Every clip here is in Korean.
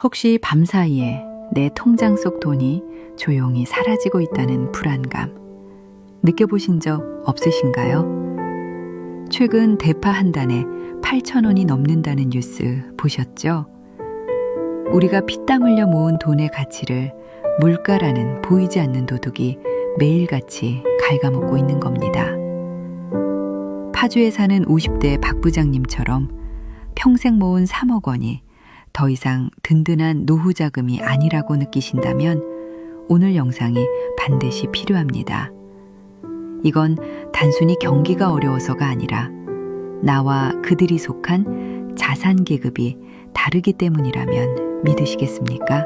혹시 밤사이에 내 통장 속 돈이 조용히 사라지고 있다는 불안감 느껴보신 적 없으신가요? 최근 대파 한 단에 8,000원이 넘는다는 뉴스 보셨죠? 우리가 피땀 흘려 모은 돈의 가치를 물가라는 보이지 않는 도둑이 매일같이 갉아먹고 있는 겁니다. 파주에 사는 50대 박 부장님처럼 평생 모은 3억 원이 더 이상 든든한 노후 자금이 아니라고 느끼신다면 오늘 영상이 반드시 필요합니다. 이건 단순히 경기가 어려워서가 아니라 나와 그들이 속한 자산 계급이 다르기 때문이라면 믿으시겠습니까?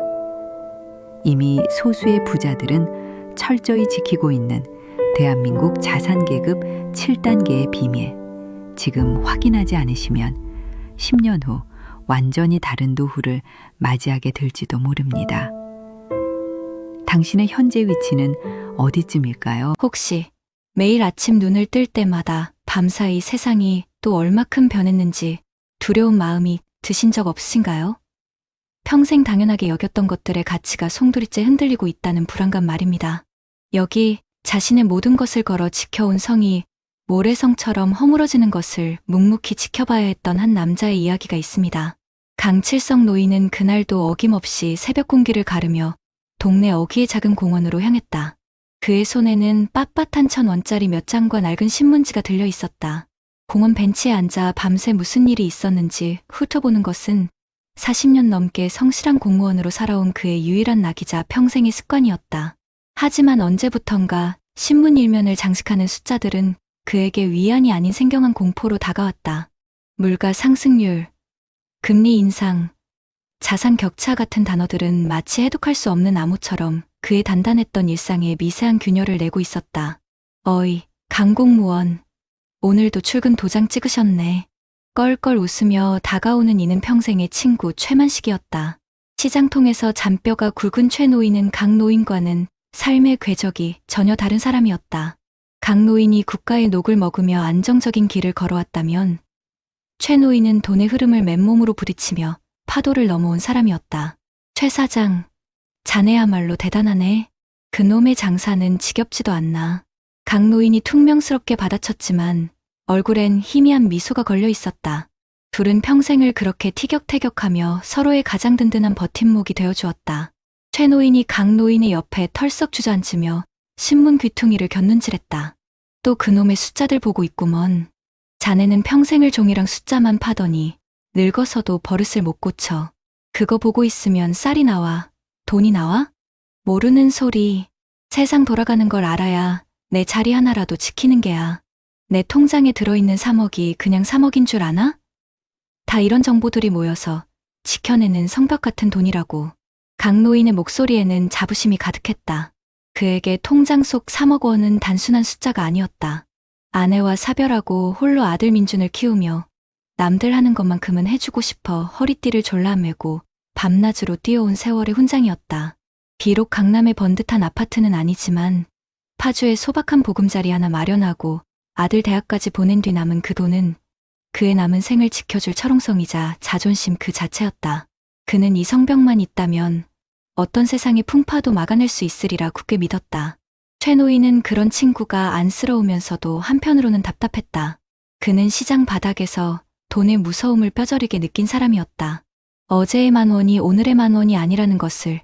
이미 소수의 부자들은 철저히 지키고 있는 대한민국 자산 계급 7단계의 비밀, 지금 확인하지 않으시면 10년 후 완전히 다른 노후를 맞이하게 될지도 모릅니다. 당신의 현재 위치는 어디쯤일까요? 혹시 매일 아침 눈을 뜰 때마다 밤사이 세상이 또 얼마큼 변했는지 두려운 마음이 드신 적 없으신가요? 평생 당연하게 여겼던 것들의 가치가 송두리째 흔들리고 있다는 불안감 말입니다. 여기 자신의 모든 것을 걸어 지켜온 성이 모래성처럼 허물어지는 것을 묵묵히 지켜봐야 했던 한 남자의 이야기가 있습니다. 강칠성 노인은 그날도 어김없이 새벽 공기를 가르며 동네 어귀의 작은 공원으로 향했다. 그의 손에는 빳빳한 1,000원짜리 몇 장과 낡은 신문지가 들려 있었다. 공원 벤치에 앉아 밤새 무슨 일이 있었는지 훑어보는 것은 40년 넘게 성실한 공무원으로 살아온 그의 유일한 낙이자 평생의 습관이었다. 하지만 언제부턴가 신문 일면을 장식하는 숫자들은 그에게 위안이 아닌 생경한 공포로 다가왔다. 물가 상승률, 금리 인상, 자산 격차 같은 단어들은 마치 해독할 수 없는 암호처럼 그의 단단했던 일상에 미세한 균열을 내고 있었다. 어이, 강공무원. 오늘도 출근 도장 찍으셨네. 껄껄 웃으며 다가오는 이는 평생의 친구 최만식이었다. 시장통에서 잔뼈가 굵은 최 노인은 강 노인과는 삶의 궤적이 전혀 다른 사람이었다. 강 노인이 국가의 녹을 먹으며 안정적인 길을 걸어왔다면 최 노인은 돈의 흐름을 맨몸으로 부딪히며 파도를 넘어온 사람이었다. 최 사장, 자네야말로 대단하네. 그놈의 장사는 지겹지도 않나. 강 노인이 퉁명스럽게 받아쳤지만 얼굴엔 희미한 미소가 걸려 있었다. 둘은 평생을 그렇게 티격태격하며 서로의 가장 든든한 버팀목이 되어주었다. 최 노인이 강 노인의 옆에 털썩 주저앉으며 신문 귀퉁이를 곁눈질했다. 또 그놈의 숫자들 보고 있구먼. 자네는 평생을 종이랑 숫자만 파더니 늙어서도 버릇을 못 고쳐. 그거 보고 있으면 쌀이 나와, 돈이 나와? 모르는 소리. 세상 돌아가는 걸 알아야 내 자리 하나라도 지키는 게야. 내 통장에 들어있는 3억이 그냥 3억인 줄 아나? 다 이런 정보들이 모여서 지켜내는 성벽 같은 돈이라고. 강 노인의 목소리에는 자부심이 가득했다. 그에게 통장 속 3억 원은 단순한 숫자가 아니었다. 아내와 사별하고 홀로 아들 민준을 키우며 남들 하는 것만큼은 해주고 싶어 허리띠를 졸라매고 밤낮으로 뛰어온 세월의 훈장이었다. 비록 강남의 번듯한 아파트는 아니지만 파주에 소박한 보금자리 하나 마련하고 아들 대학까지 보낸 뒤 남은 그 돈은 그의 남은 생을 지켜줄 철옹성이자 자존심 그 자체였다. 그는 이 성벽만 있다면 어떤 세상의 풍파도 막아낼 수 있으리라 굳게 믿었다. 최 노인은 그런 친구가 안쓰러우면서도 한편으로는 답답했다. 그는 시장 바닥에서 돈의 무서움을 뼈저리게 느낀 사람이었다. 어제의 10,000원이 오늘의 10,000원이 아니라는 것을,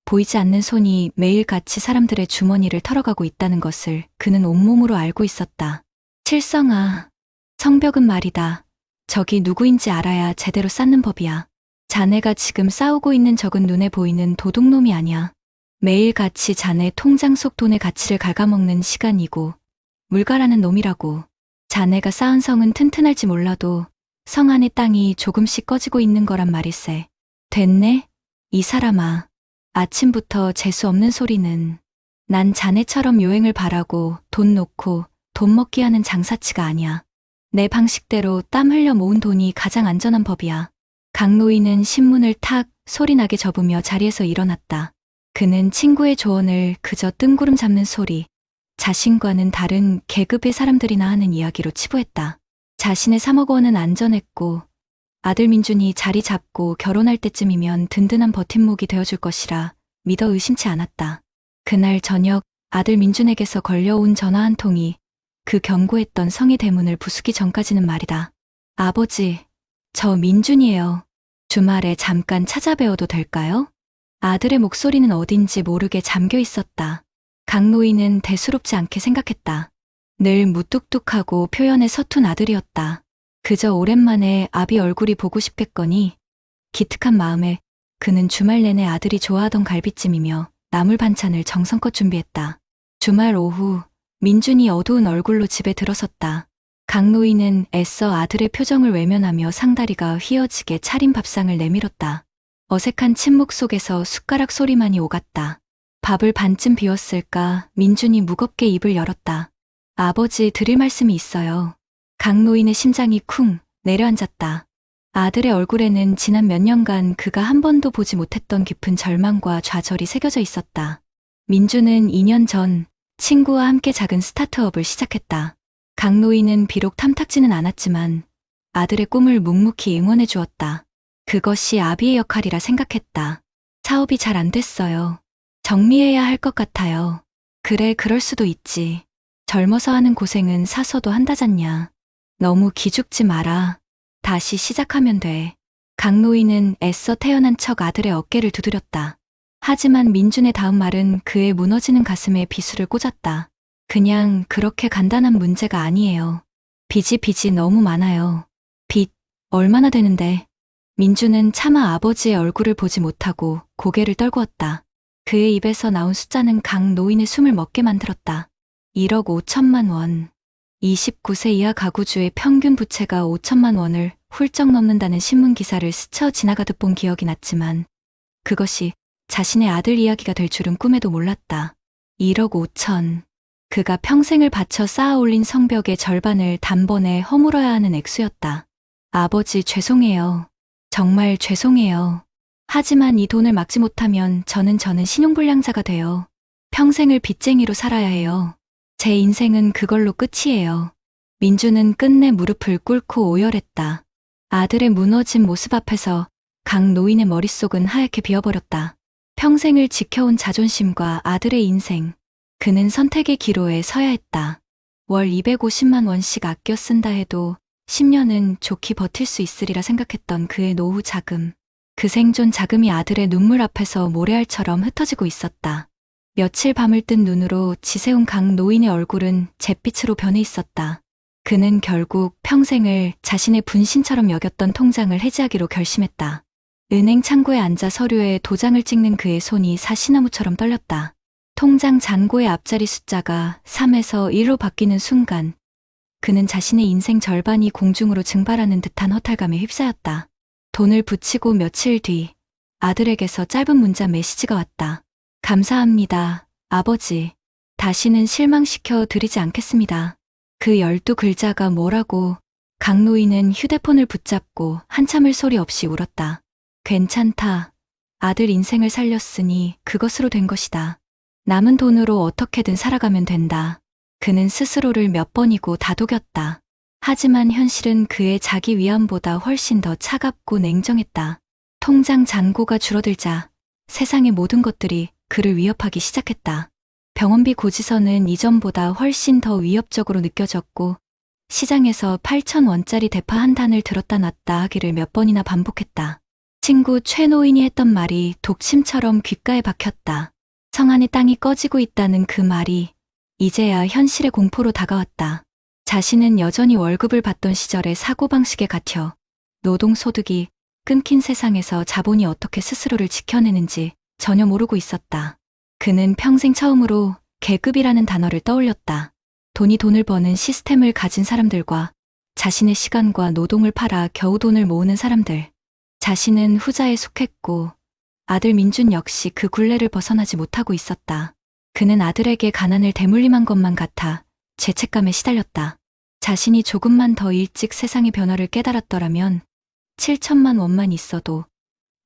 보이지 않는 손이 매일같이 사람들의 주머니를 털어가고 있다는 것을 그는 온몸으로 알고 있었다. 칠성아, 성벽은 말이다. 적이 누구인지 알아야 제대로 쌓는 법이야. 자네가 지금 싸우고 있는 적은 눈에 보이는 도둑놈이 아니야. 매일같이 자네 통장 속 돈의 가치를 갉아먹는 시간이고 물가라는 놈이라고. 자네가 쌓은 성은 튼튼할지 몰라도 성 안의 땅이 조금씩 꺼지고 있는 거란 말일세. 됐네? 이 사람아. 아침부터 재수 없는 소리는. 난 자네처럼 요행을 바라고 돈 놓고 돈 먹기 하는 장사치가 아니야. 내 방식대로 땀 흘려 모은 돈이 가장 안전한 법이야. 강 노인은 신문을 탁 소리나게 접으며 자리에서 일어났다. 그는 친구의 조언을 그저 뜬구름 잡는 소리, 자신과는 다른 계급의 사람들이나 하는 이야기로 치부했다. 자신의 3억 원은 안전했고 아들 민준이 자리 잡고 결혼할 때쯤이면 든든한 버팀목이 되어줄 것이라 믿어 의심치 않았다. 그날 저녁 아들 민준에게서 걸려온 전화 한 통이 그 견고했던 성의 대문을 부수기 전까지는 말이다. 아버지, 저 민준이에요. 주말에 잠깐 찾아뵈어도 될까요? 아들의 목소리는 어딘지 모르게 잠겨 있었다. 강노인은 대수롭지 않게 생각했다. 늘 무뚝뚝하고 표현에 서툰 아들이었다. 그저 오랜만에 아비 얼굴이 보고 싶겠거니 기특한 마음에 그는 주말 내내 아들이 좋아하던 갈비찜이며 나물 반찬을 정성껏 준비했다. 주말 오후 민준이 어두운 얼굴로 집에 들어섰다. 강노인은 애써 아들의 표정을 외면하며 상다리가 휘어지게 차린 밥상을 내밀었다. 어색한 침묵 속에서 숟가락 소리만이 오갔다. 밥을 반쯤 비웠을까 민준이 무겁게 입을 열었다. 아버지 드릴 말씀이 있어요. 강노인의 심장이 쿵 내려앉았다. 아들의 얼굴에는 지난 몇 년간 그가 한 번도 보지 못했던 깊은 절망과 좌절이 새겨져 있었다. 민준은 2년 전 친구와 함께 작은 스타트업을 시작했다. 강노인은 비록 탐탁지는 않았지만 아들의 꿈을 묵묵히 응원해 주었다. 그것이 아비의 역할이라 생각했다. 사업이 잘 안 됐어요. 정리해야 할 것 같아요. 그래, 그럴 수도 있지. 젊어서 하는 고생은 사서도 한다잖냐. 너무 기죽지 마라. 다시 시작하면 돼. 강노인은 애써 태어난 척 아들의 어깨를 두드렸다. 하지만 민준의 다음 말은 그의 무너지는 가슴에 비수를 꽂았다. 그냥 그렇게 간단한 문제가 아니에요. 빚이 너무 많아요. 빚 얼마나 되는데. 민준은 차마 아버지의 얼굴을 보지 못하고 고개를 떨구었다. 그의 입에서 나온 숫자는 강노인의 숨을 멎게 만들었다. 1억 5천만 원. 29세 이하 가구주의 평균 부채가 5천만 원을 훌쩍 넘는다는 신문 기사를 스쳐 지나가듯 본 기억이 났지만 그것이 자신의 아들 이야기가 될 줄은 꿈에도 몰랐다. 1억 5천. 그가 평생을 바쳐 쌓아 올린 성벽의 절반을 단번에 허물어야 하는 액수였다. 아버지 죄송해요. 정말 죄송해요. 하지만 이 돈을 막지 못하면 저는 신용불량자가 돼요. 평생을 빚쟁이로 살아야 해요. 제 인생은 그걸로 끝이에요. 민주는 끝내 무릎을 꿇고 오열했다. 아들의 무너진 모습 앞에서 강노인의 머릿속은 하얗게 비어버렸다. 평생을 지켜온 자존심과 아들의 인생. 그는 선택의 기로에 서야 했다. 월 250만 원씩 아껴 쓴다 해도 10년은 좋게 버틸 수 있으리라 생각했던 그의 노후 자금. 그 생존 자금이 아들의 눈물 앞에서 모래알처럼 흩어지고 있었다. 며칠 밤을 뜬 눈으로 지새운 강노인의 얼굴은 잿빛으로 변해 있었다. 그는 결국 평생을 자신의 분신처럼 여겼던 통장을 해지하기로 결심했다. 은행 창구에 앉아 서류에 도장을 찍는 그의 손이 사시나무처럼 떨렸다. 통장 잔고의 앞자리 숫자가 3에서 1로 바뀌는 순간 그는 자신의 인생 절반이 공중으로 증발하는 듯한 허탈감에 휩싸였다. 돈을 붙이고 며칠 뒤 아들에게서 짧은 문자 메시지가 왔다. 감사합니다, 아버지. 다시는 실망시켜 드리지 않겠습니다. 그 12글자가 뭐라고. 강노인은 휴대폰을 붙잡고 한참을 소리 없이 울었다. 괜찮다. 아들 인생을 살렸으니 그것으로 된 것이다. 남은 돈으로 어떻게든 살아가면 된다. 그는 스스로를 몇 번이고 다독였다. 하지만 현실은 그의 자기 위안보다 훨씬 더 차갑고 냉정했다. 통장 잔고가 줄어들자 세상의 모든 것들이 그를 위협하기 시작했다. 병원비 고지서는 이전보다 훨씬 더 위협적으로 느껴졌고 시장에서 8,000원짜리 대파 한 단을 들었다 놨다 하기를 몇 번이나 반복했다. 친구 최노인이 했던 말이 독침처럼 귓가에 박혔다. 성안의 땅이 꺼지고 있다는 그 말이 이제야 현실의 공포로 다가왔다. 자신은 여전히 월급을 받던 시절의 사고방식에 갇혀 노동소득이 끊긴 세상에서 자본이 어떻게 스스로를 지켜내는지 전혀 모르고 있었다. 그는 평생 처음으로 계급이라는 단어를 떠올렸다. 돈이 돈을 버는 시스템을 가진 사람들과 자신의 시간과 노동을 팔아 겨우 돈을 모으는 사람들. 자신은 후자에 속했고 아들 민준 역시 그 굴레를 벗어나지 못하고 있었다. 그는 아들에게 가난을 대물림한 것만 같아 죄책감에 시달렸다. 자신이 조금만 더 일찍 세상의 변화를 깨달았더라면 7천만 원만 있어도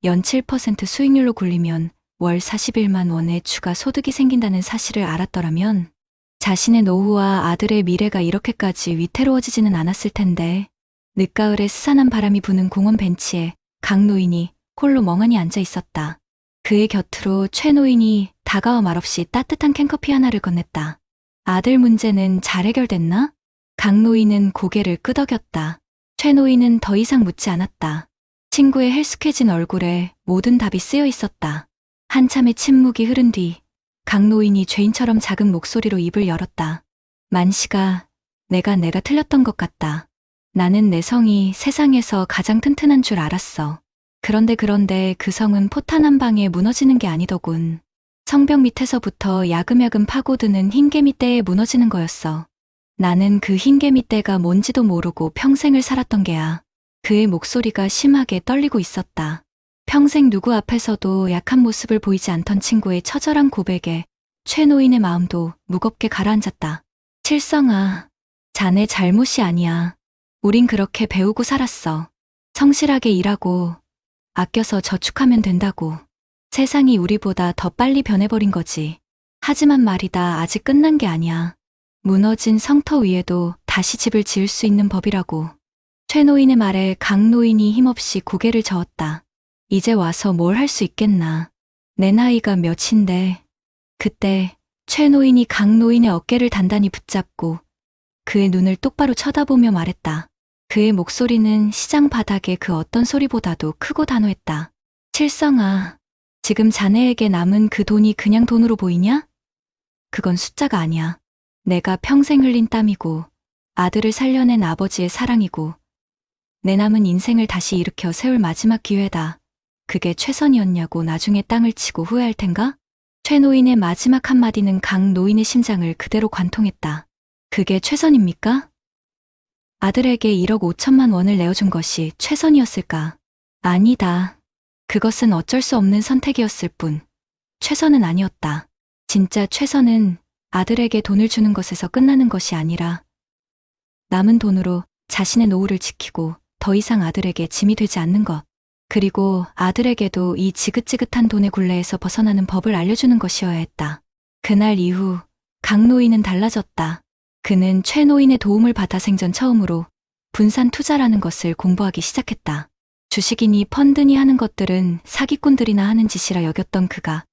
연 7% 수익률로 굴리면 월 41만 원의 추가 소득이 생긴다는 사실을 알았더라면 자신의 노후와 아들의 미래가 이렇게까지 위태로워지지는 않았을 텐데 늦가을에 스산한 바람이 부는 공원 벤치에 강 노인이 홀로 멍하니 앉아 있었다. 그의 곁으로 최 노인이 다가와 말없이 따뜻한 캔커피 하나를 건넸다. 아들 문제는 잘 해결됐나? 강 노인은 고개를 끄덕였다. 최 노인은 더 이상 묻지 않았다. 친구의 헬쑥해진 얼굴에 모든 답이 쓰여 있었다. 한참의 침묵이 흐른 뒤 강 노인이 죄인처럼 작은 목소리로 입을 열었다. 만식아, 내가 틀렸던 것 같다. 나는 내 성이 세상에서 가장 튼튼한 줄 알았어. 그런데 그 성은 포탄 한 방에 무너지는 게 아니더군. 성벽 밑에서부터 야금야금 파고드는 흰개미떼에 무너지는 거였어. 나는 그 흰개미떼가 뭔지도 모르고 평생을 살았던 게야. 그의 목소리가 심하게 떨리고 있었다. 평생 누구 앞에서도 약한 모습을 보이지 않던 친구의 처절한 고백에 최 노인의 마음도 무겁게 가라앉았다. 칠성아, 자네 잘못이 아니야. 우린 그렇게 배우고 살았어. 성실하게 일하고 아껴서 저축하면 된다고. 세상이 우리보다 더 빨리 변해버린 거지. 하지만 말이다, 아직 끝난 게 아니야. 무너진 성터 위에도 다시 집을 지을 수 있는 법이라고. 최 노인의 말에 강 노인이 힘없이 고개를 저었다. 이제 와서 뭘 할 수 있겠나. 내 나이가 몇인데. 그때 최 노인이 강 노인의 어깨를 단단히 붙잡고 그의 눈을 똑바로 쳐다보며 말했다. 그의 목소리는 시장 바닥의 그 어떤 소리보다도 크고 단호했다. 칠성아, 지금 자네에게 남은 그 돈이 그냥 돈으로 보이냐? 그건 숫자가 아니야. 내가 평생 흘린 땀이고 아들을 살려낸 아버지의 사랑이고 내 남은 인생을 다시 일으켜 세울 마지막 기회다. 그게 최선이었냐고 나중에 땅을 치고 후회할 텐가? 최 노인의 마지막 한마디는 강 노인의 심장을 그대로 관통했다. 그게 최선입니까? 아들에게 1억 5천만 원을 내어준 것이 최선이었을까? 아니다. 그것은 어쩔 수 없는 선택이었을 뿐. 최선은 아니었다. 진짜 최선은 아들에게 돈을 주는 것에서 끝나는 것이 아니라 남은 돈으로 자신의 노후를 지키고 더 이상 아들에게 짐이 되지 않는 것. 그리고 아들에게도 이 지긋지긋한 돈의 굴레에서 벗어나는 법을 알려주는 것이어야 했다. 그날 이후 강 노인은 달라졌다. 그는 최 노인의 도움을 받아 생전 처음으로 분산 투자라는 것을 공부하기 시작했다. 주식이니 펀드니 하는 것들은 사기꾼들이나 하는 짓이라 여겼던 그가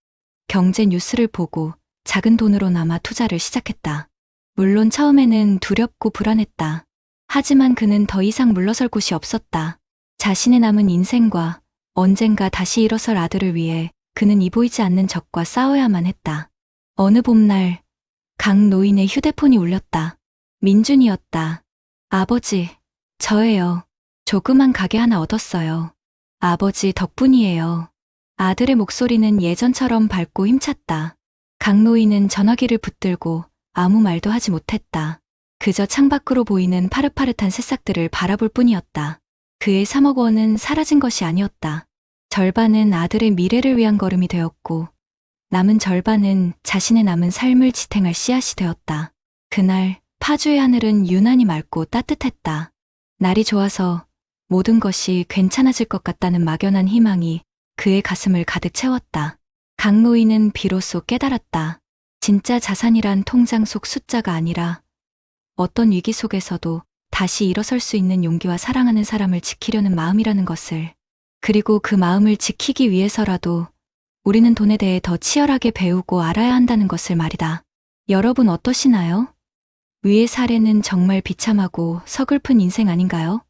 경제 뉴스를 보고 작은 돈으로나마 투자를 시작했다. 물론 처음에는 두렵고 불안했다. 하지만 그는 더 이상 물러설 곳이 없었다. 자신의 남은 인생과 언젠가 다시 일어설 아들을 위해 그는 이보이지 않는 적과 싸워야만 했다. 어느 봄날 강 노인의 휴대폰이 울렸다. 민준이었다. 아버지, 저예요. 조그만 가게 하나 얻었어요. 아버지 덕분이에요. 아들의 목소리는 예전처럼 밝고 힘찼다. 강 노인은 전화기를 붙들고 아무 말도 하지 못했다. 그저 창밖으로 보이는 파릇파릇한 새싹들을 바라볼 뿐이었다. 그의 3억 원은 사라진 것이 아니었다. 절반은 아들의 미래를 위한 걸음이 되었고 남은 절반은 자신의 남은 삶을 지탱할 씨앗이 되었다. 그날 파주의 하늘은 유난히 맑고 따뜻했다. 날이 좋아서 모든 것이 괜찮아질 것 같다는 막연한 희망이 그의 가슴을 가득 채웠다. 강 노인은 비로소 깨달았다. 진짜 자산이란 통장 속 숫자가 아니라 어떤 위기 속에서도 다시 일어설 수 있는 용기와 사랑하는 사람을 지키려는 마음이라는 것을. 그리고 그 마음을 지키기 위해서라도 우리는 돈에 대해 더 치열하게 배우고 알아야 한다는 것을 말이다. 여러분 어떠시나요? 위의 사례는 정말 비참하고 서글픈 인생 아닌가요?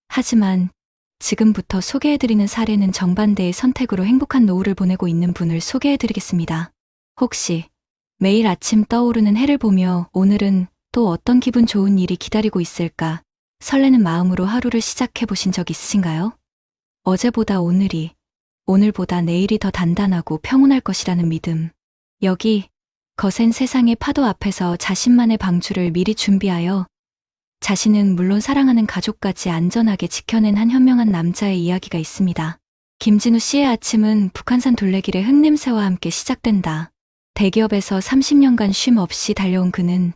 하지만 지금부터 소개해드리는 사례는 정반대의 선택으로 행복한 노후를 보내고 있는 분을 소개해드리겠습니다. 혹시 매일 아침 떠오르는 해를 보며 오늘은 또 어떤 기분 좋은 일이 기다리고 있을까 설레는 마음으로 하루를 시작해보신 적 있으신가요? 어제보다 오늘이, 오늘보다 내일이 더 단단하고 평온할 것이라는 믿음. 여기 거센 세상의 파도 앞에서 자신만의 방주를 미리 준비하여 자신은 물론 사랑하는 가족까지 안전하게 지켜낸 한 현명한 남자의 이야기가 있습니다. 김진우 씨의 아침은 북한산 둘레길의 흙냄새와 함께 시작된다. 대기업에서 30년간 쉼 없이 달려온 그는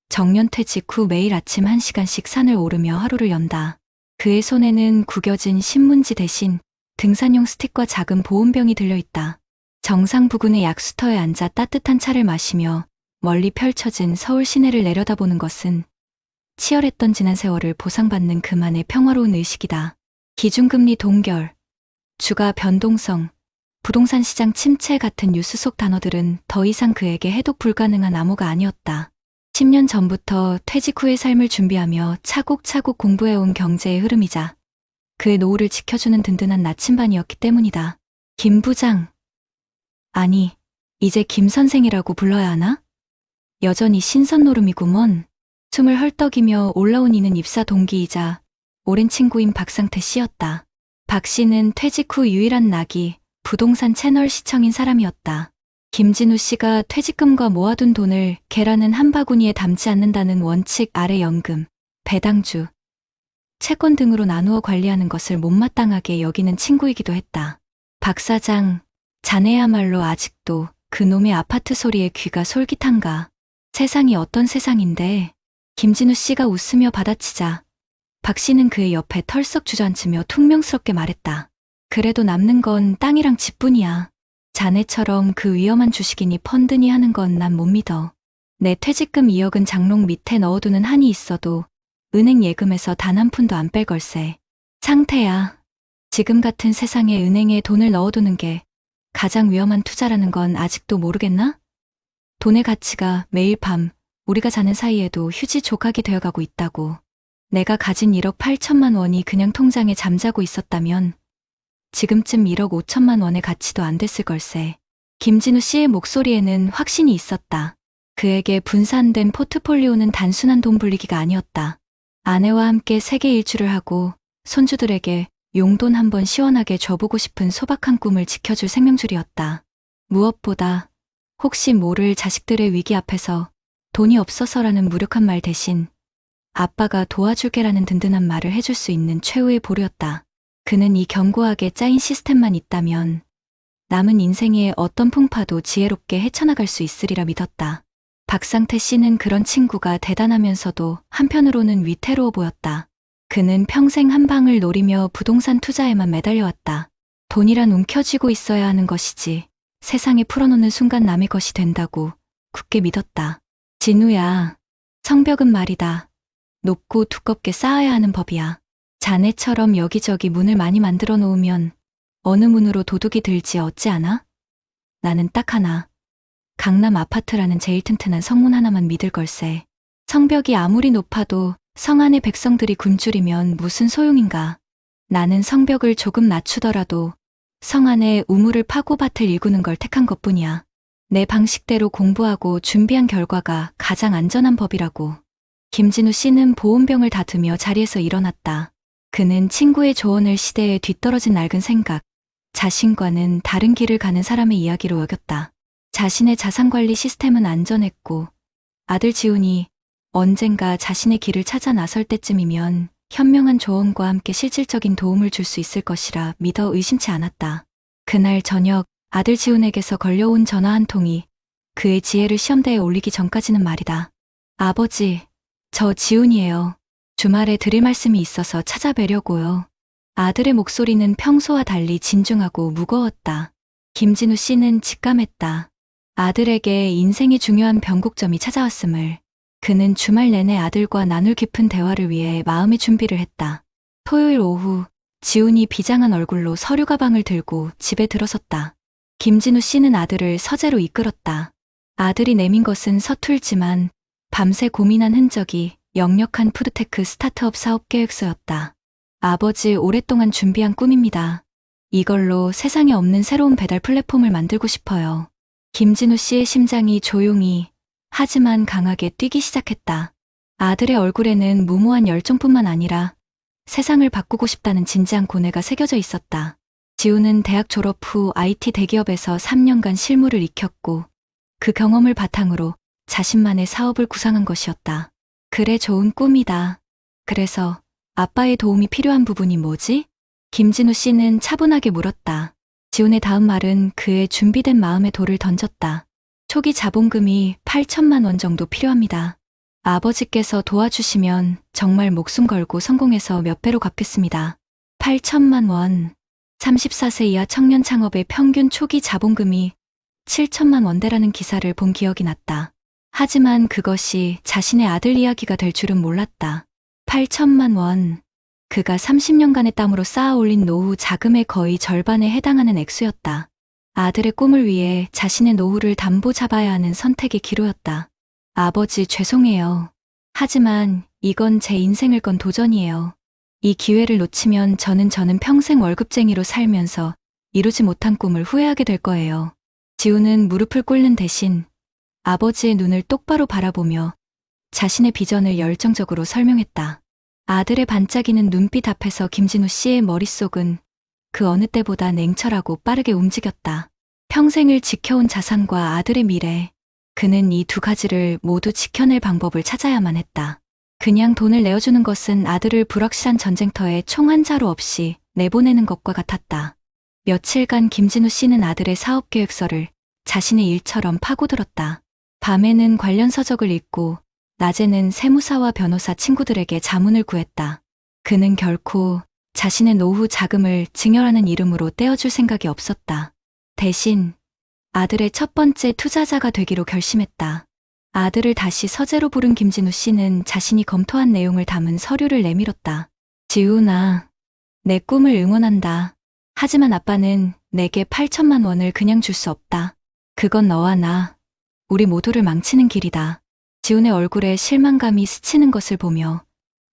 정년퇴직 후 매일 아침 1시간씩 산을 오르며 하루를 연다. 그의 손에는 구겨진 신문지 대신 등산용 스틱과 작은 보온병이 들려있다. 정상 부근의 약수터에 앉아 따뜻한 차를 마시며 멀리 펼쳐진 서울 시내를 내려다보는 것은 치열했던 지난 세월을 보상받는 그만의 평화로운 의식이다. 기준금리 동결, 주가 변동성, 부동산 시장 침체 같은 뉴스 속 단어들은 더 이상 그에게 해독 불가능한 암호가 아니었다. 10년 전부터 퇴직 후의 삶을 준비하며 차곡차곡 공부해온 경제의 흐름이자 그의 노후를 지켜주는 든든한 나침반이었기 때문이다. 김 부장. 아니, 이제 김 선생이라고 불러야 하나? 여전히 신선 노름이구먼. 숨을 헐떡이며 올라온 이는 입사 동기이자 오랜 친구인 박상태 씨였다. 박 씨는 퇴직 후 유일한 낙이 부동산 채널 시청인 사람이었다. 김진우 씨가 퇴직금과 모아둔 돈을 계란은 한 바구니에 담지 않는다는 원칙 아래 연금, 배당주, 채권 등으로 나누어 관리하는 것을 못마땅하게 여기는 친구이기도 했다. 박 사장, 자네야말로 아직도 그놈의 아파트 소리에 귀가 솔깃한가. 세상이 어떤 세상인데. 김진우 씨가 웃으며 받아치자 박 씨는 그의 옆에 털썩 주저앉으며 퉁명스럽게 말했다. 그래도 남는 건 땅이랑 집뿐이야. 자네처럼 그 위험한 주식이니 펀드니 하는 건 난 못 믿어. 내 퇴직금 2억은 장롱 밑에 넣어두는 한이 있어도 은행 예금에서 단 한 푼도 안 뺄 걸세. 상태야. 지금 같은 세상에 은행에 돈을 넣어두는 게 가장 위험한 투자라는 건 아직도 모르겠나? 돈의 가치가 매일 밤 우리가 자는 사이에도 휴지 조각이 되어가고 있다고. 내가 가진 1억 8천만 원이 그냥 통장에 잠자고 있었다면 지금쯤 1억 5천만 원의 가치도 안 됐을 걸세. 김진우 씨의 목소리에는 확신이 있었다. 그에게 분산된 포트폴리오는 단순한 돈 불리기가 아니었다. 아내와 함께 세계 일주를 하고 손주들에게 용돈 한번 시원하게 줘보고 싶은 소박한 꿈을 지켜줄 생명줄이었다. 무엇보다 혹시 모를 자식들의 위기 앞에서 돈이 없어서라는 무력한 말 대신 아빠가 도와줄게라는 든든한 말을 해줄 수 있는 최후의 보루였다. 그는 이 견고하게 짜인 시스템만 있다면 남은 인생의 어떤 풍파도 지혜롭게 헤쳐나갈 수 있으리라 믿었다. 박상태 씨는 그런 친구가 대단하면서도 한편으로는 위태로워 보였다. 그는 평생 한 방을 노리며 부동산 투자에만 매달려왔다. 돈이란 움켜쥐고 있어야 하는 것이지 세상에 풀어놓는 순간 남의 것이 된다고 굳게 믿었다. 진우야, 성벽은 말이다. 높고 두껍게 쌓아야 하는 법이야. 자네처럼 여기저기 문을 많이 만들어 놓으면 어느 문으로 도둑이 들지 어찌 아나? 나는 딱 하나. 강남 아파트라는 제일 튼튼한 성문 하나만 믿을 걸세. 성벽이 아무리 높아도 성 안의 백성들이 굶주리면 무슨 소용인가. 나는 성벽을 조금 낮추더라도 성 안에 우물을 파고 밭을 일구는 걸 택한 것뿐이야. 내 방식대로 공부하고 준비한 결과가 가장 안전한 법이라고. 김진우 씨는 보온병을 다투며 자리에서 일어났다. 그는 친구의 조언을 시대에 뒤떨어진 낡은 생각, 자신과는 다른 길을 가는 사람의 이야기로 여겼다. 자신의 자산관리 시스템은 안전했고 아들 지훈이 언젠가 자신의 길을 찾아 나설 때쯤이면 현명한 조언과 함께 실질적인 도움을 줄 수 있을 것이라 믿어 의심치 않았다. 그날 저녁 아들 지훈에게서 걸려온 전화 한 통이 그의 지혜를 시험대에 올리기 전까지는 말이다. 아버지, 저 지훈이에요. 주말에 드릴 말씀이 있어서 찾아뵈려고요. 아들의 목소리는 평소와 달리 진중하고 무거웠다. 김진우 씨는 직감했다. 아들에게 인생의 중요한 변곡점이 찾아왔음을. 그는 주말 내내 아들과 나눌 깊은 대화를 위해 마음의 준비를 했다. 토요일 오후 지훈이 비장한 얼굴로 서류 가방을 들고 집에 들어섰다. 김진우 씨는 아들을 서재로 이끌었다. 아들이 내민 것은 서툴지만 밤새 고민한 흔적이 역력한 푸드테크 스타트업 사업 계획서였다. 아버지 오랫동안 준비한 꿈입니다. 이걸로 세상에 없는 새로운 배달 플랫폼을 만들고 싶어요. 김진우 씨의 심장이 조용히 하지만 강하게 뛰기 시작했다. 아들의 얼굴에는 무모한 열정뿐만 아니라 세상을 바꾸고 싶다는 진지한 고뇌가 새겨져 있었다. 지우는 대학 졸업 후 IT 대기업에서 3년간 실무를 익혔고 그 경험을 바탕으로 자신만의 사업을 구상한 것이었다. 그래, 좋은 꿈이다. 그래서 아빠의 도움이 필요한 부분이 뭐지? 김진우 씨는 차분하게 물었다. 지훈의 다음 말은 그의 준비된 마음에 돌을 던졌다. 초기 자본금이 8천만 원 정도 필요합니다. 아버지께서 도와주시면 정말 목숨 걸고 성공해서 몇 배로 갚겠습니다. 8천만 원. 34세 이하 청년 창업의 평균 초기 자본금이 7천만 원대라는 기사를 본 기억이 났다. 하지만 그것이 자신의 아들 이야기가 될 줄은 몰랐다. 8천만 원. 그가 30년간의 땀으로 쌓아 올린 노후 자금의 거의 절반에 해당하는 액수였다. 아들의 꿈을 위해 자신의 노후를 담보 잡아야 하는 선택의 기로였다. 아버지, 죄송해요. 하지만 이건 제 인생을 건 도전이에요. 이 기회를 놓치면 저는 평생 월급쟁이로 살면서 이루지 못한 꿈을 후회하게 될 거예요. 지우는 무릎을 꿇는 대신 아버지의 눈을 똑바로 바라보며 자신의 비전을 열정적으로 설명했다. 아들의 반짝이는 눈빛 앞에서 김진우 씨의 머릿속은 그 어느 때보다 냉철하고 빠르게 움직였다. 평생을 지켜온 자산과 아들의 미래. 그는 이 두 가지를 모두 지켜낼 방법을 찾아야만 했다. 그냥 돈을 내어주는 것은 아들을 불확실한 전쟁터에 총 한 자루 없이 내보내는 것과 같았다. 며칠간 김진우 씨는 아들의 사업 계획서를 자신의 일처럼 파고들었다. 밤에는 관련 서적을 읽고 낮에는 세무사와 변호사 친구들에게 자문을 구했다. 그는 결코 자신의 노후 자금을 증여라는 이름으로 떼어줄 생각이 없었다. 대신 아들의 첫 번째 투자자가 되기로 결심했다. 아들을 다시 서재로 부른 김진우 씨는 자신이 검토한 내용을 담은 서류를 내밀었다. 지훈아, 내 꿈을 응원한다. 하지만 아빠는 내게 8천만 원을 그냥 줄 수 없다. 그건 너와 나, 우리 모두를 망치는 길이다. 지훈의 얼굴에 실망감이 스치는 것을 보며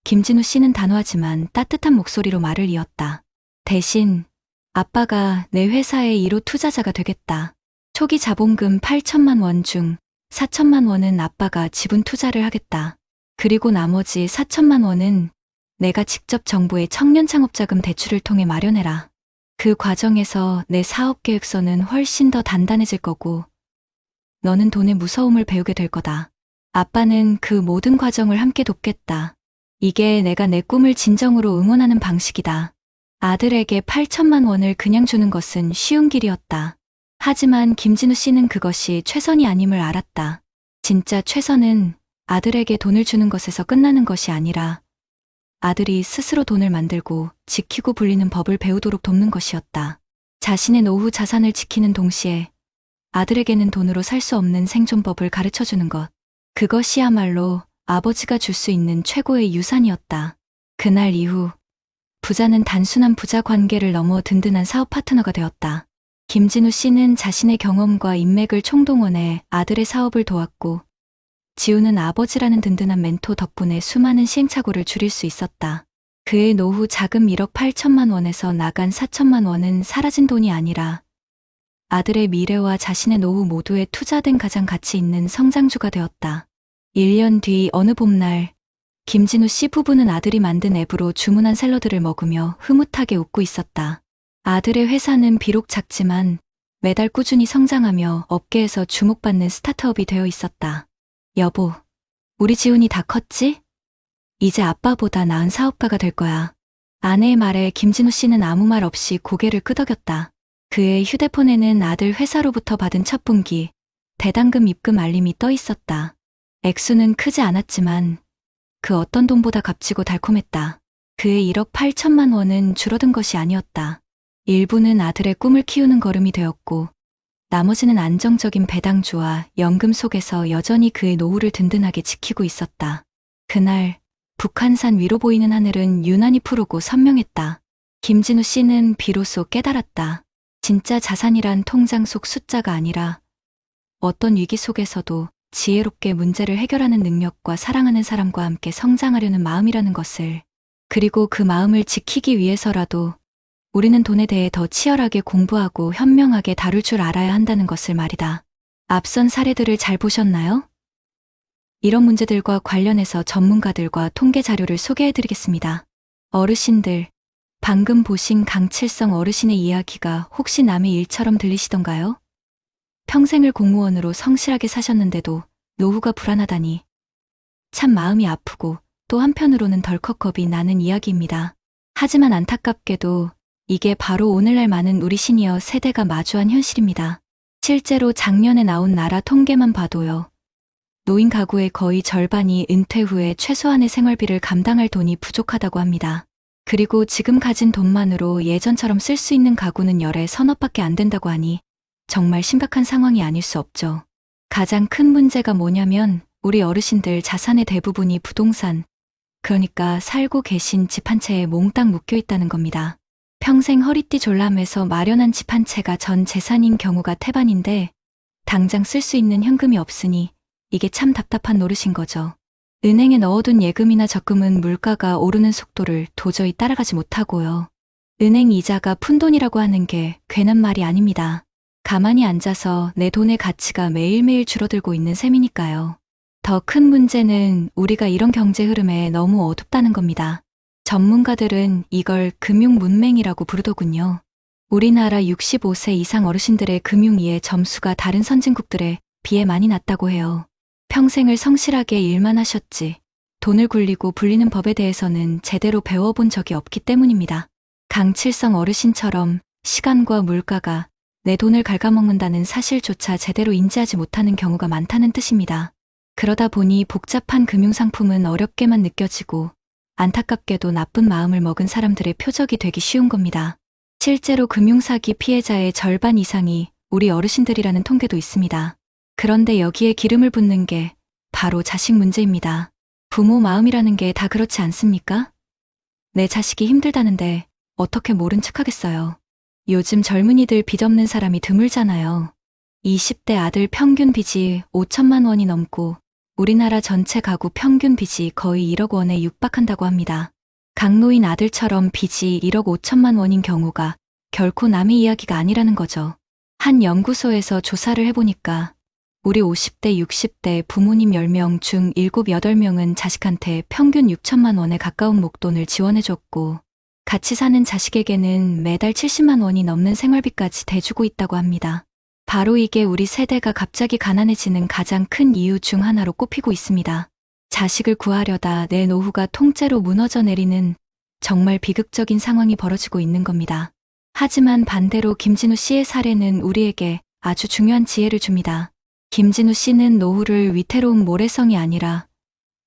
김진우 씨는 단호하지만 따뜻한 목소리로 말을 이었다. 대신 아빠가 내 회사의 1호 투자자가 되겠다. 초기 자본금 8천만 원 중 4천만 원은 아빠가 지분 투자를 하겠다. 그리고 나머지 4천만 원은 내가 직접 정부의 청년 창업자금 대출을 통해 마련해라. 그 과정에서 내 사업 계획서는 훨씬 더 단단해질 거고 너는 돈의 무서움을 배우게 될 거다. 아빠는 그 모든 과정을 함께 돕겠다. 이게 내가 내 꿈을 진정으로 응원하는 방식이다. 아들에게 8천만 원을 그냥 주는 것은 쉬운 길이었다. 하지만 김진우 씨는 그것이 최선이 아님을 알았다. 진짜 최선은 아들에게 돈을 주는 것에서 끝나는 것이 아니라 아들이 스스로 돈을 만들고 지키고 불리는 법을 배우도록 돕는 것이었다. 자신의 노후 자산을 지키는 동시에 아들에게는 돈으로 살 수 없는 생존법을 가르쳐주는 것. 그것이야말로 아버지가 줄 수 있는 최고의 유산이었다. 그날 이후 부자는 단순한 부자 관계를 넘어 든든한 사업 파트너가 되었다. 김진우 씨는 자신의 경험과 인맥을 총동원해 아들의 사업을 도왔고 지우는 아버지라는 든든한 멘토 덕분에 수많은 시행착오를 줄일 수 있었다. 그의 노후 자금 1억 8천만 원에서 나간 4천만 원은 사라진 돈이 아니라 아들의 미래와 자신의 노후 모두에 투자된 가장 가치 있는 성장주가 되었다. 1년 뒤 어느 봄날 김진우 씨 부부는 아들이 만든 앱으로 주문한 샐러드를 먹으며 흐뭇하게 웃고 있었다. 아들의 회사는 비록 작지만 매달 꾸준히 성장하며 업계에서 주목받는 스타트업이 되어 있었다. 여보, 우리 지훈이 다 컸지? 이제 아빠보다 나은 사업가가 될 거야. 아내의 말에 김진우 씨는 아무 말 없이 고개를 끄덕였다. 그의 휴대폰에는 아들 회사로부터 받은 첫 분기, 배당금 입금 알림이 떠 있었다. 액수는 크지 않았지만 그 어떤 돈보다 값지고 달콤했다. 그의 1억 8천만 원은 줄어든 것이 아니었다. 일부는 아들의 꿈을 키우는 걸음이 되었고 나머지는 안정적인 배당주와 연금 속에서 여전히 그의 노후를 든든하게 지키고 있었다. 그날 북한산 위로 보이는 하늘은 유난히 푸르고 선명했다. 김진우 씨는 비로소 깨달았다. 진짜 자산이란 통장 속 숫자가 아니라 어떤 위기 속에서도 지혜롭게 문제를 해결하는 능력과 사랑하는 사람과 함께 성장하려는 마음이라는 것을. 그리고 그 마음을 지키기 위해서라도 우리는 돈에 대해 더 치열하게 공부하고 현명하게 다룰 줄 알아야 한다는 것을 말이다. 앞선 사례들을 잘 보셨나요? 이런 문제들과 관련해서 전문가들과 통계 자료를 소개해드리겠습니다. 어르신들, 방금 보신 강칠성 어르신의 이야기가 혹시 남의 일처럼 들리시던가요? 평생을 공무원으로 성실하게 사셨는데도 노후가 불안하다니. 참 마음이 아프고 또 한편으로는 덜컥 겁이 나는 이야기입니다. 하지만 안타깝게도 이게 바로 오늘날 많은 우리 시니어 세대가 마주한 현실입니다. 실제로 작년에 나온 나라 통계만 봐도요. 노인 가구의 거의 절반이 은퇴 후에 최소한의 생활비를 감당할 돈이 부족하다고 합니다. 그리고 지금 가진 돈만으로 예전처럼 쓸 수 있는 가구는 열에 서너 밖에 안 된다고 하니 정말 심각한 상황이 아닐 수 없죠. 가장 큰 문제가 뭐냐면 우리 어르신들 자산의 대부분이 부동산, 그러니까 살고 계신 집 한 채에 몽땅 묶여 있다는 겁니다. 평생 허리띠 졸라매서 마련한 집 한 채가 전 재산인 경우가 태반인데 당장 쓸 수 있는 현금이 없으니 이게 참 답답한 노릇인 거죠. 은행에 넣어둔 예금이나 적금은 물가가 오르는 속도를 도저히 따라가지 못하고요. 은행 이자가 푼돈이라고 하는 게 괜한 말이 아닙니다. 가만히 앉아서 내 돈의 가치가 매일매일 줄어들고 있는 셈이니까요. 더 큰 문제는 우리가 이런 경제 흐름에 너무 어둡다는 겁니다. 전문가들은 이걸 금융문맹이라고 부르더군요. 우리나라 65세 이상 어르신들의 금융이해 점수가 다른 선진국들에 비해 많이 낮다고 해요. 평생을 성실하게 일만 하셨지 돈을 굴리고 불리는 법에 대해서는 제대로 배워본 적이 없기 때문입니다. 강칠성 어르신처럼 시간과 물가가 내 돈을 갉아먹는다는 사실조차 제대로 인지하지 못하는 경우가 많다는 뜻입니다. 그러다 보니 복잡한 금융상품은 어렵게만 느껴지고 안타깝게도 나쁜 마음을 먹은 사람들의 표적이 되기 쉬운 겁니다. 실제로 금융사기 피해자의 절반 이상이 우리 어르신들이라는 통계도 있습니다. 그런데 여기에 기름을 붓는 게 바로 자식 문제입니다. 부모 마음이라는 게 다 그렇지 않습니까? 내 자식이 힘들다는데 어떻게 모른 척하겠어요. 요즘 젊은이들 빚 없는 사람이 드물잖아요. 20대 아들 평균 빚이 5천만 원이 넘고 우리나라 전체 가구 평균 빚이 거의 1억 원에 육박한다고 합니다. 강노인 아들처럼 빚이 1억 5천만 원인 경우가 결코 남의 이야기가 아니라는 거죠. 한 연구소에서 조사를 해보니까 우리 50대, 60대 부모님 10명 중 7, 8명은 자식한테 평균 6천만 원에 가까운 목돈을 지원해줬고 같이 사는 자식에게는 매달 70만 원이 넘는 생활비까지 대주고 있다고 합니다. 바로 이게 우리 세대가 갑자기 가난해지는 가장 큰 이유 중 하나로 꼽히고 있습니다. 자식을 구하려다 내 노후가 통째로 무너져 내리는 정말 비극적인 상황이 벌어지고 있는 겁니다. 하지만 반대로 김진우 씨의 사례는 우리에게 아주 중요한 지혜를 줍니다. 김진우 씨는 노후를 위태로운 모래성이 아니라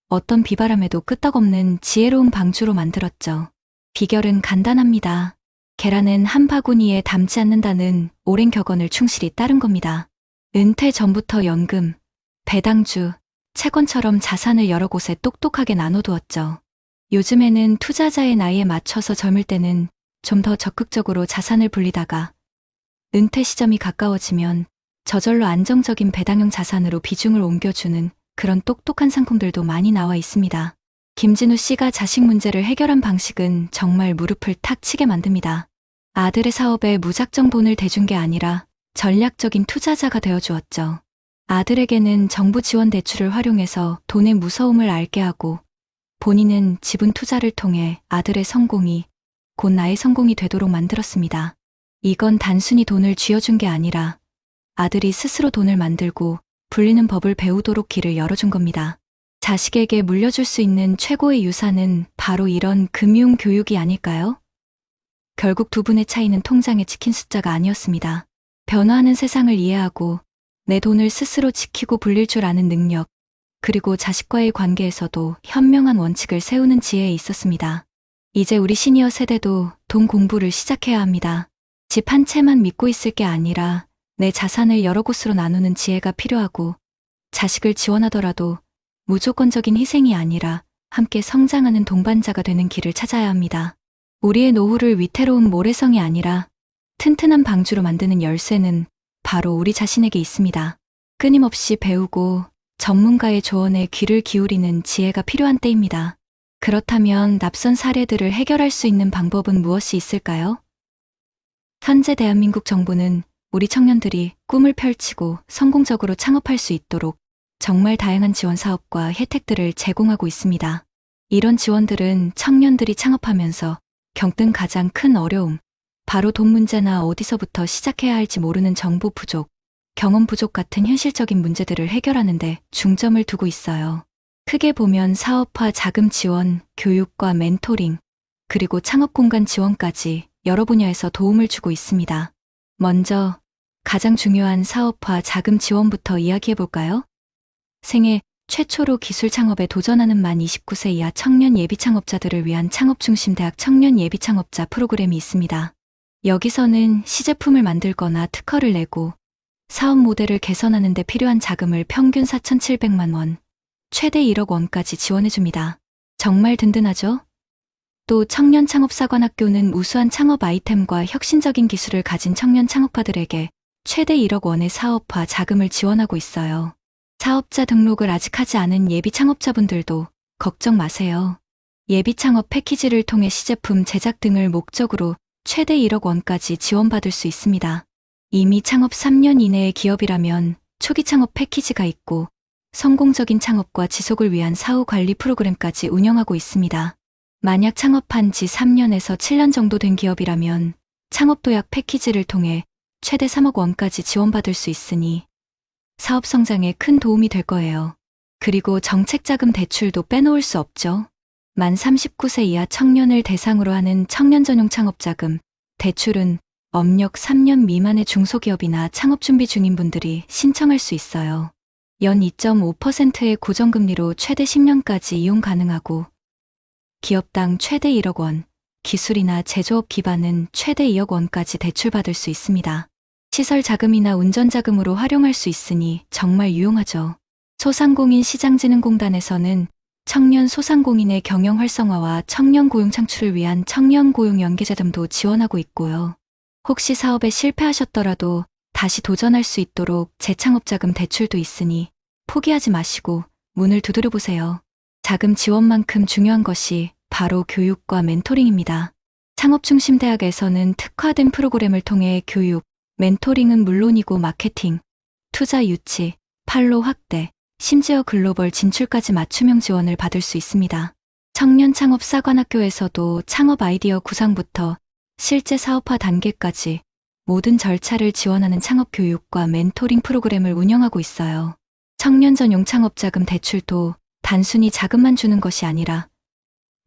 어떤 비바람에도 끄떡없는 지혜로운 방주로 만들었죠. 비결은 간단합니다. 계란은 한 바구니에 담지 않는다는 오랜 격언을 충실히 따른 겁니다. 은퇴 전부터 연금, 배당주, 채권처럼 자산을 여러 곳에 똑똑하게 나눠두었죠. 요즘에는 투자자의 나이에 맞춰서 젊을 때는 좀 더 적극적으로 자산을 불리다가 은퇴 시점이 가까워지면 저절로 안정적인 배당형 자산으로 비중을 옮겨주는 그런 똑똑한 상품들도 많이 나와 있습니다. 김진우 씨가 자식 문제를 해결한 방식은 정말 무릎을 탁 치게 만듭니다. 아들의 사업에 무작정 돈을 대준 게 아니라 전략적인 투자자가 되어주었죠. 아들에게는 정부 지원 대출을 활용해서 돈의 무서움을 알게 하고 본인은 지분 투자를 통해 아들의 성공이 곧 나의 성공이 되도록 만들었습니다. 이건 단순히 돈을 쥐어준 게 아니라 아들이 스스로 돈을 만들고 불리는 법을 배우도록 길을 열어준 겁니다. 자식에게 물려줄 수 있는 최고의 유산은 바로 이런 금융 교육이 아닐까요? 결국 두 분의 차이는 통장에 찍힌 숫자가 아니었습니다. 변화하는 세상을 이해하고 내 돈을 스스로 지키고 불릴 줄 아는 능력, 그리고 자식과의 관계에서도 현명한 원칙을 세우는 지혜에 있었습니다. 이제 우리 시니어 세대도 돈 공부를 시작해야 합니다. 집 한 채만 믿고 있을 게 아니라 내 자산을 여러 곳으로 나누는 지혜가 필요하고 자식을 지원하더라도 무조건적인 희생이 아니라 함께 성장하는 동반자가 되는 길을 찾아야 합니다. 우리의 노후를 위태로운 모래성이 아니라 튼튼한 방주로 만드는 열쇠는 바로 우리 자신에게 있습니다. 끊임없이 배우고 전문가의 조언에 귀를 기울이는 지혜가 필요한 때입니다. 그렇다면 납선 사례들을 해결할 수 있는 방법은 무엇이 있을까요? 현재 대한민국 정부는 우리 청년들이 꿈을 펼치고 성공적으로 창업할 수 있도록 정말 다양한 지원 사업과 혜택들을 제공하고 있습니다. 이런 지원들은 청년들이 창업하면서 겪는 가장 큰 어려움, 바로 돈 문제나 어디서부터 시작해야 할지 모르는 정보 부족, 경험 부족 같은 현실적인 문제들을 해결하는 데 중점을 두고 있어요. 크게 보면 사업화 자금 지원, 교육과 멘토링, 그리고 창업 공간 지원까지 여러 분야에서 도움을 주고 있습니다. 먼저 가장 중요한 사업화 자금 지원부터 이야기해볼까요? 생애 최초로 기술 창업에 도전하는 만 29세 이하 청년 예비 창업자들을 위한 창업중심 대학 청년 예비 창업자 프로그램이 있습니다. 여기서는 시제품을 만들거나 특허를 내고 사업 모델을 개선하는 데 필요한 자금을 평균 4,700만 원, 최대 1억 원까지 지원해줍니다. 정말 든든하죠? 또 청년 창업사관학교는 우수한 창업 아이템과 혁신적인 기술을 가진 청년 창업가들에게 최대 1억 원의 사업화 자금을 지원하고 있어요. 사업자 등록을 아직 하지 않은 예비 창업자분들도 걱정 마세요. 예비 창업 패키지를 통해 시제품 제작 등을 목적으로 최대 1억 원까지 지원받을 수 있습니다. 이미 창업 3년 이내의 기업이라면 초기 창업 패키지가 있고 성공적인 창업과 지속을 위한 사후 관리 프로그램까지 운영하고 있습니다. 만약 창업한 지 3년에서 7년 정도 된 기업이라면 창업 도약 패키지를 통해 최대 3억 원까지 지원받을 수 있으니 사업 성장에 큰 도움이 될 거예요. 그리고 정책자금 대출도 빼놓을 수 없죠. 만 39세 이하 청년을 대상으로 하는 청년 전용 창업자금, 대출은 업력 3년 미만의 중소기업이나 창업 준비 중인 분들이 신청할 수 있어요. 연 2.5%의 고정금리로 최대 10년까지 이용 가능하고 기업당 최대 1억 원, 기술이나 제조업 기반은 최대 2억 원까지 대출받을 수 있습니다. 시설 자금이나 운전 자금으로 활용할 수 있으니 정말 유용하죠. 소상공인 시장진흥공단에서는 청년 소상공인의 경영 활성화와 청년 고용 창출을 위한 청년 고용 연계자금도 지원하고 있고요. 혹시 사업에 실패하셨더라도 다시 도전할 수 있도록 재창업자금 대출도 있으니 포기하지 마시고 문을 두드려 보세요. 자금 지원만큼 중요한 것이 바로 교육과 멘토링입니다. 창업중심대학에서는 특화된 프로그램을 통해 교육, 멘토링은 물론이고 마케팅, 투자 유치, 판로 확대, 심지어 글로벌 진출까지 맞춤형 지원을 받을 수 있습니다. 청년 창업사관학교에서도 창업 아이디어 구상부터 실제 사업화 단계까지 모든 절차를 지원하는 창업 교육과 멘토링 프로그램을 운영하고 있어요. 청년 전용 창업자금 대출도 단순히 자금만 주는 것이 아니라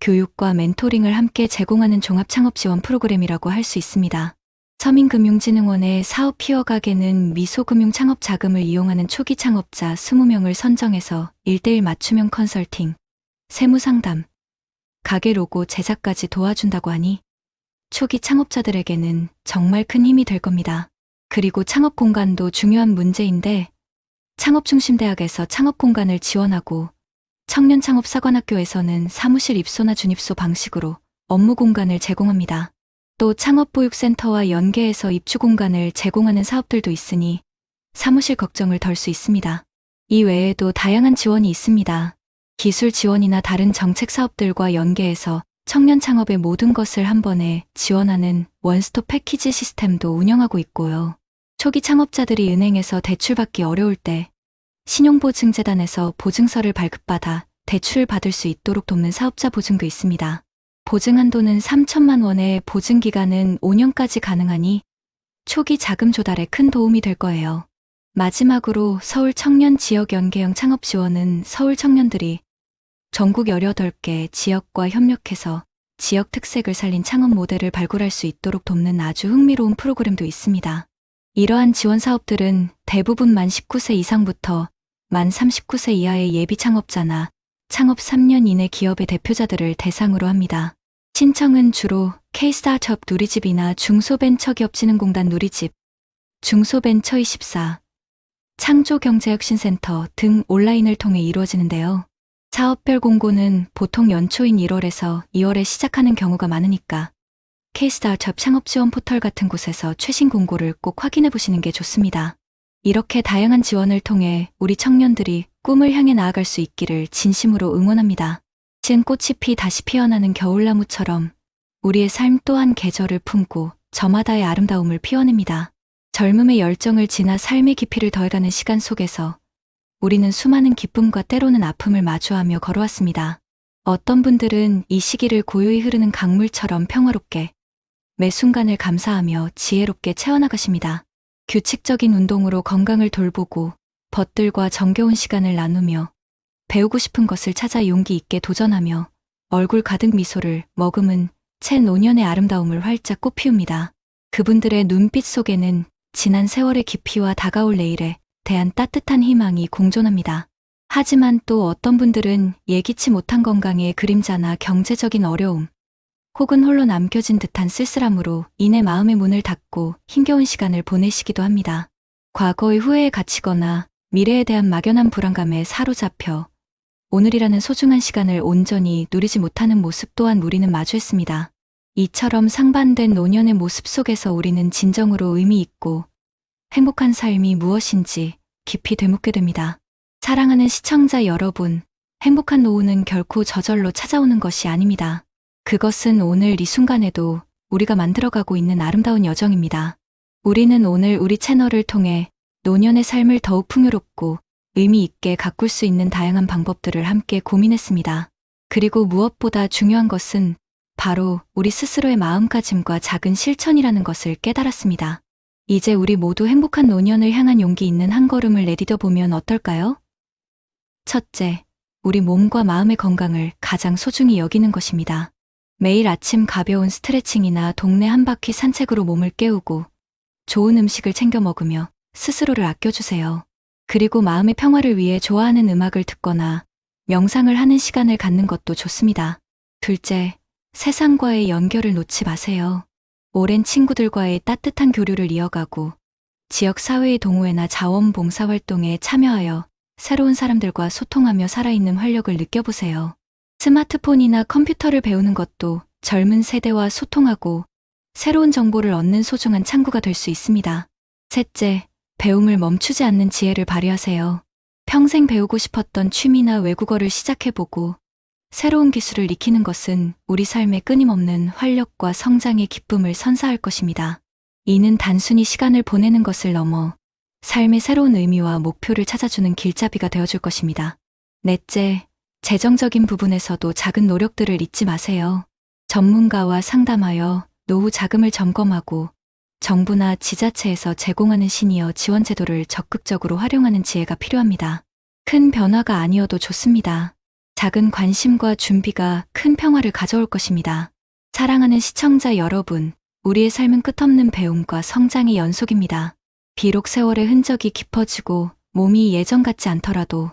교육과 멘토링을 함께 제공하는 종합창업 지원 프로그램이라고 할 수 있습니다. 서민금융진흥원의 사업 키워가게는 미소금융 창업 자금을 이용하는 초기 창업자 20명을 선정해서 1:1 맞춤형 컨설팅, 세무상담, 가게 로고 제작까지 도와준다고 하니 초기 창업자들에게는 정말 큰 힘이 될 겁니다. 그리고 창업 공간도 중요한 문제인데 창업중심대학에서 창업 공간을 지원하고 청년 창업사관학교에서는 사무실 입소나 준입소 방식으로 업무 공간을 제공합니다. 또 창업보육센터와 연계해서 입주 공간을 제공하는 사업들도 있으니 사무실 걱정을 덜 수 있습니다. 이 외에도 다양한 지원이 있습니다. 기술 지원이나 다른 정책 사업들과 연계해서 청년 창업의 모든 것을 한 번에 지원하는 원스톱 패키지 시스템도 운영하고 있고요. 초기 창업자들이 은행에서 대출받기 어려울 때 신용보증재단에서 보증서를 발급받아 대출을 받을 수 있도록 돕는 사업자 보증도 있습니다. 보증 한도는 3천만 원에 보증 기간은 5년까지 가능하니 초기 자금 조달에 큰 도움이 될 거예요. 마지막으로 서울 청년 지역 연계형 창업 지원은 서울 청년들이 전국 18개 지역과 협력해서 지역 특색을 살린 창업 모델을 발굴할 수 있도록 돕는 아주 흥미로운 프로그램도 있습니다. 이러한 지원 사업들은 대부분 만 19세 이상부터 만 39세 이하의 예비 창업자나 창업 3년 이내 기업의 대표자들을 대상으로 합니다. 신청은 주로 K-스타트업 누리집이나 중소벤처기업진흥공단 누리집, 중소벤처24, 창조경제혁신센터 등 온라인을 통해 이루어지는데요. 사업별 공고는 보통 연초인 1월에서 2월에 시작하는 경우가 많으니까 K-스타트업 창업지원 포털 같은 곳에서 최신 공고를 꼭 확인해 보시는 게 좋습니다. 이렇게 다양한 지원을 통해 우리 청년들이 꿈을 향해 나아갈 수 있기를 진심으로 응원합니다. 진 꽃이 다시 피어나는 겨울나무처럼 우리의 삶 또한 계절을 품고 저마다의 아름다움을 피워냅니다. 젊음의 열정을 지나 삶의 깊이를 더해가는 시간 속에서 우리는 수많은 기쁨과 때로는 아픔을 마주하며 걸어왔습니다. 어떤 분들은 이 시기를 고요히 흐르는 강물처럼 평화롭게 매 순간을 감사하며 지혜롭게 채워나가십니다. 규칙적인 운동으로 건강을 돌보고 벗들과 정겨운 시간을 나누며 배우고 싶은 것을 찾아 용기 있게 도전하며 얼굴 가득 미소를 머금은 채 노년의 아름다움을 활짝 꽃피웁니다. 그분들의 눈빛 속에는 지난 세월의 깊이와 다가올 내일에 대한 따뜻한 희망이 공존합니다. 하지만 또 어떤 분들은 예기치 못한 건강의 그림자나 경제적인 어려움, 혹은 홀로 남겨진 듯한 쓸쓸함으로 인해 마음의 문을 닫고 힘겨운 시간을 보내시기도 합니다. 과거의 후회에 갇히거나 미래에 대한 막연한 불안감에 사로잡혀 오늘이라는 소중한 시간을 온전히 누리지 못하는 모습 또한 우리는 마주했습니다. 이처럼 상반된 노년의 모습 속에서 우리는 진정으로 의미 있고 행복한 삶이 무엇인지 깊이 되묻게 됩니다. 사랑하는 시청자 여러분, 행복한 노후는 결코 저절로 찾아오는 것이 아닙니다. 그것은 오늘 이 순간에도 우리가 만들어가고 있는 아름다운 여정입니다. 우리는 오늘 우리 채널을 통해 노년의 삶을 더욱 풍요롭고 의미 있게 가꿀 수 있는 다양한 방법들을 함께 고민했습니다. 그리고 무엇보다 중요한 것은 바로 우리 스스로의 마음가짐과 작은 실천이라는 것을 깨달았습니다. 이제 우리 모두 행복한 노년을 향한 용기 있는 한 걸음을 내디뎌 보면 어떨까요? 첫째, 우리 몸과 마음의 건강을 가장 소중히 여기는 것입니다. 매일 아침 가벼운 스트레칭이나 동네 한 바퀴 산책으로 몸을 깨우고 좋은 음식을 챙겨 먹으며 스스로를 아껴주세요. 그리고 마음의 평화를 위해 좋아하는 음악을 듣거나 명상을 하는 시간을 갖는 것도 좋습니다. 둘째, 세상과의 연결을 놓지 마세요. 오랜 친구들과의 따뜻한 교류를 이어가고 지역 사회의 동호회나 자원봉사 활동에 참여하여 새로운 사람들과 소통하며 살아있는 활력을 느껴보세요. 스마트폰이나 컴퓨터를 배우는 것도 젊은 세대와 소통하고 새로운 정보를 얻는 소중한 창구가 될 수 있습니다. 셋째, 배움을 멈추지 않는 지혜를 발휘하세요. 평생 배우고 싶었던 취미나 외국어를 시작해보고 새로운 기술을 익히는 것은 우리 삶에 끊임없는 활력과 성장의 기쁨을 선사할 것입니다. 이는 단순히 시간을 보내는 것을 넘어 삶의 새로운 의미와 목표를 찾아주는 길잡이가 되어줄 것입니다. 넷째, 재정적인 부분에서도 작은 노력들을 잊지 마세요. 전문가와 상담하여 노후 자금을 점검하고 정부나 지자체에서 제공하는 시니어 지원 제도를 적극적으로 활용하는 지혜가 필요합니다. 큰 변화가 아니어도 좋습니다. 작은 관심과 준비가 큰 평화를 가져올 것입니다. 사랑하는 시청자 여러분, 우리의 삶은 끝없는 배움과 성장의 연속입니다. 비록 세월의 흔적이 깊어지고 몸이 예전 같지 않더라도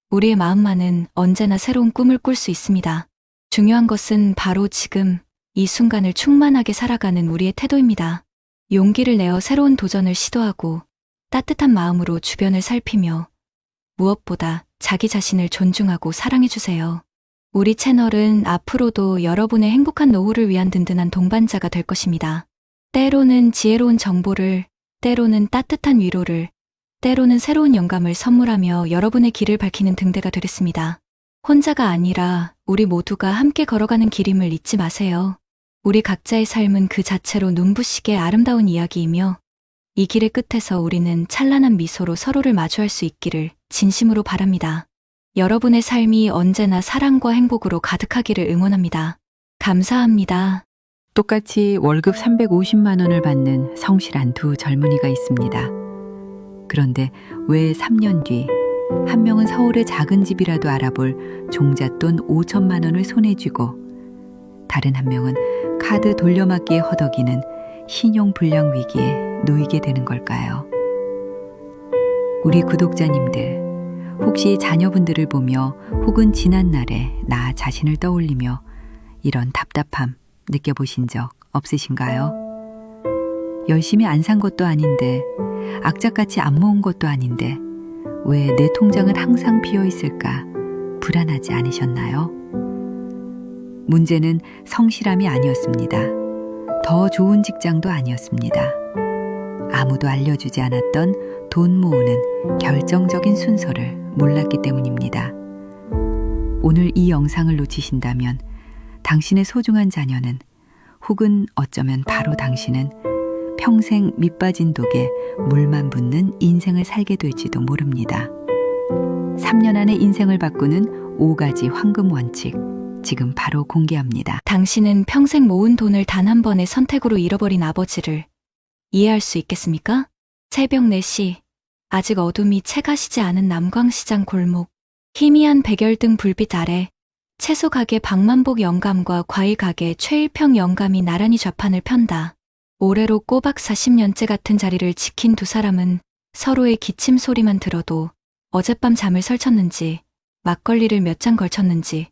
우리의 마음만은 언제나 새로운 꿈을 꿀 수 있습니다. 중요한 것은 바로 지금 이 순간을 충만하게 살아가는 우리의 태도입니다. 용기를 내어 새로운 도전을 시도하고 따뜻한 마음으로 주변을 살피며 무엇보다 자기 자신을 존중하고 사랑해주세요. 우리 채널은 앞으로도 여러분의 행복한 노후를 위한 든든한 동반자가 될 것입니다. 때로는 지혜로운 정보를, 때로는 따뜻한 위로를, 때로는 새로운 영감을 선물하며 여러분의 길을 밝히는 등대가 되겠습니다. 혼자가 아니라 우리 모두가 함께 걸어가는 길임을 잊지 마세요. 우리 각자의 삶은 그 자체로 눈부시게 아름다운 이야기이며 이 길의 끝에서 우리는 찬란한 미소로 서로를 마주할 수 있기를 진심으로 바랍니다. 여러분의 삶이 언제나 사랑과 행복으로 가득하기를 응원합니다. 감사합니다. 똑같이 월급 350만 원을 받는 성실한 두 젊은이가 있습니다. 그런데 왜 3년 뒤 한 명은 서울의 작은 집이라도 알아볼 종잣돈 5천만 원을 손에 쥐고 다른 한 명은 카드 돌려막기에 허덕이는 신용불량 위기에 놓이게 되는 걸까요? 우리 구독자님들, 혹시 자녀분들을 보며 혹은 지난날에 나 자신을 떠올리며 이런 답답함 느껴보신 적 없으신가요? 열심히 안 산 것도 아닌데, 악착같이 안 모은 것도 아닌데 왜 내 통장은 항상 비어 있을까 불안하지 않으셨나요? 문제는 성실함이 아니었습니다. 더 좋은 직장도 아니었습니다. 아무도 알려주지 않았던 돈 모으는 결정적인 순서를 몰랐기 때문입니다. 오늘 이 영상을 놓치신다면 당신의 소중한 자녀는, 혹은 어쩌면 바로 당신은 평생 밑빠진 독에 물만 붓는 인생을 살게 될지도 모릅니다. 3년 안에 인생을 바꾸는 5가지 황금 원칙, 지금 바로 공개합니다. 당신은 평생 모은 돈을 단 한 번의 선택으로 잃어버린 아버지를 이해할 수 있겠습니까? 새벽 4시, 아직 어둠이 채 가시지 않은 남광시장 골목, 희미한 백열등 불빛 아래 채소 가게 박만복 영감과 과일 가게 최일평 영감이 나란히 좌판을 편다. 올해로 꼬박 40년째 같은 자리를 지킨 두 사람은 서로의 기침 소리만 들어도 어젯밤 잠을 설쳤는지 막걸리를 몇 잔 걸쳤는지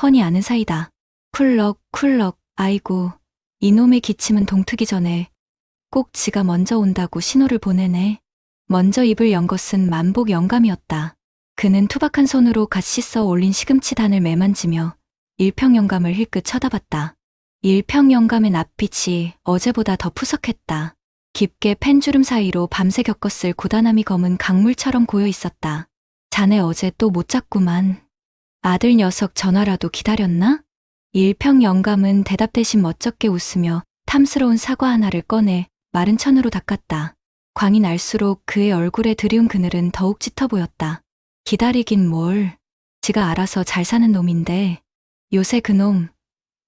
훤히 아는 사이다. 쿨럭 아이고, 이놈의 기침은 동트기 전에 꼭 지가 먼저 온다고 신호를 보내네. 먼저 입을 연 것은 만복 영감이었다. 그는 투박한 손으로 갓 씻어 올린 시금치 단을 매만지며 일평 영감을 힐끗 쳐다봤다. 일평 영감의 낯빛이 어제보다 더 푸석했다. 깊게 펜주름 사이로 밤새 겪었을 고단함이 검은 강물처럼 고여 있었다. 자네 어제 또 못 잤구만. 아들 녀석 전화라도 기다렸나? 일평 영감은 대답 대신 멋쩍게 웃으며 탐스러운 사과 하나를 꺼내 마른 천으로 닦았다. 광이 날수록 그의 얼굴에 드리운 그늘은 더욱 짙어 보였다. 기다리긴 뭘. 지가 알아서 잘 사는 놈인데 요새 그놈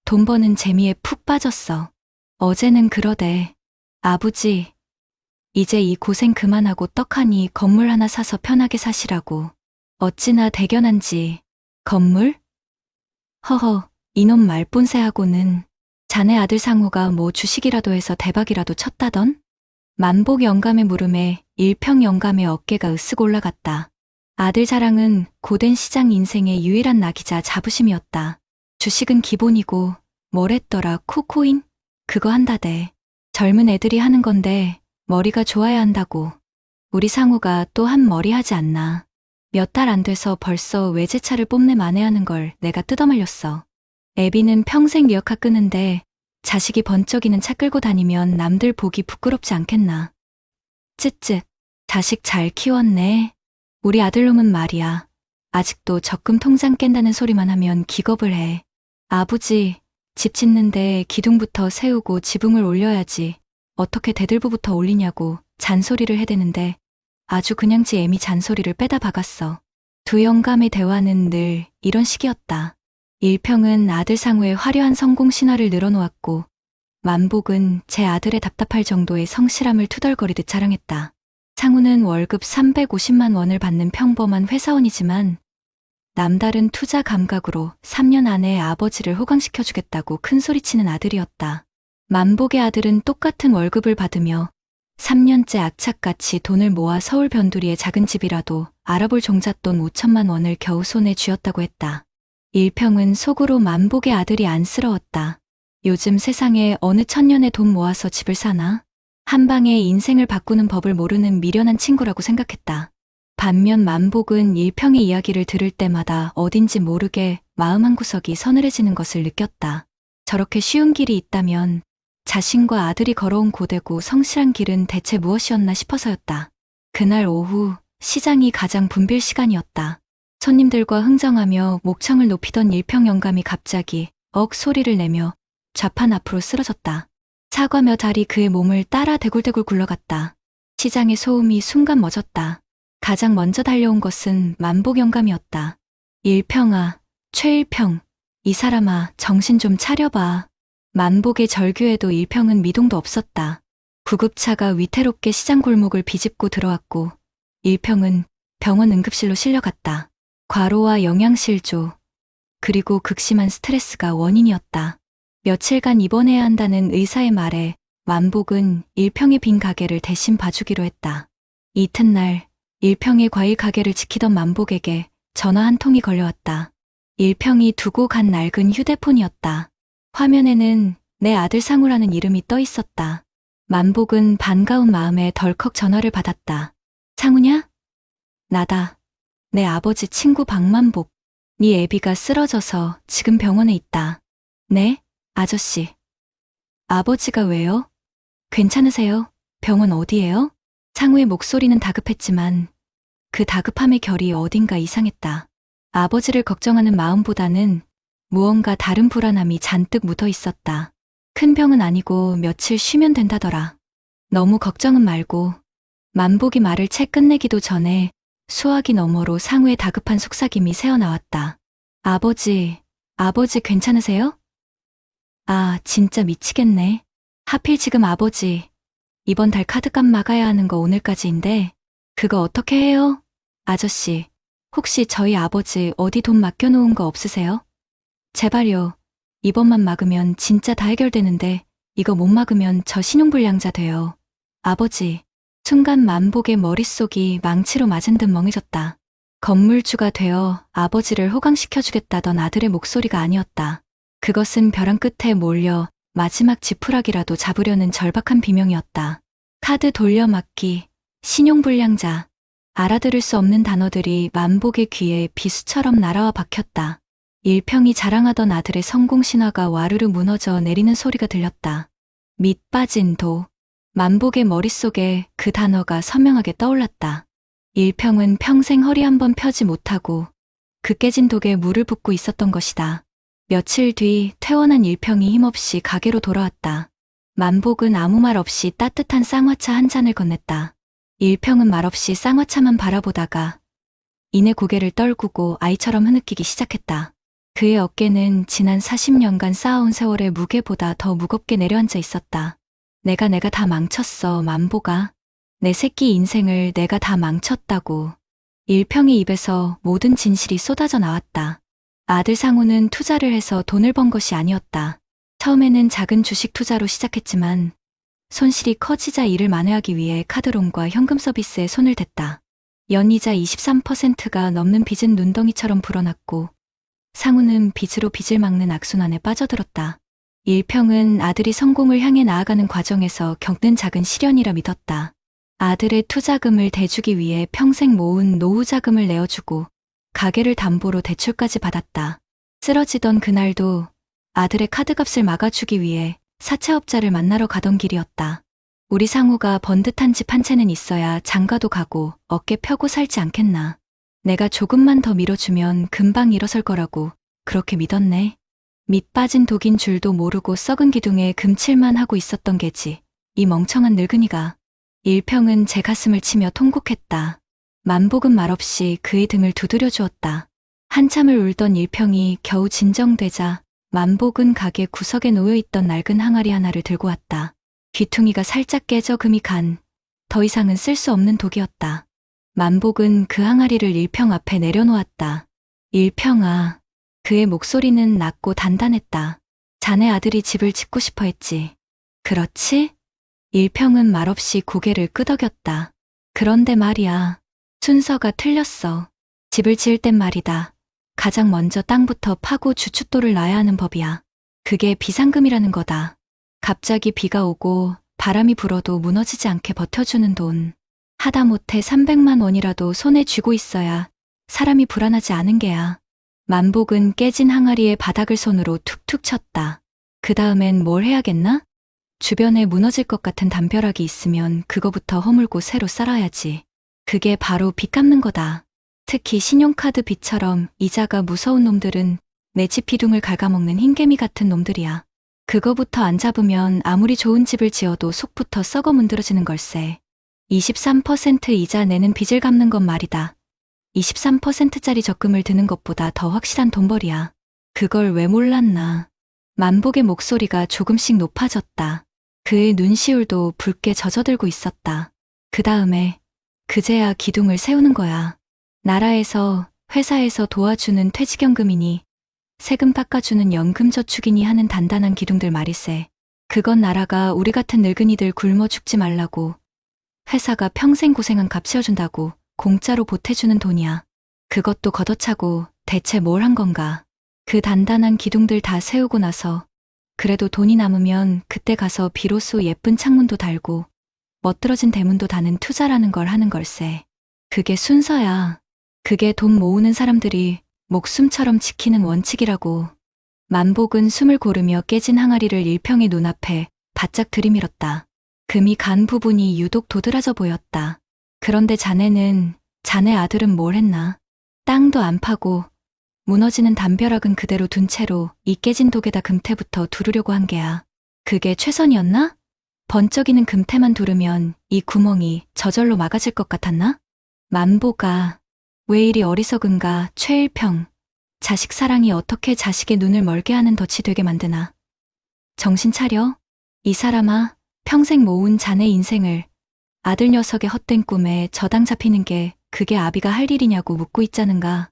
돈 버는 재미에 푹 빠졌어. 어제는 그러대. 아버지, 이제 이 고생 그만하고 떡하니 건물 하나 사서 편하게 사시라고. 어찌나 대견한지. 건물? 허허, 이놈 말본새하고는. 자네 아들 상우가 뭐 주식이라도 해서 대박이라도 쳤다던? 만복 영감의 물음에 일평 영감의 어깨가 으쓱 올라갔다. 아들 자랑은 고된 시장 인생의 유일한 낙이자 자부심이었다. 주식은 기본이고 뭐랬더라 코코인? 그거 한다대. 젊은 애들이 하는 건데 머리가 좋아야 한다고. 우리 상우가 또 한 머리 하지 않나. 몇 달 안 돼서 벌써 외제차를 뽐내 만회하는 걸 내가 뜯어말렸어. 애비는 평생 리어카 끄는데 자식이 번쩍이는 차 끌고 다니면 남들 보기 부끄럽지 않겠나. 쯧쯧, 자식 잘 키웠네. 우리 아들놈은 말이야. 아직도 적금 통장 깬다는 소리만 하면 기겁을 해. 아버지, 집 짓는데 기둥부터 세우고 지붕을 올려야지. 어떻게 대들보부터 올리냐고 잔소리를 해대는데 아주 그냥 지 애미 잔소리를 빼다 박았어. 두 영감의 대화는 늘 이런 식이었다. 일평은 아들 상우의 화려한 성공 신화를 늘어놓았고 만복은 제 아들의 답답할 정도의 성실함을 투덜거리듯 자랑했다. 상우는 월급 350만 원을 받는 평범한 회사원이지만 남다른 투자 감각으로 3년 안에 아버지를 호강시켜주겠다고 큰소리치는 아들이었다. 만복의 아들은 똑같은 월급을 받으며 3년째 악착같이 돈을 모아 서울 변두리의 작은 집이라도 알아볼 종잣돈 5천만 원을 겨우 손에 쥐었다고 했다. 일평은 속으로 만복의 아들이 안쓰러웠다. 요즘 세상에 어느 천년에 돈 모아서 집을 사나? 한 방에 인생을 바꾸는 법을 모르는 미련한 친구라고 생각했다. 반면 만복은 일평의 이야기를 들을 때마다 어딘지 모르게 마음 한구석이 서늘해지는 것을 느꼈다. 저렇게 쉬운 길이 있다면 자신과 아들이 걸어온 고되고 성실한 길은 대체 무엇이었나 싶어서였다. 그날 오후 시장이 가장 붐빌 시간이었다. 손님들과 흥정하며 목청을 높이던 일평 영감이 갑자기 억 소리를 내며 좌판 앞으로 쓰러졌다. 사과며 달이 그의 몸을 따라 대굴대굴 굴러갔다. 시장의 소음이 순간 멎었다. 가장 먼저 달려온 것은 만복 영감이었다. 일평아, 최일평, 이 사람아 정신 좀 차려봐. 만복의 절규에도 일평은 미동도 없었다. 구급차가 위태롭게 시장 골목을 비집고 들어왔고 일평은 병원 응급실로 실려갔다. 과로와 영양실조, 그리고 극심한 스트레스가 원인이었다. 며칠간 입원해야 한다는 의사의 말에 만복은 일평의 빈 가게를 대신 봐주기로 했다. 이튿날 일평의 과일 가게를 지키던 만복에게 전화 한 통이 걸려왔다. 일평이 두고 간 낡은 휴대폰이었다. 화면에는 내 아들 상우라는 이름이 떠 있었다. 만복은 반가운 마음에 덜컥 전화를 받았다. 상우냐? 나다. 내 아버지 친구 박만복. 네 애비가 쓰러져서 지금 병원에 있다. 네? 아저씨. 아버지가 왜요? 괜찮으세요? 병원 어디예요? 상우의 목소리는 다급했지만 그 다급함의 결이 어딘가 이상했다. 아버지를 걱정하는 마음보다는 무언가 다른 불안함이 잔뜩 묻어 있었다. 큰 병은 아니고 며칠 쉬면 된다더라. 너무 걱정은 말고. 만복이 말을 채 끝내기도 전에 수화기 너머로 상우의 다급한 속삭임이 새어나왔다. 아버지 괜찮으세요? 아, 진짜 미치겠네. 하필 지금 아버지, 이번 달 카드값 막아야 하는 거 오늘까지인데 그거 어떻게 해요? 아저씨, 혹시 저희 아버지 어디 돈 맡겨놓은 거 없으세요? 제발요. 이번만 막으면 진짜 다 해결되는데 이거 못 막으면 저 신용불량자 돼요. 아버지. 순간 만복의 머릿속이 망치로 맞은 듯 멍해졌다. 건물주가 되어 아버지를 호강시켜주겠다던 아들의 목소리가 아니었다. 그것은 벼랑 끝에 몰려 마지막 지푸라기라도 잡으려는 절박한 비명이었다. 카드 돌려막기, 신용불량자. 알아들을 수 없는 단어들이 만복의 귀에 비수처럼 날아와 박혔다. 일평이 자랑하던 아들의 성공 신화가 와르르 무너져 내리는 소리가 들렸다. 밑 빠진 도. 만복의 머릿속에 그 단어가 선명하게 떠올랐다. 일평은 평생 허리 한번 펴지 못하고 그 깨진 독에 물을 붓고 있었던 것이다. 며칠 뒤 퇴원한 일평이 힘없이 가게로 돌아왔다. 만복은 아무 말 없이 따뜻한 쌍화차 한 잔을 건넸다. 일평은 말없이 쌍화차만 바라보다가 이내 고개를 떨구고 아이처럼 흐느끼기 시작했다. 그의 어깨는 지난 40년간 쌓아온 세월의 무게보다 더 무겁게 내려앉아 있었다. 내가 다 망쳤어, 만복아. 내 새끼 인생을 내가 다 망쳤다고. 일평의 입에서 모든 진실이 쏟아져 나왔다. 아들 상우는 투자를 해서 돈을 번 것이 아니었다. 처음에는 작은 주식 투자로 시작했지만 손실이 커지자 이를 만회하기 위해 카드론과 현금 서비스에 손을 댔다. 연이자 23%가 넘는 빚은 눈덩이처럼 불어났고 상우는 빚으로 빚을 막는 악순환에 빠져들었다. 일평은 아들이 성공을 향해 나아가는 과정에서 겪는 작은 시련이라 믿었다. 아들의 투자금을 대주기 위해 평생 모은 노후 자금을 내어주고 가게를 담보로 대출까지 받았다. 쓰러지던 그날도 아들의 카드값을 막아주기 위해 사채업자를 만나러 가던 길이었다. 우리 상우가 번듯한 집 한 채는 있어야 장가도 가고 어깨 펴고 살지 않겠나. 내가 조금만 더 밀어주면 금방 일어설 거라고 그렇게 믿었네. 밑 빠진 독인 줄도 모르고 썩은 기둥에 금칠만 하고 있었던 게지. 이 멍청한 늙은이가. 일평은 제 가슴을 치며 통곡했다. 만복은 말없이 그의 등을 두드려 주었다. 한참을 울던 일평이 겨우 진정되자 만복은 가게 구석에 놓여있던 낡은 항아리 하나를 들고 왔다. 귀퉁이가 살짝 깨져 금이 간, 더 이상은 쓸 수 없는 독이었다. 만복은 그 항아리를 일평 앞에 내려놓았다. 일평아. 그의 목소리는 낮고 단단했다. 자네 아들이 집을 짓고 싶어 했지. 그렇지? 일평은 말없이 고개를 끄덕였다. 그런데 말이야. 순서가 틀렸어. 집을 지을 땐 말이다. 가장 먼저 땅부터 파고 주춧돌을 놔야 하는 법이야. 그게 비상금이라는 거다. 갑자기 비가 오고 바람이 불어도 무너지지 않게 버텨주는 돈. 하다못해 300만 원이라도 손에 쥐고 있어야 사람이 불안하지 않은 게야. 만복은 깨진 항아리에 바닥을 손으로 툭툭 쳤다. 그 다음엔 뭘 해야겠나? 주변에 무너질 것 같은 담벼락이 있으면 그거부터 허물고 새로 쌓아야지. 그게 바로 빚 갚는 거다. 특히 신용카드 빚처럼 이자가 무서운 놈들은 내 집 비둥을 갉아먹는 흰개미 같은 놈들이야. 그거부터 안 잡으면 아무리 좋은 집을 지어도 속부터 썩어 문드러지는 걸세. 23% 이자 내는 빚을 갚는 건 말이다. 23%짜리 적금을 드는 것보다 더 확실한 돈벌이야. 그걸 왜 몰랐나. 만복의 목소리가 조금씩 높아졌다. 그의 눈시울도 붉게 젖어들고 있었다. 그 다음에 그제야 기둥을 세우는 거야. 나라에서, 회사에서 도와주는 퇴직연금이니 세금 깎아주는 연금저축이니 하는 단단한 기둥들 말이세. 그건 나라가 우리 같은 늙은이들 굶어 죽지 말라고, 회사가 평생 고생한 값 채워준다고 공짜로 보태주는 돈이야. 그것도 걷어차고 대체 뭘 한 건가. 그 단단한 기둥들 다 세우고 나서 그래도 돈이 남으면 그때 가서 비로소 예쁜 창문도 달고 멋들어진 대문도 다는 투자라는 걸 하는 걸세. 그게 순서야. 그게 돈 모으는 사람들이 목숨처럼 지키는 원칙이라고. 만복은 숨을 고르며 깨진 항아리를 일평의 눈앞에 바짝 들이밀었다. 금이 간 부분이 유독 도드라져 보였다. 그런데 자네 아들은 뭘 했나? 땅도 안 파고 무너지는 담벼락은 그대로 둔 채로 이 깨진 독에다 금태부터 두르려고 한 게야. 그게 최선이었나? 번쩍이는 금태만 두르면 이 구멍이 저절로 막아질 것 같았나? 만보가 왜 이리 어리석은가. 최일평. 자식 사랑이 어떻게 자식의 눈을 멀게 하는 덫이 되게 만드나. 정신 차려. 이 사람아, 평생 모은 자네 인생을 아들 녀석의 헛된 꿈에 저당 잡히는 게 그게 아비가 할 일이냐고 묻고 있자는가.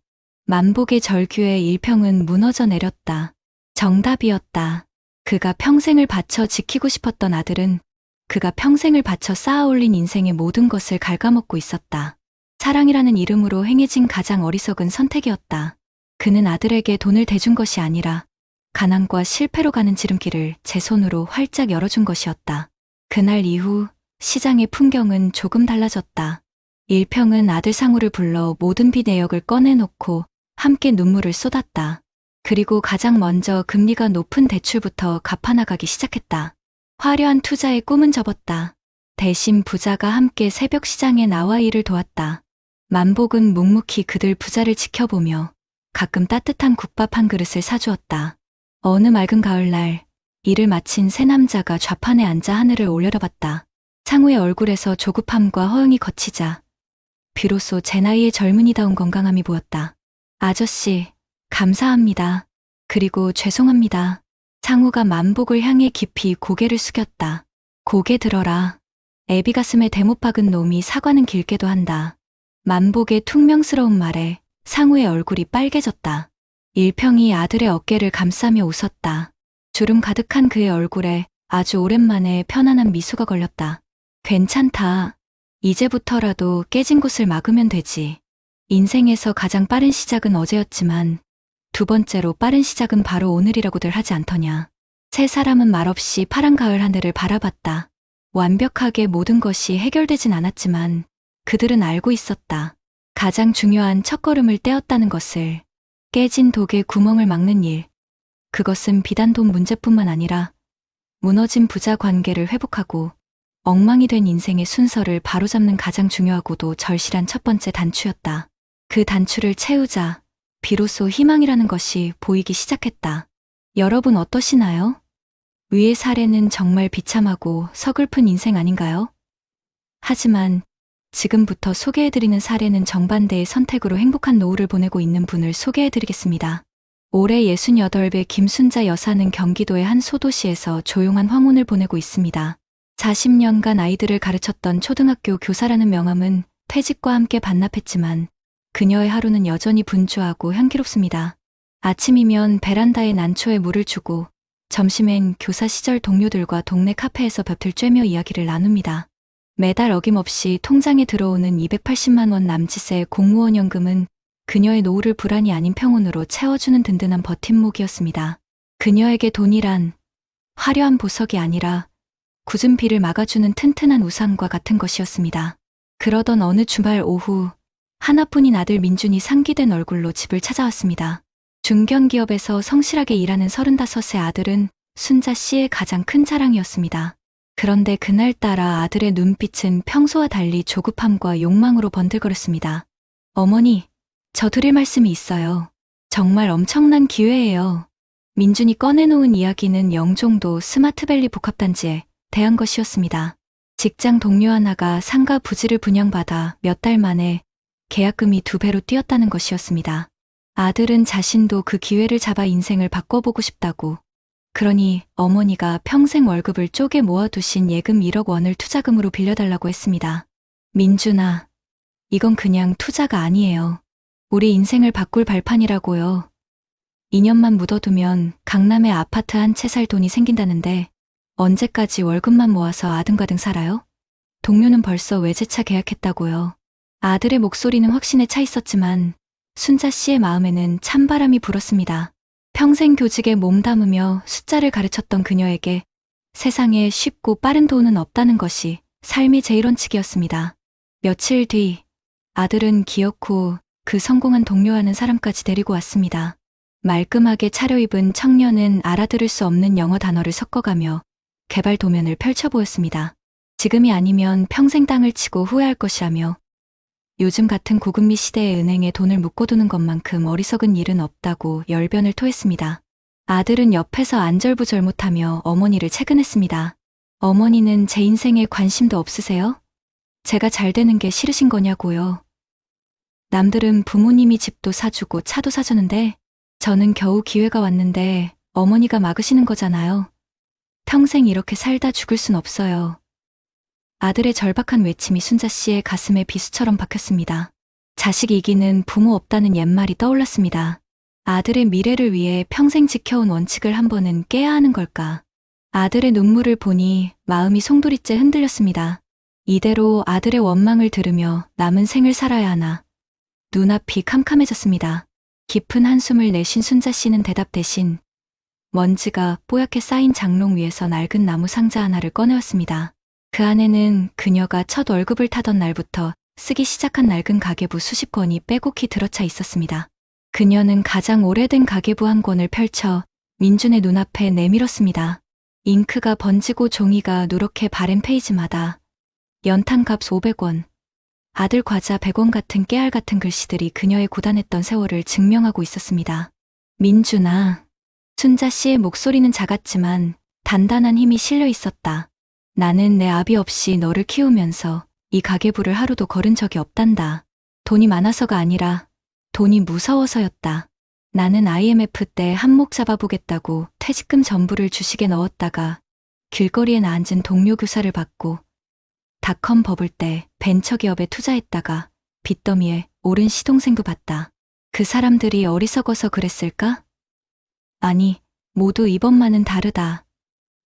만복의 절규에 일평은 무너져 내렸다. 정답이었다. 그가 평생을 바쳐 지키고 싶었던 아들은 그가 평생을 바쳐 쌓아올린 인생의 모든 것을 갉아먹고 있었다. 사랑이라는 이름으로 행해진 가장 어리석은 선택이었다. 그는 아들에게 돈을 대준 것이 아니라 가난과 실패로 가는 지름길을 제 손으로 활짝 열어준 것이었다. 그날 이후 시장의 풍경은 조금 달라졌다. 일평은 아들 상우를 불러 모든 빚 내역을 꺼내놓고 함께 눈물을 쏟았다. 그리고 가장 먼저 금리가 높은 대출부터 갚아나가기 시작했다. 화려한 투자의 꿈은 접었다. 대신 부자가 함께 새벽 시장에 나와 일을 도왔다. 만복은 묵묵히 그들 부자를 지켜보며 가끔 따뜻한 국밥 한 그릇을 사주었다. 어느 맑은 가을날 일을 마친 세 남자가 좌판에 앉아 하늘을 올려다봤다. 상우의 얼굴에서 조급함과 허영이 걷히자 비로소 제 나이의 젊은이다운 건강함이 보였다. 아저씨, 감사합니다. 그리고 죄송합니다. 상우가 만복을 향해 깊이 고개를 숙였다. 고개 들어라. 애비 가슴에 대못 박은 놈이 사과는 길게도 한다. 만복의 퉁명스러운 말에 상우의 얼굴이 빨개졌다. 일평이 아들의 어깨를 감싸며 웃었다. 주름 가득한 그의 얼굴에 아주 오랜만에 편안한 미소가 걸렸다. 괜찮다. 이제부터라도 깨진 곳을 막으면 되지. 인생에서 가장 빠른 시작은 어제였지만 두 번째로 빠른 시작은 바로 오늘이라고들 하지 않더냐. 세 사람은 말없이 파란 가을 하늘을 바라봤다. 완벽하게 모든 것이 해결되진 않았지만 그들은 알고 있었다. 가장 중요한 첫걸음을 떼었다는 것을. 깨진 독에 구멍을 막는 일. 그것은 비단 돈 문제뿐만 아니라 무너진 부자 관계를 회복하고 엉망이 된 인생의 순서를 바로잡는 가장 중요하고도 절실한 첫 번째 단추였다. 그 단추를 채우자 비로소 희망이라는 것이 보이기 시작했다. 여러분 어떠시나요? 위의 사례는 정말 비참하고 서글픈 인생 아닌가요? 하지만 지금부터 소개해드리는 사례는 정반대의 선택으로 행복한 노후를 보내고 있는 분을 소개해드리겠습니다. 올해 68배 김순자 여사는 경기도의 한 소도시에서 조용한 황혼을 보내고 있습니다. 40년간 아이들을 가르쳤던 초등학교 교사라는 명함은 퇴직과 함께 반납했지만 그녀의 하루는 여전히 분주하고 향기롭습니다. 아침이면 베란다에 난초에 물을 주고 점심엔 교사 시절 동료들과 동네 카페에서 볕을 쬐며 이야기를 나눕니다. 매달 어김없이 통장에 들어오는 280만 원 남짓의 공무원 연금은 그녀의 노후를 불안이 아닌 평온으로 채워주는 든든한 버팀목이었습니다. 그녀에게 돈이란 화려한 보석이 아니라 굳은 비를 막아주는 튼튼한 우산과 같은 것이었습니다. 그러던 어느 주말 오후 하나뿐인 아들 민준이 상기된 얼굴로 집을 찾아왔습니다. 중견기업에서 성실하게 일하는 35세 아들은 순자 씨의 가장 큰 자랑이었습니다. 그런데 그날따라 아들의 눈빛은 평소와 달리 조급함과 욕망으로 번들거렸습니다. 어머니, 저 드릴 말씀이 있어요. 정말 엄청난 기회예요. 민준이 꺼내놓은 이야기는 영종도 스마트밸리 복합단지에 대한 것이었습니다. 직장 동료 하나가 상가 부지를 분양받아 몇 달 만에 계약금이 2배로 뛰었다는 것이었습니다. 아들은 자신도 그 기회를 잡아 인생을 바꿔보고 싶다고. 그러니 어머니가 평생 월급을 쪼개 모아두신 예금 1억 원을 투자금으로 빌려달라고 했습니다. 민준아, 이건 그냥 투자가 아니에요. 우리 인생을 바꿀 발판이라고요. 2년만 묻어두면 강남에 아파트 한 채 살 돈이 생긴다는데 언제까지 월급만 모아서 아등바등 살아요? 동료는 벌써 외제차 계약했다고요. 아들의 목소리는 확신에 차 있었지만 순자 씨의 마음에는 찬바람이 불었습니다. 평생 교직에 몸담으며 숫자를 가르쳤던 그녀에게 세상에 쉽고 빠른 돈은 없다는 것이 삶의 제1원칙이었습니다. 며칠 뒤 아들은 기어코 그 성공한 동료하는 사람까지 데리고 왔습니다. 말끔하게 차려입은 청년은 알아들을 수 없는 영어 단어를 섞어가며 개발 도면을 펼쳐 보였습니다. 지금이 아니면 평생 땅을 치고 후회할 것이라며 요즘 같은 고금리 시대에 은행에 돈을 묶어두는 것만큼 어리석은 일은 없다고 열변을 토했습니다. 아들은 옆에서 안절부절 못하며 어머니를 채근했습니다. 어머니는 제 인생에 관심도 없으세요? 제가 잘 되는 게 싫으신 거냐고요. 남들은 부모님이 집도 사주고 차도 사주는데 저는 겨우 기회가 왔는데 어머니가 막으시는 거잖아요. 평생 이렇게 살다 죽을 순 없어요. 아들의 절박한 외침이 순자 씨의 가슴에 비수처럼 박혔습니다. 자식 이기는 부모 없다는 옛말이 떠올랐습니다. 아들의 미래를 위해 평생 지켜온 원칙을 한 번은 깨야 하는 걸까? 아들의 눈물을 보니 마음이 송두리째 흔들렸습니다. 이대로 아들의 원망을 들으며 남은 생을 살아야 하나. 눈앞이 캄캄해졌습니다. 깊은 한숨을 내쉰 순자 씨는 대답 대신 먼지가 뽀얗게 쌓인 장롱 위에서 낡은 나무 상자 하나를 꺼내왔습니다. 그 안에는 그녀가 첫 월급을 타던 날부터 쓰기 시작한 낡은 가계부 수십 권이 빼곡히 들어차 있었습니다. 그녀는 가장 오래된 가계부 한 권을 펼쳐 민준의 눈앞에 내밀었습니다. 잉크가 번지고 종이가 누렇게 바랜 페이지마다 연탄값 500원, 아들 과자 100원 같은 깨알 같은 글씨들이 그녀의 고단했던 세월을 증명하고 있었습니다. 민준아. 순자 씨의 목소리는 작았지만 단단한 힘이 실려 있었다. 나는 내 아비 없이 너를 키우면서 이 가계부를 하루도 걸은 적이 없단다. 돈이 많아서가 아니라 돈이 무서워서였다. 나는 IMF 때 한몫 잡아보겠다고 퇴직금 전부를 주식에 넣었다가 길거리에 앉은 동료 교사를 받고 닷컴 버블 때 벤처기업에 투자했다가 빚더미에 오른 시동생도 봤다. 그 사람들이 어리석어서 그랬을까? 아니, 모두 이번만은 다르다.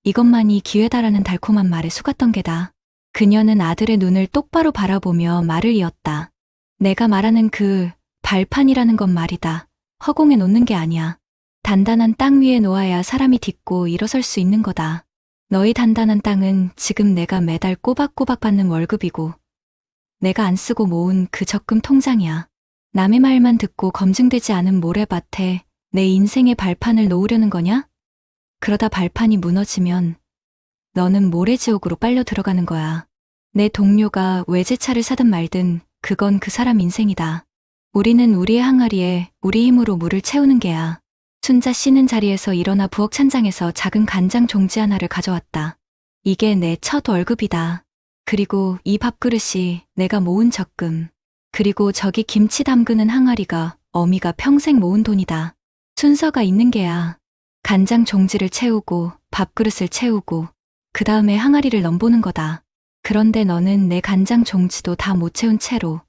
이것만이 기회다라는 달콤한 말에 속았던 게다. 그녀는 아들의 눈을 똑바로 바라보며 말을 이었다. 내가 말하는 그 발판이라는 건 말이다. 허공에 놓는 게 아니야. 단단한 땅 위에 놓아야 사람이 딛고 일어설 수 있는 거다. 너희 단단한 땅은 지금 내가 매달 꼬박꼬박 받는 월급이고 내가 안 쓰고 모은 그 적금 통장이야. 남의 말만 듣고 검증되지 않은 모래밭에 내 인생의 발판을 놓으려는 거냐? 그러다 발판이 무너지면 너는 모래지옥으로 빨려 들어가는 거야. 내 동료가 외제차를 사든 말든 그건 그 사람 인생이다. 우리는 우리의 항아리에 우리 힘으로 물을 채우는 게야. 순자 씨는 자리에서 일어나 부엌 찬장에서 작은 간장 종지 하나를 가져왔다. 이게 내 첫 월급이다. 그리고 이 밥그릇이 내가 모은 적금. 그리고 저기 김치 담그는 항아리가 어미가 평생 모은 돈이다. 순서가 있는 게야. 간장 종지를 채우고 밥그릇을 채우고 그 다음에 항아리를 넘보는 거다. 그런데 너는 내 간장 종지도 다 못 채운 채로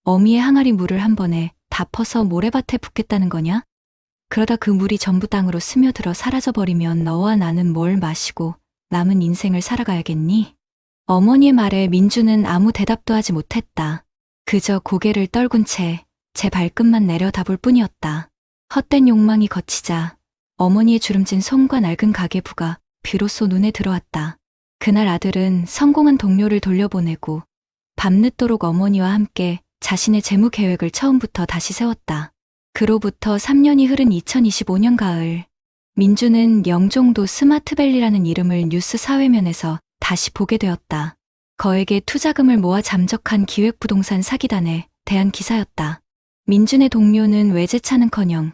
어미의 항아리 물을 한 번에 다 퍼서 모래밭에 붓겠다는 거냐? 그러다 그 물이 전부 땅으로 스며들어 사라져버리면 너와 나는 뭘 마시고 남은 인생을 살아가야겠니? 어머니의 말에 민주는 아무 대답도 하지 못했다. 그저 고개를 떨군 채 제 발끝만 내려다볼 뿐이었다. 헛된 욕망이 거치자 어머니의 주름진 손과 낡은 가계부가 비로소 눈에 들어왔다. 그날 아들은 성공한 동료를 돌려보내고 밤늦도록 어머니와 함께 자신의 재무 계획을 처음부터 다시 세웠다. 그로부터 3년이 흐른 2025년 가을, 민주는 영종도 스마트밸리라는 이름을 뉴스 사회면에서 다시 보게 되었다. 거액의 투자금을 모아 잠적한 기획부동산 사기단에 대한 기사였다. 민준의 동료는 외제차는커녕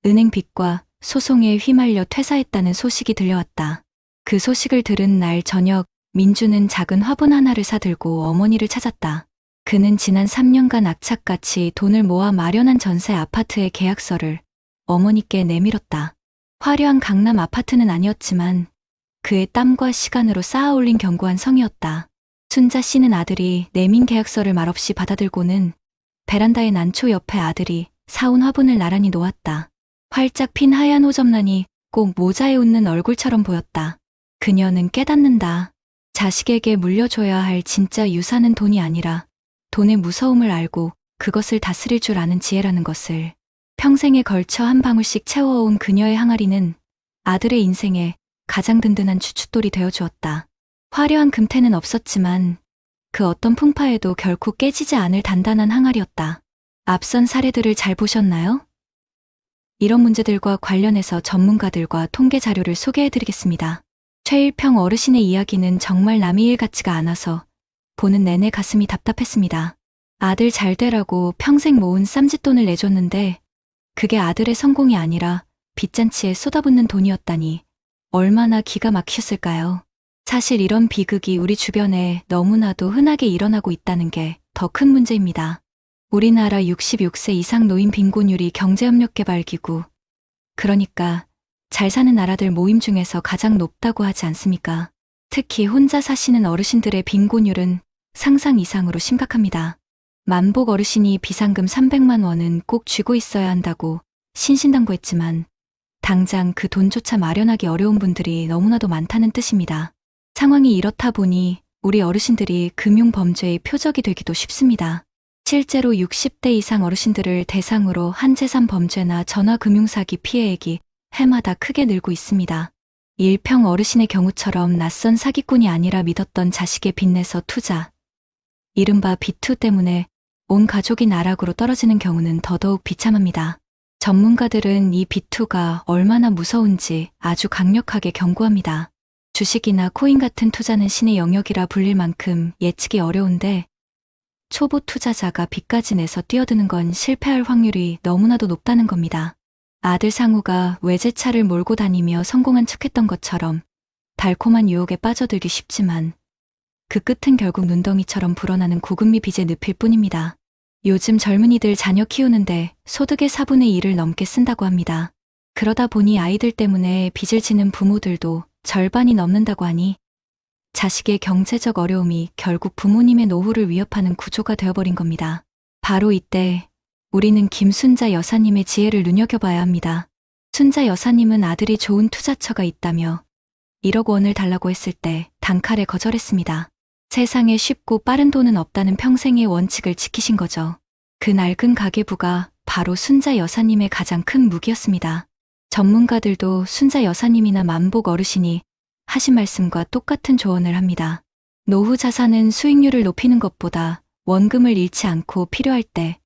은행 빚과 소송에 휘말려 퇴사했다는 소식이 들려왔다. 그 소식을 들은 날 저녁 민주는 작은 화분 하나를 사들고 어머니를 찾았다. 그는 지난 3년간 악착같이 돈을 모아 마련한 전세 아파트의 계약서를 어머니께 내밀었다. 화려한 강남 아파트는 아니었지만 그의 땀과 시간으로 쌓아 올린 견고한 성이었다. 순자 씨는 아들이 내민 계약서를 말없이 받아들고는 베란다의 난초 옆에 아들이 사온 화분을 나란히 놓았다. 활짝 핀 하얀 호접란이 꼭 모자에 웃는 얼굴처럼 보였다. 그녀는 깨닫는다. 자식에게 물려줘야 할 진짜 유산은 돈이 아니라 돈의 무서움을 알고 그것을 다스릴 줄 아는 지혜라는 것을. 평생에 걸쳐 한 방울씩 채워온 그녀의 항아리는 아들의 인생에 가장 든든한 주춧돌이 되어주었다. 화려한 금태는 없었지만 그 어떤 풍파에도 결코 깨지지 않을 단단한 항아리였다. 앞선 사례들을 잘 보셨나요? 이런 문제들과 관련해서 전문가들과 통계 자료를 소개해드리겠습니다. 최일평 어르신의 이야기는 정말 남의 일 같지가 않아서 보는 내내 가슴이 답답했습니다. 아들 잘 되라고 평생 모은 쌈짓돈을 내줬는데 그게 아들의 성공이 아니라 빚잔치에 쏟아붓는 돈이었다니 얼마나 기가 막혔을까요? 사실 이런 비극이 우리 주변에 너무나도 흔하게 일어나고 있다는 게 더 큰 문제입니다. 우리나라 66세 이상 노인 빈곤율이 경제협력개발기구, 그러니까 잘 사는 나라들 모임 중에서 가장 높다고 하지 않습니까? 특히 혼자 사시는 어르신들의 빈곤율은 상상 이상으로 심각합니다. 만복 어르신이 비상금 300만 원은 꼭 쥐고 있어야 한다고 신신당부했지만 당장 그 돈조차 마련하기 어려운 분들이 너무나도 많다는 뜻입니다. 상황이 이렇다 보니 우리 어르신들이 금융범죄의 표적이 되기도 쉽습니다. 실제로 60대 이상 어르신들을 대상으로 한재산 범죄나 전화금융사기 피해액이 해마다 크게 늘고 있습니다. 일평 어르신의 경우처럼 낯선 사기꾼이 아니라 믿었던 자식의 빚내서 투자, 이른바 B2 때문에 온 가족이 나락으로 떨어지는 경우는 더더욱 비참합니다. 전문가들은 이 B2가 얼마나 무서운지 아주 강력하게 경고합니다. 주식이나 코인 같은 투자는 신의 영역이라 불릴 만큼 예측이 어려운데 초보 투자자가 빚까지 내서 뛰어드는 건 실패할 확률이 너무나도 높다는 겁니다. 아들 상우가 외제차를 몰고 다니며 성공한 척했던 것처럼 달콤한 유혹에 빠져들기 쉽지만 그 끝은 결국 눈덩이처럼 불어나는 고금리 빚의 늪일 뿐입니다. 요즘 젊은이들 자녀 키우는데 소득의 4분의 1을 넘게 쓴다고 합니다. 그러다 보니 아이들 때문에 빚을 지는 부모들도 절반이 넘는다고 하니 자식의 경제적 어려움이 결국 부모님의 노후를 위협하는 구조가 되어버린 겁니다. 바로 이때 우리는 김순자 여사님의 지혜를 눈여겨봐야 합니다. 순자 여사님은 아들이 좋은 투자처가 있다며 1억 원을 달라고 했을 때 단칼에 거절했습니다. 세상에 쉽고 빠른 돈은 없다는 평생의 원칙을 지키신 거죠. 그 낡은 가계부가 바로 순자 여사님의 가장 큰 무기였습니다. 전문가들도 순자 여사님이나 만복 어르신이 하신 말씀과 똑같은 조언을 합니다. 노후 자산은 수익률을 높이는 것보다 원금을 잃지 않고 필요할 때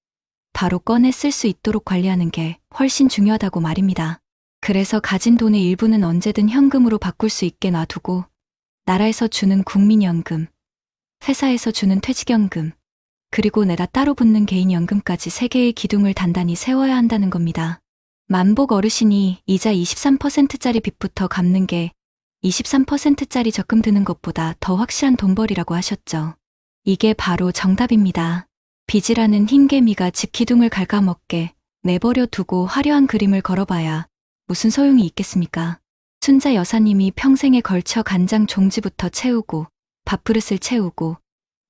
바로 꺼내 쓸 수 있도록 관리하는 게 훨씬 중요하다고 말입니다. 그래서 가진 돈의 일부는 언제든 현금으로 바꿀 수 있게 놔두고 나라에서 주는 국민연금, 회사에서 주는 퇴직연금, 그리고 내가 따로 붙는 개인연금까지 3개의 기둥을 단단히 세워야 한다는 겁니다. 만복 어르신이 이자 23%짜리 빚부터 갚는 게 23%짜리 적금 드는 것보다 더 확실한 돈벌이라고 하셨죠. 이게 바로 정답입니다. 빚이라는 흰개미가 집 기둥을 갉아먹게 내버려 두고 화려한 그림을 걸어봐야 무슨 소용이 있겠습니까? 순자 여사님이 평생에 걸쳐 간장 종지부터 채우고 밥그릇을 채우고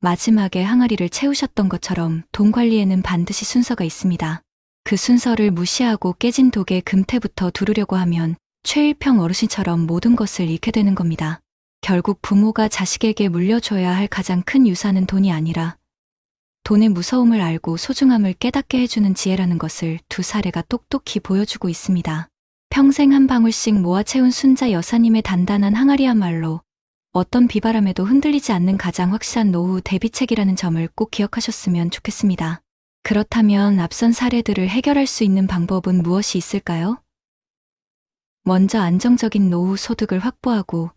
마지막에 항아리를 채우셨던 것처럼 돈 관리에는 반드시 순서가 있습니다. 그 순서를 무시하고 깨진 독에 금태부터 두르려고 하면 최일평 어르신처럼 모든 것을 잃게 되는 겁니다. 결국 부모가 자식에게 물려줘야 할 가장 큰 유산은 돈이 아니라 돈의 무서움을 알고 소중함을 깨닫게 해주는 지혜라는 것을 두 사례가 똑똑히 보여주고 있습니다. 평생 한 방울씩 모아 채운 순자 여사님의 단단한 항아리야말로 어떤 비바람에도 흔들리지 않는 가장 확실한 노후 대비책이라는 점을 꼭 기억하셨으면 좋겠습니다. 그렇다면 앞선 사례들을 해결할 수 있는 방법은 무엇이 있을까요? 먼저 안정적인 노후 소득을 확보하고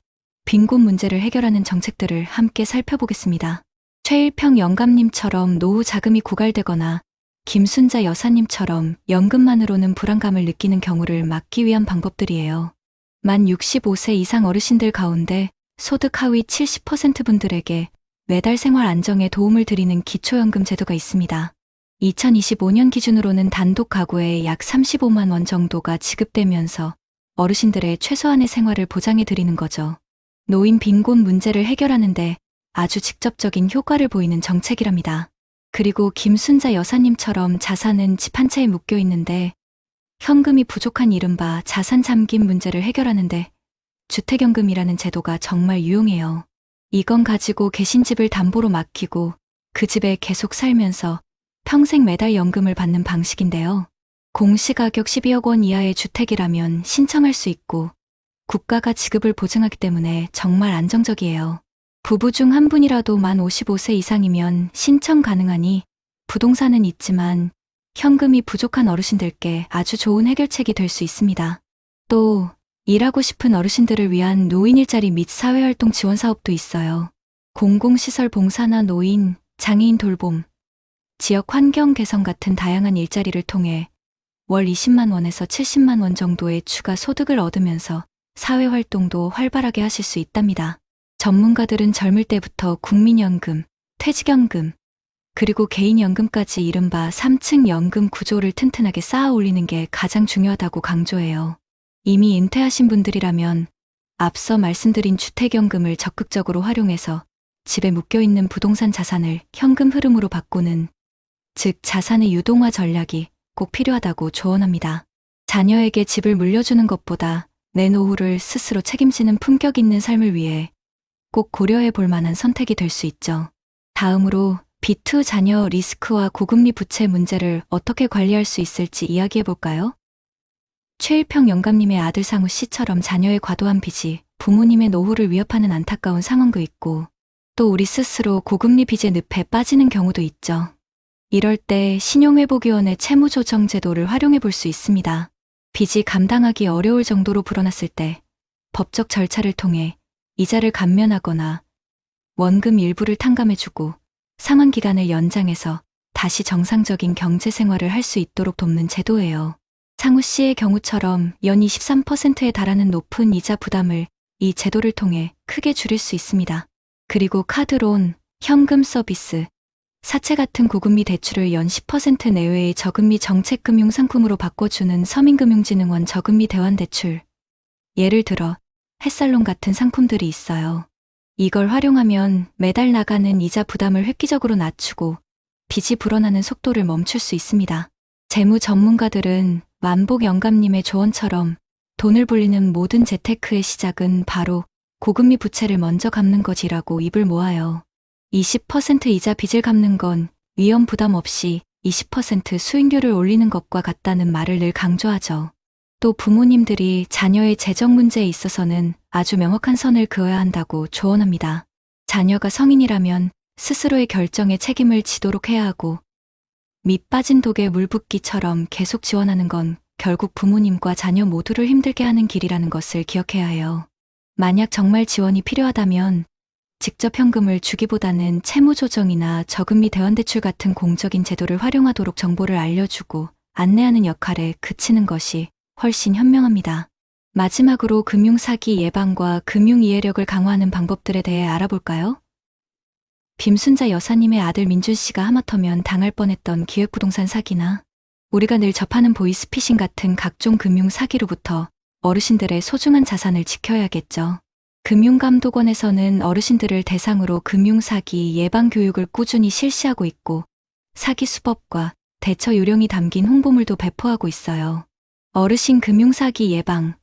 빈곤 문제를 해결하는 정책들을 함께 살펴보겠습니다. 최일평 영감님처럼 노후 자금이 고갈되거나 김순자 여사님처럼 연금만으로는 불안감을 느끼는 경우를 막기 위한 방법들이에요. 만 65세 이상 어르신들 가운데 소득 하위 70% 분들에게 매달 생활 안정에 도움을 드리는 기초연금 제도가 있습니다. 2025년 기준으로는 단독 가구에 약 35만 원 정도가 지급되면서 어르신들의 최소한의 생활을 보장해 드리는 거죠. 노인 빈곤 문제를 해결하는데 아주 직접적인 효과를 보이는 정책이랍니다. 그리고 김순자 여사님처럼 자산은 집 한 채에 묶여 있는데 현금이 부족한 이른바 자산 잠김 문제를 해결하는데 주택연금이라는 제도가 정말 유용해요. 이건 가지고 계신 집을 담보로 맡기고 그 집에 계속 살면서 평생 매달 연금을 받는 방식인데요. 공시가격 12억 원 이하의 주택이라면 신청할 수 있고 국가가 지급을 보증하기 때문에 정말 안정적이에요. 부부 중 한 분이라도 만 55세 이상이면 신청 가능하니 부동산은 있지만 현금이 부족한 어르신들께 아주 좋은 해결책이 될 수 있습니다. 또 일하고 싶은 어르신들을 위한 노인 일자리 및 사회활동 지원 사업도 있어요. 공공시설 봉사나 노인, 장애인 돌봄, 지역 환경 개선 같은 다양한 일자리를 통해 월 20만 원에서 70만 원 정도의 추가 소득을 얻으면서 사회활동도 활발하게 하실 수 있답니다. 전문가들은 젊을 때부터 국민연금, 퇴직연금, 그리고 개인연금까지 이른바 3층 연금 구조를 튼튼하게 쌓아 올리는 게 가장 중요하다고 강조해요. 이미 은퇴하신 분들이라면 앞서 말씀드린 주택연금을 적극적으로 활용해서 집에 묶여있는 부동산 자산을 현금 흐름으로 바꾸는, 즉 자산의 유동화 전략이 꼭 필요하다고 조언합니다. 자녀에게 집을 물려주는 것보다 내 노후를 스스로 책임지는 품격 있는 삶을 위해 꼭 고려해 볼 만한 선택이 될 수 있죠. 다음으로 B2 자녀 리스크와 고금리 부채 문제를 어떻게 관리할 수 있을지 이야기해 볼까요? 최일평 영감님의 아들 상우 씨처럼 자녀의 과도한 빚이 부모님의 노후를 위협하는 안타까운 상황도 있고, 또 우리 스스로 고금리 빚의 늪에 빠지는 경우도 있죠. 이럴 때 신용회복위원회 채무조정제도를 활용해 볼 수 있습니다. 빚이 감당하기 어려울 정도로 불어났을 때 법적 절차를 통해 이자를 감면하거나 원금 일부를 탕감해주고 상환 기간을 연장해서 다시 정상적인 경제 생활을 할 수 있도록 돕는 제도예요. 상우 씨의 경우처럼 연 23%에 달하는 높은 이자 부담을 이 제도를 통해 크게 줄일 수 있습니다. 그리고 카드론, 현금 서비스, 사채 같은 고금리 대출을 연 10% 내외의 저금리 정책금융 상품으로 바꿔주는 서민금융진흥원 저금리 대환대출. 예를 들어 햇살론 같은 상품들이 있어요. 이걸 활용하면 매달 나가는 이자 부담을 획기적으로 낮추고 빚이 불어나는 속도를 멈출 수 있습니다. 재무 전문가들은 만복 영감님의 조언처럼 돈을 불리는 모든 재테크의 시작은 바로 고금리 부채를 먼저 갚는 것이라고 입을 모아요. 20% 이자 빚을 갚는 건 위험 부담 없이 20% 수익률을 올리는 것과 같다는 말을 늘 강조하죠. 또 부모님들이 자녀의 재정 문제에 있어서는 아주 명확한 선을 그어야 한다고 조언합니다. 자녀가 성인이라면 스스로의 결정에 책임을 지도록 해야 하고, 밑 빠진 독에 물 붓기처럼 계속 지원하는 건 결국 부모님과 자녀 모두를 힘들게 하는 길이라는 것을 기억해야 해요. 만약 정말 지원이 필요하다면 직접 현금을 주기보다는 채무조정이나 저금리 대환대출 같은 공적인 제도를 활용하도록 정보를 알려주고 안내하는 역할에 그치는 것이 훨씬 현명합니다. 마지막으로 금융사기 예방과 금융이해력을 강화하는 방법들에 대해 알아볼까요? 빔순자 여사님의 아들 민준 씨가 하마터면 당할 뻔했던 기획부동산 사기나 우리가 늘 접하는 보이스피싱 같은 각종 금융 사기로부터 어르신들의 소중한 자산을 지켜야겠죠. 금융감독원에서는 어르신들을 대상으로 금융사기 예방 교육을 꾸준히 실시하고 있고, 사기 수법과 대처 요령이 담긴 홍보물도 배포하고 있어요. 어르신 금융사기 예방,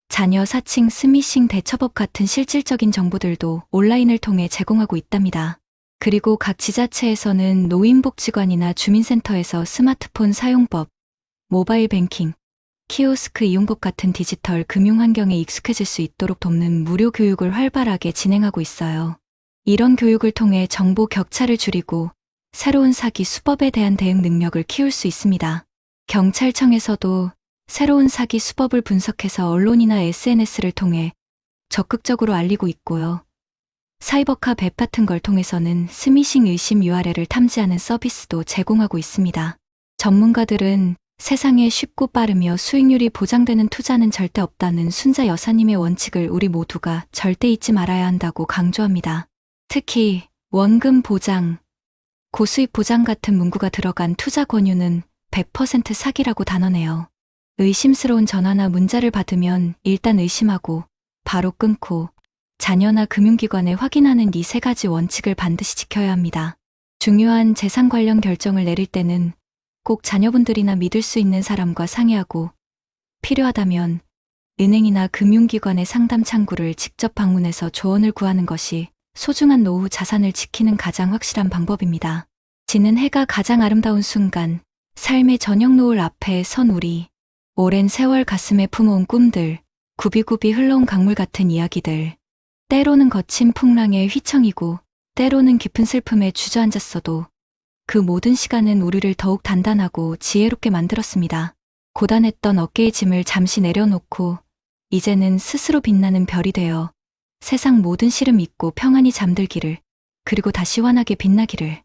자녀 사칭 스미싱 대처법 같은 실질적인 정보들도 온라인을 통해 제공하고 있답니다. 그리고 각 지자체에서는 노인복지관이나 주민센터에서 스마트폰 사용법, 모바일 뱅킹, 키오스크 이용법 같은 디지털 금융 환경에 익숙해질 수 있도록 돕는 무료 교육을 활발하게 진행하고 있어요. 이런 교육을 통해 정보 격차를 줄이고 새로운 사기 수법에 대한 대응 능력을 키울 수 있습니다. 경찰청에서도 새로운 사기 수법을 분석해서 언론이나 SNS를 통해 적극적으로 알리고 있고요. 사이버캅 앱 같은 걸 통해서는 스미싱 의심 URL을 탐지하는 서비스도 제공하고 있습니다. 전문가들은 세상에 쉽고 빠르며 수익률이 보장되는 투자는 절대 없다는 순자 여사님의 원칙을 우리 모두가 절대 잊지 말아야 한다고 강조합니다. 특히 원금 보장, 고수익 보장 같은 문구가 들어간 투자 권유는 100% 사기라고 단언해요. 의심스러운 전화나 문자를 받으면 일단 의심하고 바로 끊고 자녀나 금융기관에 확인하는 이 세 가지 원칙을 반드시 지켜야 합니다. 중요한 재산 관련 결정을 내릴 때는 꼭 자녀분들이나 믿을 수 있는 사람과 상의하고 필요하다면 은행이나 금융기관의 상담 창구를 직접 방문해서 조언을 구하는 것이 소중한 노후 자산을 지키는 가장 확실한 방법입니다. 지는 해가 가장 아름다운 순간, 삶의 저녁 노을 앞에 선 우리, 오랜 세월 가슴에 품어온 꿈들, 굽이굽이 흘러온 강물 같은 이야기들, 때로는 거친 풍랑의 휘청이고 때로는 깊은 슬픔에 주저앉았어도 그 모든 시간은 우리를 더욱 단단하고 지혜롭게 만들었습니다. 고단했던 어깨의 짐을 잠시 내려놓고 이제는 스스로 빛나는 별이 되어 세상 모든 시름 잊고 평안히 잠들기를, 그리고 다시 환하게 빛나기를.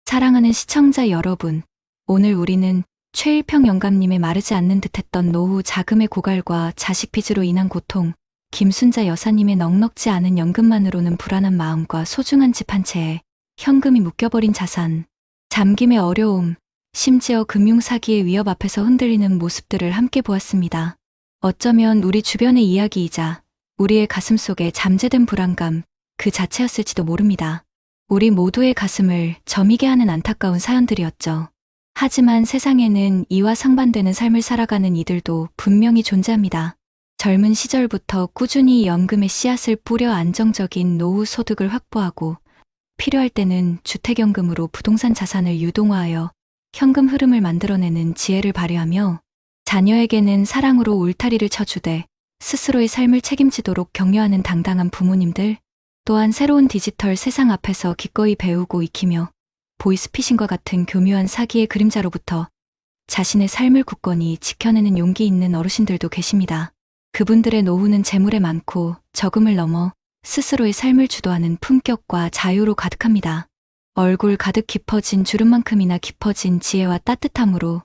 사랑하는 시청자 여러분, 오늘 우리는 최일평 영감님의 마르지 않는 듯했던 노후 자금의 고갈과 자식 빚으로 인한 고통, 김순자 여사님의 넉넉지 않은 연금만으로는 불안한 마음과 소중한 집 한 채에 현금이 묶여버린 자산, 잠김의 어려움, 심지어 금융사기의 위협 앞에서 흔들리는 모습들을 함께 보았습니다. 어쩌면 우리 주변의 이야기이자 우리의 가슴 속에 잠재된 불안감 그 자체였을지도 모릅니다. 우리 모두의 가슴을 저미게 하는 안타까운 사연들이었죠. 하지만 세상에는 이와 상반되는 삶을 살아가는 이들도 분명히 존재합니다. 젊은 시절부터 꾸준히 연금의 씨앗을 뿌려 안정적인 노후 소득을 확보하고 필요할 때는 주택연금으로 부동산 자산을 유동화하여 현금 흐름을 만들어내는 지혜를 발휘하며 자녀에게는 사랑으로 울타리를 쳐주되 스스로의 삶을 책임지도록 격려하는 당당한 부모님들, 또한 새로운 디지털 세상 앞에서 기꺼이 배우고 익히며 보이스피싱과 같은 교묘한 사기의 그림자로부터 자신의 삶을 굳건히 지켜내는 용기 있는 어르신들도 계십니다. 그분들의 노후는 재물에 많고 적음을 넘어 스스로의 삶을 주도하는 품격과 자유로 가득합니다. 얼굴 가득 깊어진 주름만큼이나 깊어진 지혜와 따뜻함으로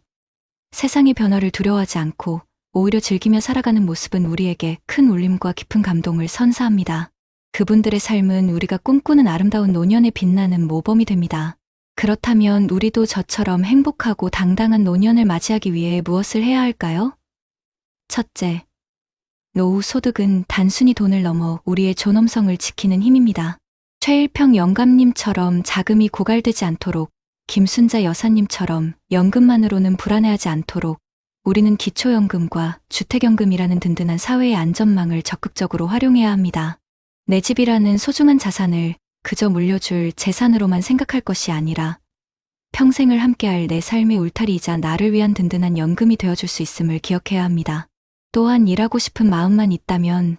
세상의 변화를 두려워하지 않고 오히려 즐기며 살아가는 모습은 우리에게 큰 울림과 깊은 감동을 선사합니다. 그분들의 삶은 우리가 꿈꾸는 아름다운 노년에 빛나는 모범이 됩니다. 그렇다면 우리도 저처럼 행복하고 당당한 노년을 맞이하기 위해 무엇을 해야 할까요? 첫째, 노후 소득은 단순히 돈을 넘어 우리의 존엄성을 지키는 힘입니다. 최일평 영감님처럼 자금이 고갈되지 않도록, 김순자 여사님처럼 연금만으로는 불안해하지 않도록 우리는 기초연금과 주택연금이라는 든든한 사회의 안전망을 적극적으로 활용해야 합니다. 내 집이라는 소중한 자산을 그저 물려줄 재산으로만 생각할 것이 아니라 평생을 함께할 내 삶의 울타리이자 나를 위한 든든한 연금이 되어줄 수 있음을 기억해야 합니다. 또한 일하고 싶은 마음만 있다면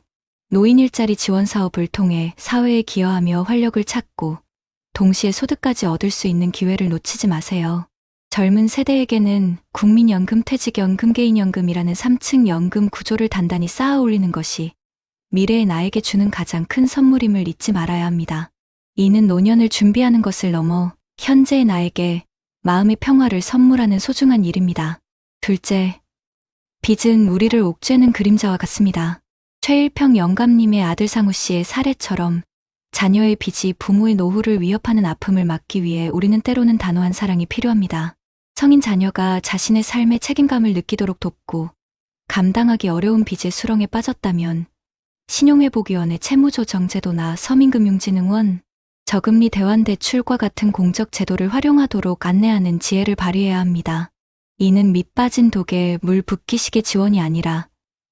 노인 일자리 지원 사업을 통해 사회에 기여하며 활력을 찾고 동시에 소득까지 얻을 수 있는 기회를 놓치지 마세요. 젊은 세대에게는 국민연금, 퇴직연금, 개인연금이라는 3층 연금 구조를 단단히 쌓아 올리는 것이 미래의 나에게 주는 가장 큰 선물임을 잊지 말아야 합니다. 이는 노년을 준비하는 것을 넘어 현재의 나에게 마음의 평화를 선물하는 소중한 일입니다. 둘째, 빚은 우리를 옥죄는 그림자와 같습니다. 최일평 영감님의 아들 상우 씨의 사례처럼 자녀의 빚이 부모의 노후를 위협하는 아픔을 막기 위해 우리는 때로는 단호한 사랑이 필요합니다. 성인 자녀가 자신의 삶에 책임감을 느끼도록 돕고 감당하기 어려운 빚의 수렁에 빠졌다면 신용회복위원회 채무조정제도나 서민금융진흥원, 저금리 대환대출과 같은 공적 제도를 활용하도록 안내하는 지혜를 발휘해야 합니다. 이는 밑 빠진 독에 물 붓기식의 지원이 아니라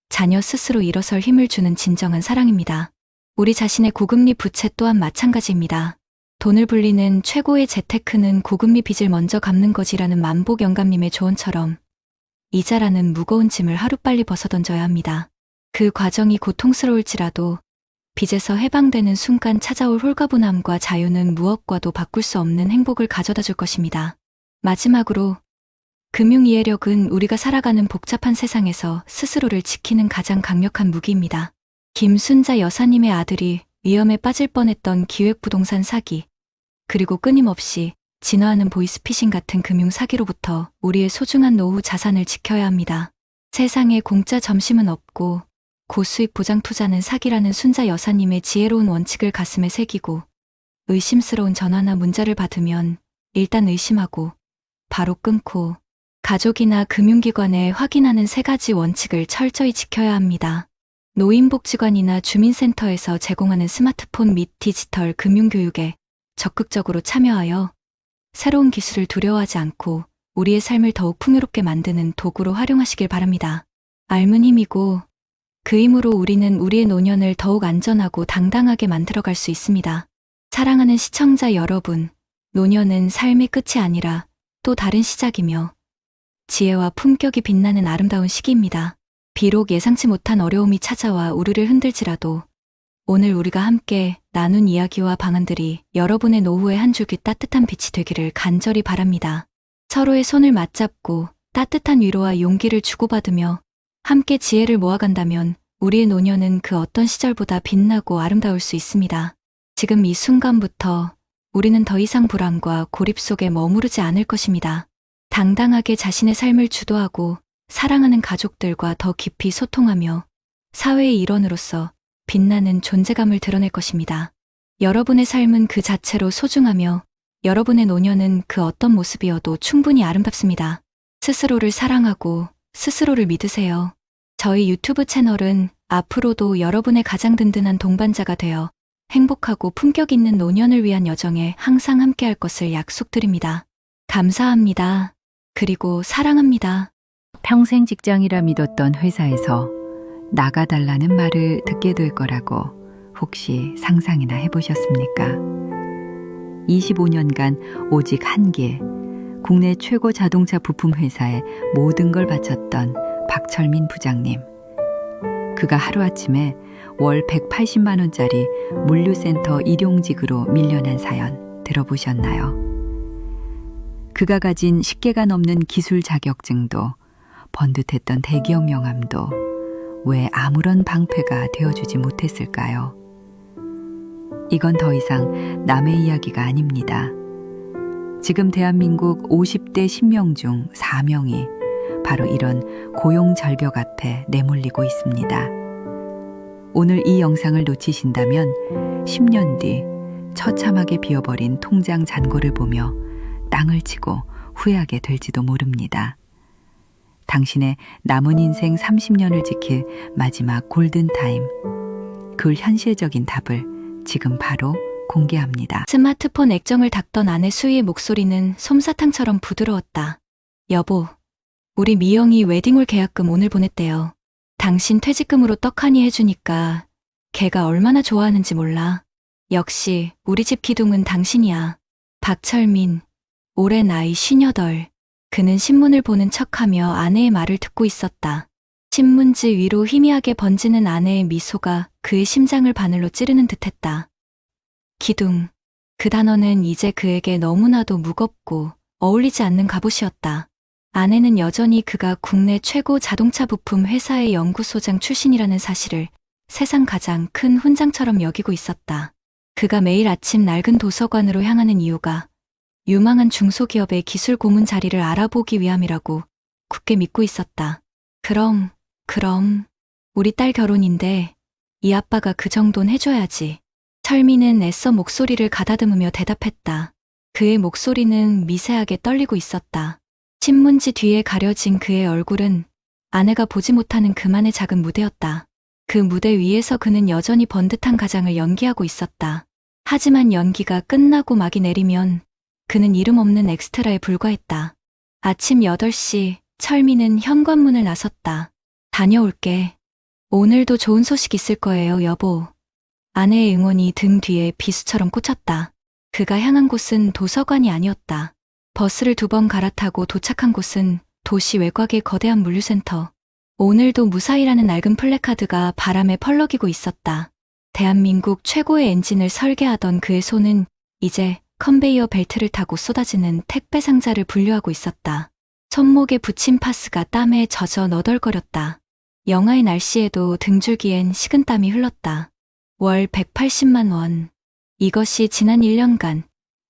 자녀 스스로 일어설 힘을 주는 진정한 사랑입니다. 우리 자신의 고금리 부채 또한 마찬가지입니다. 돈을 불리는 최고의 재테크는 고금리 빚을 먼저 갚는 것이라는 만복 영감님의 조언처럼 이자라는 무거운 짐을 하루빨리 벗어던져야 합니다. 그 과정이 고통스러울지라도 빚에서 해방되는 순간 찾아올 홀가분함과 자유는 무엇과도 바꿀 수 없는 행복을 가져다 줄 것입니다. 마지막으로 금융이해력은 우리가 살아가는 복잡한 세상에서 스스로를 지키는 가장 강력한 무기입니다. 김순자 여사님의 아들이 위험에 빠질 뻔했던 기획부동산 사기, 그리고 끊임없이 진화하는 보이스피싱 같은 금융 사기로부터 우리의 소중한 노후 자산을 지켜야 합니다. 세상에 공짜 점심은 없고 고수익 보장 투자는 사기라는 순자 여사님의 지혜로운 원칙을 가슴에 새기고 의심스러운 전화나 문자를 받으면 일단 의심하고 바로 끊고 가족이나 금융기관에 확인하는 3가지 원칙을 철저히 지켜야 합니다. 노인복지관이나 주민센터에서 제공하는 스마트폰 및 디지털 금융교육에 적극적으로 참여하여 새로운 기술을 두려워하지 않고 우리의 삶을 더욱 풍요롭게 만드는 도구로 활용하시길 바랍니다. 알면 힘이고 그 힘으로 우리는 우리의 노년을 더욱 안전하고 당당하게 만들어갈 수 있습니다. 사랑하는 시청자 여러분, 노년은 삶의 끝이 아니라 또 다른 시작이며 지혜와 품격이 빛나는 아름다운 시기입니다. 비록 예상치 못한 어려움이 찾아와 우리를 흔들지라도 오늘 우리가 함께 나눈 이야기와 방안들이 여러분의 노후의 한 줄기 따뜻한 빛이 되기를 간절히 바랍니다. 서로의 손을 맞잡고 따뜻한 위로와 용기를 주고받으며 함께 지혜를 모아간다면 우리의 노년은 그 어떤 시절보다 빛나고 아름다울 수 있습니다. 지금 이 순간부터 우리는 더 이상 불안과 고립 속에 머무르지 않을 것입니다. 당당하게 자신의 삶을 주도하고 사랑하는 가족들과 더 깊이 소통하며 사회의 일원으로서 빛나는 존재감을 드러낼 것입니다. 여러분의 삶은 그 자체로 소중하며 여러분의 노년은 그 어떤 모습이어도 충분히 아름답습니다. 스스로를 사랑하고 스스로를 믿으세요. 저희 유튜브 채널은 앞으로도 여러분의 가장 든든한 동반자가 되어 행복하고 품격 있는 노년을 위한 여정에 항상 함께할 것을 약속드립니다. 감사합니다. 그리고 사랑합니다. 평생 직장이라 믿었던 회사에서 나가달라는 말을 듣게 될 거라고 혹시 상상이나 해보셨습니까? 25년간 오직 한 길, 국내 최고 자동차 부품 회사에 모든 걸 바쳤던 박철민 부장님. 그가 하루아침에 월 180만 원짜리 물류센터 일용직으로 밀려난 사연 들어보셨나요? 그가 가진 10개가 넘는 기술 자격증도 번듯했던 대기업 명함도 왜 아무런 방패가 되어주지 못했을까요? 이건 더 이상 남의 이야기가 아닙니다. 지금 대한민국 50대 10명 중 4명이 바로 이런 고용 절벽 앞에 내몰리고 있습니다. 오늘 이 영상을 놓치신다면 10년 뒤 처참하게 비어버린 통장 잔고를 보며 땅을 치고 후회하게 될지도 모릅니다. 당신의 남은 인생 30년을 지킬 마지막 골든타임, 그 현실적인 답을 지금 바로 공개합니다. 스마트폰 액정을 닦던 아내 수희의 목소리는 솜사탕처럼 부드러웠다. 여보, 우리 미영이 웨딩홀 계약금 오늘 보냈대요. 당신 퇴직금으로 떡하니 해주니까 걔가 얼마나 좋아하는지 몰라. 역시 우리 집 기둥은 당신이야. 박철민, 올해 나이 58. 그는 신문을 보는 척하며 아내의 말을 듣고 있었다. 신문지 위로 희미하게 번지는 아내의 미소가 그의 심장을 바늘로 찌르는 듯했다. 기둥. 그 단어는 이제 그에게 너무나도 무겁고 어울리지 않는 갑옷이었다. 아내는 여전히 그가 국내 최고 자동차 부품 회사의 연구소장 출신이라는 사실을 세상 가장 큰 훈장처럼 여기고 있었다. 그가 매일 아침 낡은 도서관으로 향하는 이유가 유망한 중소기업의 기술 고문 자리를 알아보기 위함이라고 굳게 믿고 있었다. 그럼 우리 딸 결혼인데 이 아빠가 그 정도는 해줘야지. 철민은 애써 목소리를 가다듬으며 대답했다. 그의 목소리는 미세하게 떨리고 있었다. 신문지 뒤에 가려진 그의 얼굴은 아내가 보지 못하는 그만의 작은 무대였다. 그 무대 위에서 그는 여전히 번듯한 가장을 연기하고 있었다. 하지만 연기가 끝나고 막이 내리면 그는 이름 없는 엑스트라에 불과했다. 아침 8시 철민은 현관문을 나섰다. 다녀올게. 오늘도 좋은 소식 있을 거예요, 여보. 아내의 응원이 등 뒤에 비수처럼 꽂혔다. 그가 향한 곳은 도서관이 아니었다. 버스를 2번 갈아타고 도착한 곳은 도시 외곽의 거대한 물류센터. 오늘도 무사히라는 낡은 플래카드가 바람에 펄럭이고 있었다. 대한민국 최고의 엔진을 설계하던 그의 손은 이제 컨베이어 벨트를 타고 쏟아지는 택배 상자를 분류하고 있었다. 손목에 붙인 파스가 땀에 젖어 너덜거렸다. 영하의 날씨에도 등줄기엔 식은땀이 흘렀다. 월 180만 원. 이것이 지난 1년간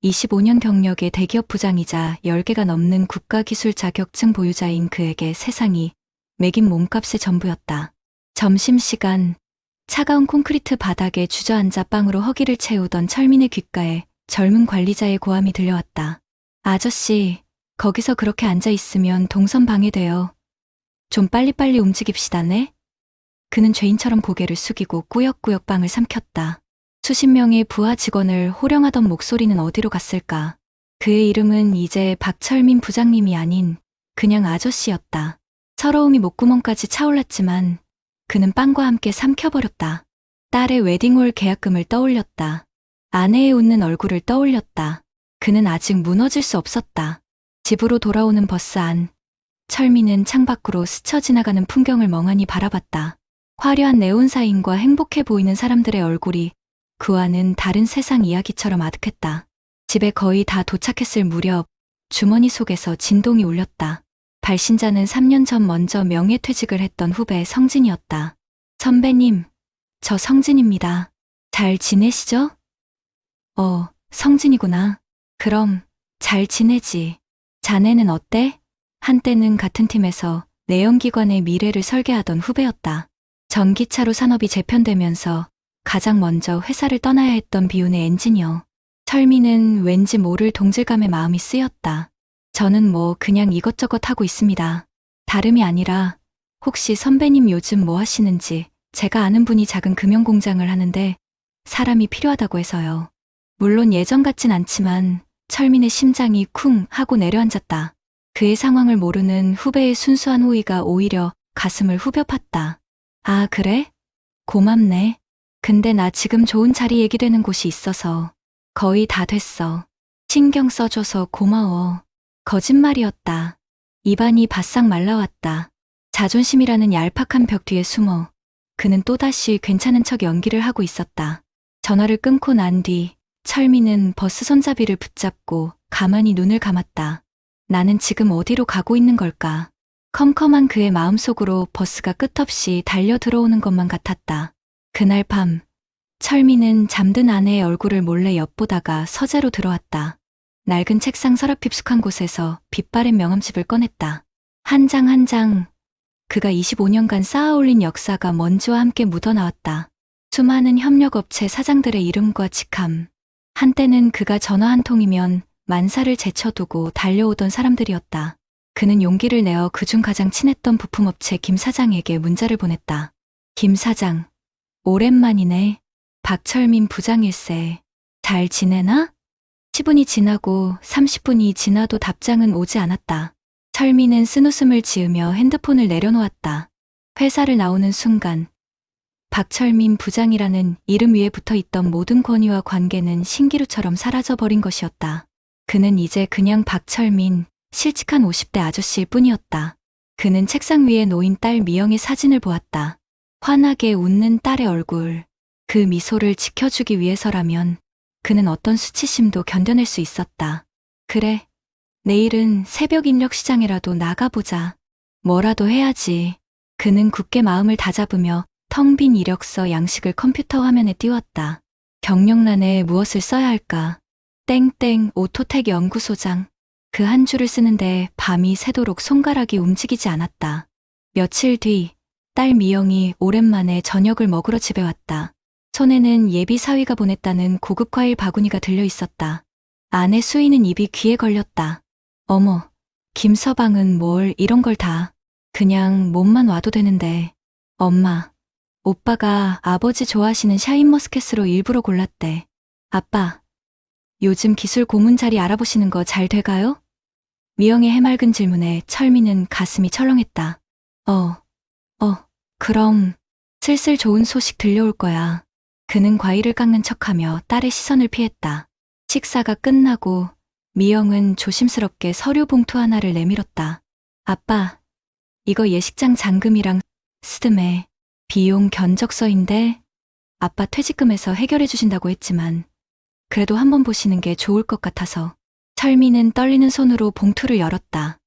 25년 경력의 대기업 부장이자 10개가 넘는 국가기술 자격증 보유자인 그에게 세상이 매긴 몸값의 전부였다. 점심시간, 차가운 콘크리트 바닥에 주저앉아 빵으로 허기를 채우던 철민의 귓가에 젊은 관리자의 고함이 들려왔다. 아저씨, 거기서 그렇게 앉아있으면 동선 방해돼요. 좀 빨리빨리 움직입시다네. 그는 죄인처럼 고개를 숙이고 꾸역꾸역 빵을 삼켰다. 수십 명의 부하 직원을 호령하던 목소리는 어디로 갔을까? 그의 이름은 이제 박철민 부장님이 아닌 그냥 아저씨였다. 서러움이 목구멍까지 차올랐지만 그는 빵과 함께 삼켜버렸다. 딸의 웨딩홀 계약금을 떠올렸다. 아내의 웃는 얼굴을 떠올렸다. 그는 아직 무너질 수 없었다. 집으로 돌아오는 버스 안. 철민은 창밖으로 스쳐 지나가는 풍경을 멍하니 바라봤다. 화려한 네온사인과 행복해 보이는 사람들의 얼굴이 그와는 다른 세상 이야기처럼 아득했다. 집에 거의 다 도착했을 무렵 주머니 속에서 진동이 울렸다. 발신자는 3년 전 먼저 명예퇴직을 했던 후배 성진이었다. 선배님, 저 성진입니다. 잘 지내시죠? 성진이구나. 그럼 잘 지내지. 자네는 어때? 한때는 같은 팀에서 내연기관의 미래를 설계하던 후배였다. 전기차로 산업이 재편되면서 가장 먼저 회사를 떠나야 했던 비운의 엔지니어. 철민은 왠지 모를 동질감에 마음이 쓰였다. 저는 그냥 이것저것 하고 있습니다. 다름이 아니라 혹시 선배님 요즘 뭐 하시는지 제가 아는 분이 작은 금연공장을 하는데 사람이 필요하다고 해서요. 물론 예전 같진 않지만 철민의 심장이 쿵 하고 내려앉았다. 그의 상황을 모르는 후배의 순수한 호의가 오히려 가슴을 후벼 팠다. 아, 그래? 고맙네. 근데 나 지금 좋은 자리 얘기되는 곳이 있어서 거의 다 됐어. 신경 써줘서 고마워. 거짓말이었다. 입안이 바싹 말라왔다. 자존심이라는 얄팍한 벽 뒤에 숨어 그는 또다시 괜찮은 척 연기를 하고 있었다. 전화를 끊고 난 뒤 철민은 버스 손잡이를 붙잡고 가만히 눈을 감았다. 나는 지금 어디로 가고 있는 걸까? 컴컴한 그의 마음속으로 버스가 끝없이 달려 들어오는 것만 같았다. 그날 밤 철민은 잠든 아내의 얼굴을 몰래 엿보다가 서재로 들어왔다. 낡은 책상 서랍 깊숙한 곳에서 빛바랜 명함집을 꺼냈다. 한 장 한 장 그가 25년간 쌓아올린 역사가 먼지와 함께 묻어나왔다. 수많은 협력업체 사장들의 이름과 직함. 한때는 그가 전화 한 통이면 만사를 제쳐두고 달려오던 사람들이었다. 그는 용기를 내어 그중 가장 친했던 부품업체 김 사장에게 문자를 보냈다. 김 사장, 오랜만이네. 박철민 부장일세. 잘 지내나? 10분이 지나고 30분이 지나도 답장은 오지 않았다. 철민은 쓴웃음을 지으며 핸드폰을 내려놓았다. 회사를 나오는 순간 박철민 부장이라는 이름 위에 붙어있던 모든 권위와 관계는 신기루처럼 사라져버린 것이었다. 그는 이제 그냥 박철민, 실직한 50대 아저씨일 뿐이었다. 그는 책상 위에 놓인 딸 미영의 사진을 보았다. 환하게 웃는 딸의 얼굴. 그 미소를 지켜주기 위해서라면 그는 어떤 수치심도 견뎌낼 수 있었다. 그래, 내일은 새벽 인력 시장에라도 나가보자. 뭐라도 해야지. 그는 굳게 마음을 다잡으며 텅 빈 이력서 양식을 컴퓨터 화면에 띄웠다. 경력란에 무엇을 써야 할까? 땡땡 오토텍 연구소장. 그 한 줄을 쓰는데 밤이 새도록 손가락이 움직이지 않았다. 며칠 뒤 딸 미영이 오랜만에 저녁을 먹으러 집에 왔다. 손에는 예비 사위가 보냈다는 고급 과일 바구니가 들려 있었다. 아내 수희는 입이 귀에 걸렸다. 어머, 김서방은 뭘 이런 걸 다. 그냥 몸만 와도 되는데. 엄마, 오빠가 아버지 좋아하시는 샤인머스켓으로 일부러 골랐대. 아빠, 요즘 기술 고문 자리 알아보시는 거 잘 돼가요? 미영의 해맑은 질문에 철민은 가슴이 철렁했다. 그럼 슬슬 좋은 소식 들려올 거야. 그는 과일을 깎는 척하며 딸의 시선을 피했다. 식사가 끝나고 미영은 조심스럽게 서류 봉투 하나를 내밀었다. 아빠, 이거 예식장 잔금이랑 스드메 비용 견적서인데 아빠 퇴직금에서 해결해 주신다고 했지만 그래도 한번 보시는 게 좋을 것 같아서. 철민은 떨리는 손으로 봉투를 열었다.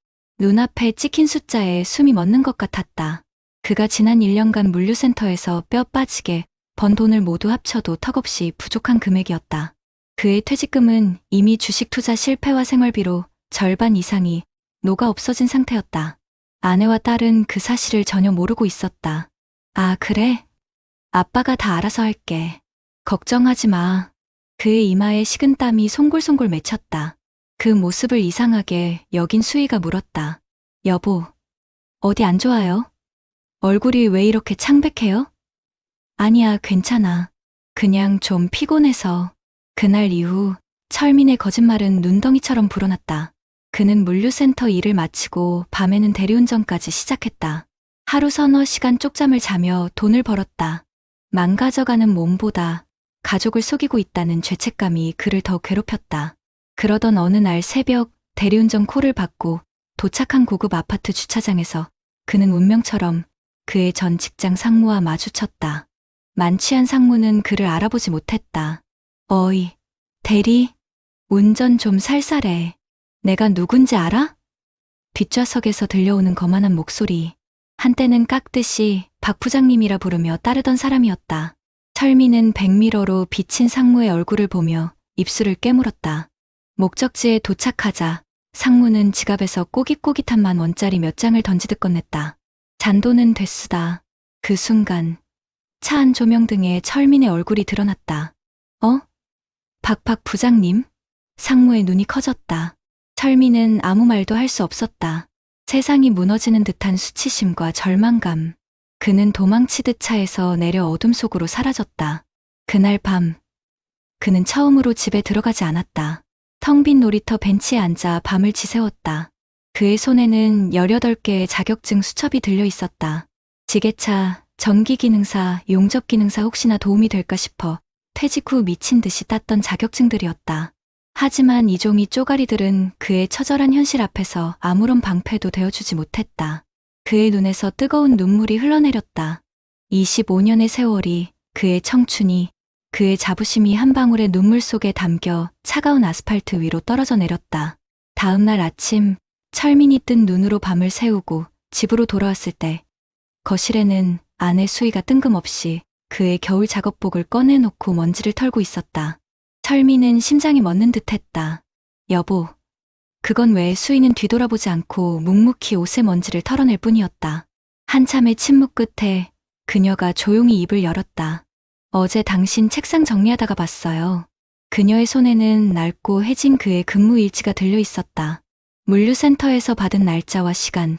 눈앞에 찍힌 숫자에 숨이 멎는 것 같았다. 그가 지난 1년간 물류센터에서 뼈 빠지게 번 돈을 모두 합쳐도 턱없이 부족한 금액이었다. 그의 퇴직금은 이미 주식 투자 실패와 생활비로 절반 이상이 녹아 없어진 상태였다. 아내와 딸은 그 사실을 전혀 모르고 있었다. 아, 그래? 아빠가 다 알아서 할게. 걱정하지 마. 그의 이마에 식은땀이 송골송골 맺혔다. 그 모습을 이상하게 여긴 수희가 물었다. 여보, 어디 안 좋아요? 얼굴이 왜 이렇게 창백해요? 아니야, 괜찮아. 그냥 좀 피곤해서. 그날 이후 철민의 거짓말은 눈덩이처럼 불어났다. 그는 물류센터 일을 마치고 밤에는 대리운전까지 시작했다. 하루 서너 시간 쪽잠을 자며 돈을 벌었다. 망가져가는 몸보다 가족을 속이고 있다는 죄책감이 그를 더 괴롭혔다. 그러던 어느 날 새벽 대리운전 콜을 받고 도착한 고급 아파트 주차장에서 그는 운명처럼 그의 전 직장 상무와 마주쳤다. 만취한 상무는 그를 알아보지 못했다. 어이, 대리, 운전 좀 살살해. 내가 누군지 알아? 뒷좌석에서 들려오는 거만한 목소리. 한때는 깍듯이 박 부장님이라 부르며 따르던 사람이었다. 철민은 백미러로 비친 상무의 얼굴을 보며 입술을 깨물었다. 목적지에 도착하자 상무는 지갑에서 꼬깃꼬깃한 10,000원짜리 몇 장을 던지듯 건넸다. 잔돈은 됐수다. 그 순간 차 안 조명등에 철민의 얼굴이 드러났다. 박 부장님? 상무의 눈이 커졌다. 철민은 아무 말도 할 수 없었다. 세상이 무너지는 듯한 수치심과 절망감. 그는 도망치듯 차에서 내려 어둠 속으로 사라졌다. 그날 밤, 그는 처음으로 집에 들어가지 않았다. 텅 빈 놀이터 벤치에 앉아 밤을 지새웠다. 그의 손에는 18개의 자격증 수첩이 들려 있었다. 지게차, 전기기능사, 용접기능사 혹시나 도움이 될까 싶어 퇴직 후 미친 듯이 땄던 자격증들이었다. 하지만 이 종이 쪼가리들은 그의 처절한 현실 앞에서 아무런 방패도 되어주지 못했다. 그의 눈에서 뜨거운 눈물이 흘러내렸다. 25년의 세월이, 그의 청춘이, 그의 자부심이 한 방울의 눈물 속에 담겨 차가운 아스팔트 위로 떨어져 내렸다. 다음 날 아침, 철민이 뜬 눈으로 밤을 새우고 집으로 돌아왔을 때 거실에는 아내 수희가 뜬금없이 그의 겨울 작업복을 꺼내놓고 먼지를 털고 있었다. 철민은 심장이 멎는 듯했다. 여보. 그건 왜? 수희는 뒤돌아보지 않고 묵묵히 옷의 먼지를 털어낼 뿐이었다. 한참의 침묵 끝에 그녀가 조용히 입을 열었다. 어제 당신 책상 정리하다가 봤어요. 그녀의 손에는 낡고 해진 그의 근무 일지가 들려 있었다. 물류센터에서 받은 날짜와 시간,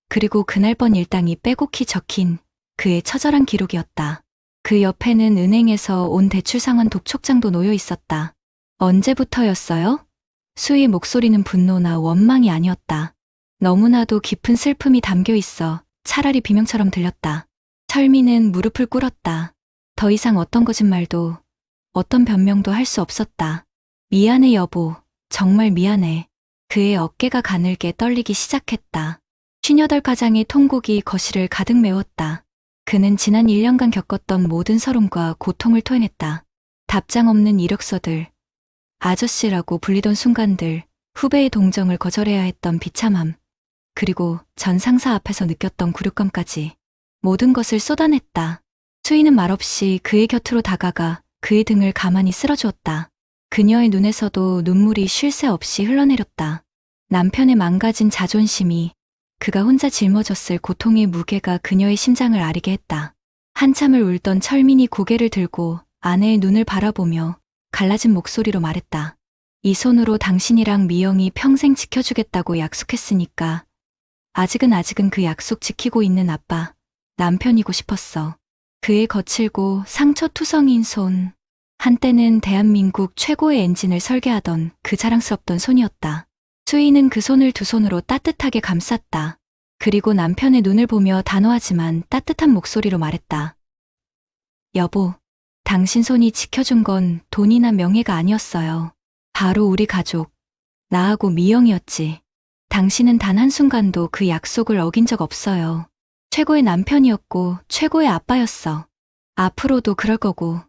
그리고 그날 번 일당이 빼곡히 적힌 그의 처절한 기록이었다. 그 옆에는 은행에서 온 대출 상환 독촉장도 놓여 있었다. 언제부터였어요? 수희의 목소리는 분노나 원망이 아니었다. 너무나도 깊은 슬픔이 담겨 있어 차라리 비명처럼 들렸다. 철민은 무릎을 꿇었다. 더 이상 어떤 거짓말도, 어떤 변명도 할 수 없었다. 미안해 여보, 정말 미안해. 그의 어깨가 가늘게 떨리기 시작했다. 58가장의 통곡이 거실을 가득 메웠다. 그는 지난 1년간 겪었던 모든 서름과 고통을 토해냈다. 답장 없는 이력서들, 아저씨라고 불리던 순간들, 후배의 동정을 거절해야 했던 비참함, 그리고 전 상사 앞에서 느꼈던 굴욕감까지 모든 것을 쏟아냈다. 수희는 말없이 그의 곁으로 다가가 그의 등을 가만히 쓸어주었다. 그녀의 눈에서도 눈물이 쉴 새 없이 흘러내렸다. 남편의 망가진 자존심이, 그가 혼자 짊어졌을 고통의 무게가 그녀의 심장을 아리게 했다. 한참을 울던 철민이 고개를 들고 아내의 눈을 바라보며 갈라진 목소리로 말했다. 이 손으로 당신이랑 미영이 평생 지켜주겠다고 약속했으니까 아직은 그 약속 지키고 있는 아빠, 남편이고 싶었어. 그의 거칠고 상처투성이인 손, 한때는 대한민국 최고의 엔진을 설계하던 그 자랑스럽던 손이었다. 수희는 그 손을 두 손으로 따뜻하게 감쌌다. 그리고 남편의 눈을 보며 단호하지만 따뜻한 목소리로 말했다. 여보, 당신 손이 지켜준 건 돈이나 명예가 아니었어요. 바로 우리 가족, 나하고 미영이었지. 당신은 단 한순간도 그 약속을 어긴 적 없어요. 최고의 남편이었고 최고의 아빠였어. 앞으로도 그럴 거고.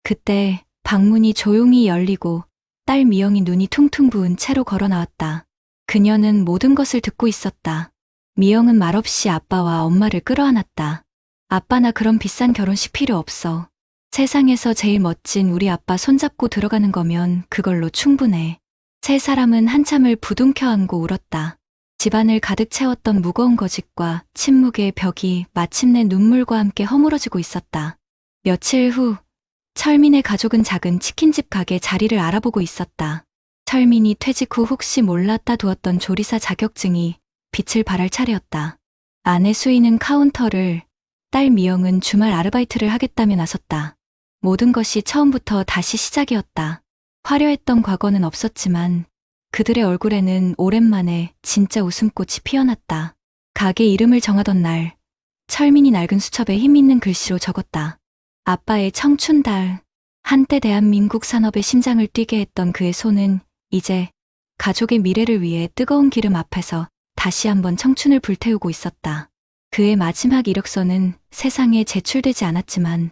그때 방문이 조용히 열리고 딸 미영이 눈이 퉁퉁 부은 채로 걸어 나왔다. 그녀는 모든 것을 듣고 있었다. 미영은 말없이 아빠와 엄마를 끌어안았다. 아빠, 나 그런 비싼 결혼식 필요 없어. 세상에서 제일 멋진 우리 아빠 손잡고 들어가는 거면 그걸로 충분해. 세 사람은 한참을 부둥켜 안고 울었다. 집안을 가득 채웠던 무거운 거짓과 침묵의 벽이 마침내 눈물과 함께 허물어지고 있었다. 며칠 후, 철민의 가족은 작은 치킨집 가게 자리를 알아보고 있었다. 철민이 퇴직 후 혹시 몰랐다 두었던 조리사 자격증이 빛을 발할 차례였다. 아내 수희는 카운터를, 딸 미영은 주말 아르바이트를 하겠다며 나섰다. 모든 것이 처음부터 다시 시작이었다. 화려했던 과거는 없었지만 그들의 얼굴에는 오랜만에 진짜 웃음꽃이 피어났다. 가게 이름을 정하던 날, 철민이 낡은 수첩에 힘있는 글씨로 적었다. 아빠의 청춘달. 한때 대한민국 산업의 심장을 뛰게 했던 그의 손은 이제 가족의 미래를 위해 뜨거운 기름 앞에서 다시 한번 청춘을 불태우고 있었다. 그의 마지막 이력서는 세상에 제출되지 않았지만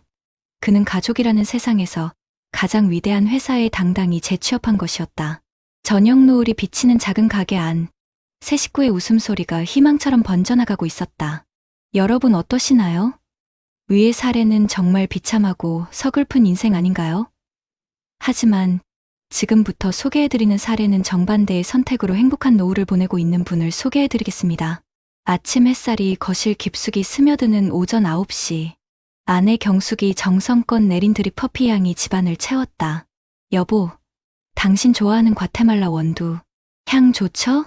그는 가족이라는 세상에서 가장 위대한 회사에 당당히 재취업한 것이었다. 저녁 노을이 비치는 작은 가게 안, 새 식구의 웃음소리가 희망처럼 번져나가고 있었다. 여러분 어떠시나요? 위의 사례는 정말 비참하고 서글픈 인생 아닌가요? 하지만 지금부터 소개해드리는 사례는 정반대의 선택으로 행복한 노후를 보내고 있는 분을 소개해드리겠습니다. 아침 햇살이 거실 깊숙이 스며드는 오전 9시. 아내 경숙이 정성껏 내린 드립 커피 향이 집안을 채웠다. 여보, 당신 좋아하는 과테말라 원두. 향 좋죠?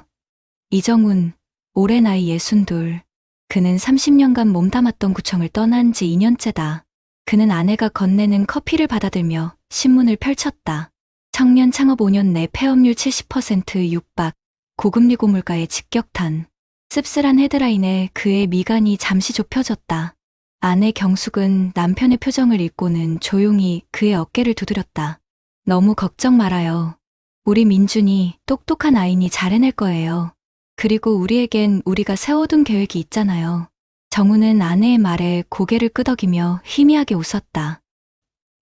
이정훈, 올해 나이 62. 그는 30년간 몸담았던 구청을 떠난 지 2년째다. 그는 아내가 건네는 커피를 받아들며 신문을 펼쳤다. 청년 창업 5년 내 폐업률 70% 육박, 고금리 고물가의 직격탄. 씁쓸한 헤드라인에 그의 미간이 잠시 좁혀졌다. 아내 경숙은 남편의 표정을 읽고는 조용히 그의 어깨를 두드렸다. 너무 걱정 말아요. 우리 민준이 똑똑한 아이니 잘 해낼 거예요. 그리고 우리에겐 우리가 세워둔 계획이 있잖아요. 정우는 아내의 말에 고개를 끄덕이며 희미하게 웃었다.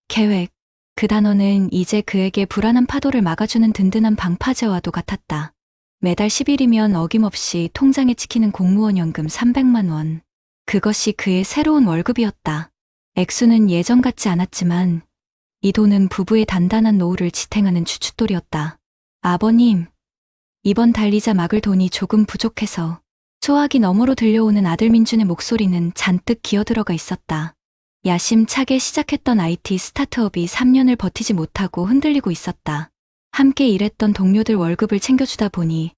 계획. 그 단어는 이제 그에게 불안한 파도를 막아주는 든든한 방파제와도 같았다. 매달 10일이면 어김없이 통장에 찍히는 공무원 연금 300만 원. 그것이 그의 새로운 월급이었다. 액수는 예전 같지 않았지만 이 돈은 부부의 단단한 노후를 지탱하는 주춧돌이었다. 아버님, 이번 달 이자 막을 돈이 조금 부족해서. 소화기 너머로 들려오는 아들 민준의 목소리는 잔뜩 기어들어가 있었다. 야심차게 시작했던 IT 스타트업이 3년을 버티지 못하고 흔들리고 있었다. 함께 일했던 동료들 월급을 챙겨주다 보니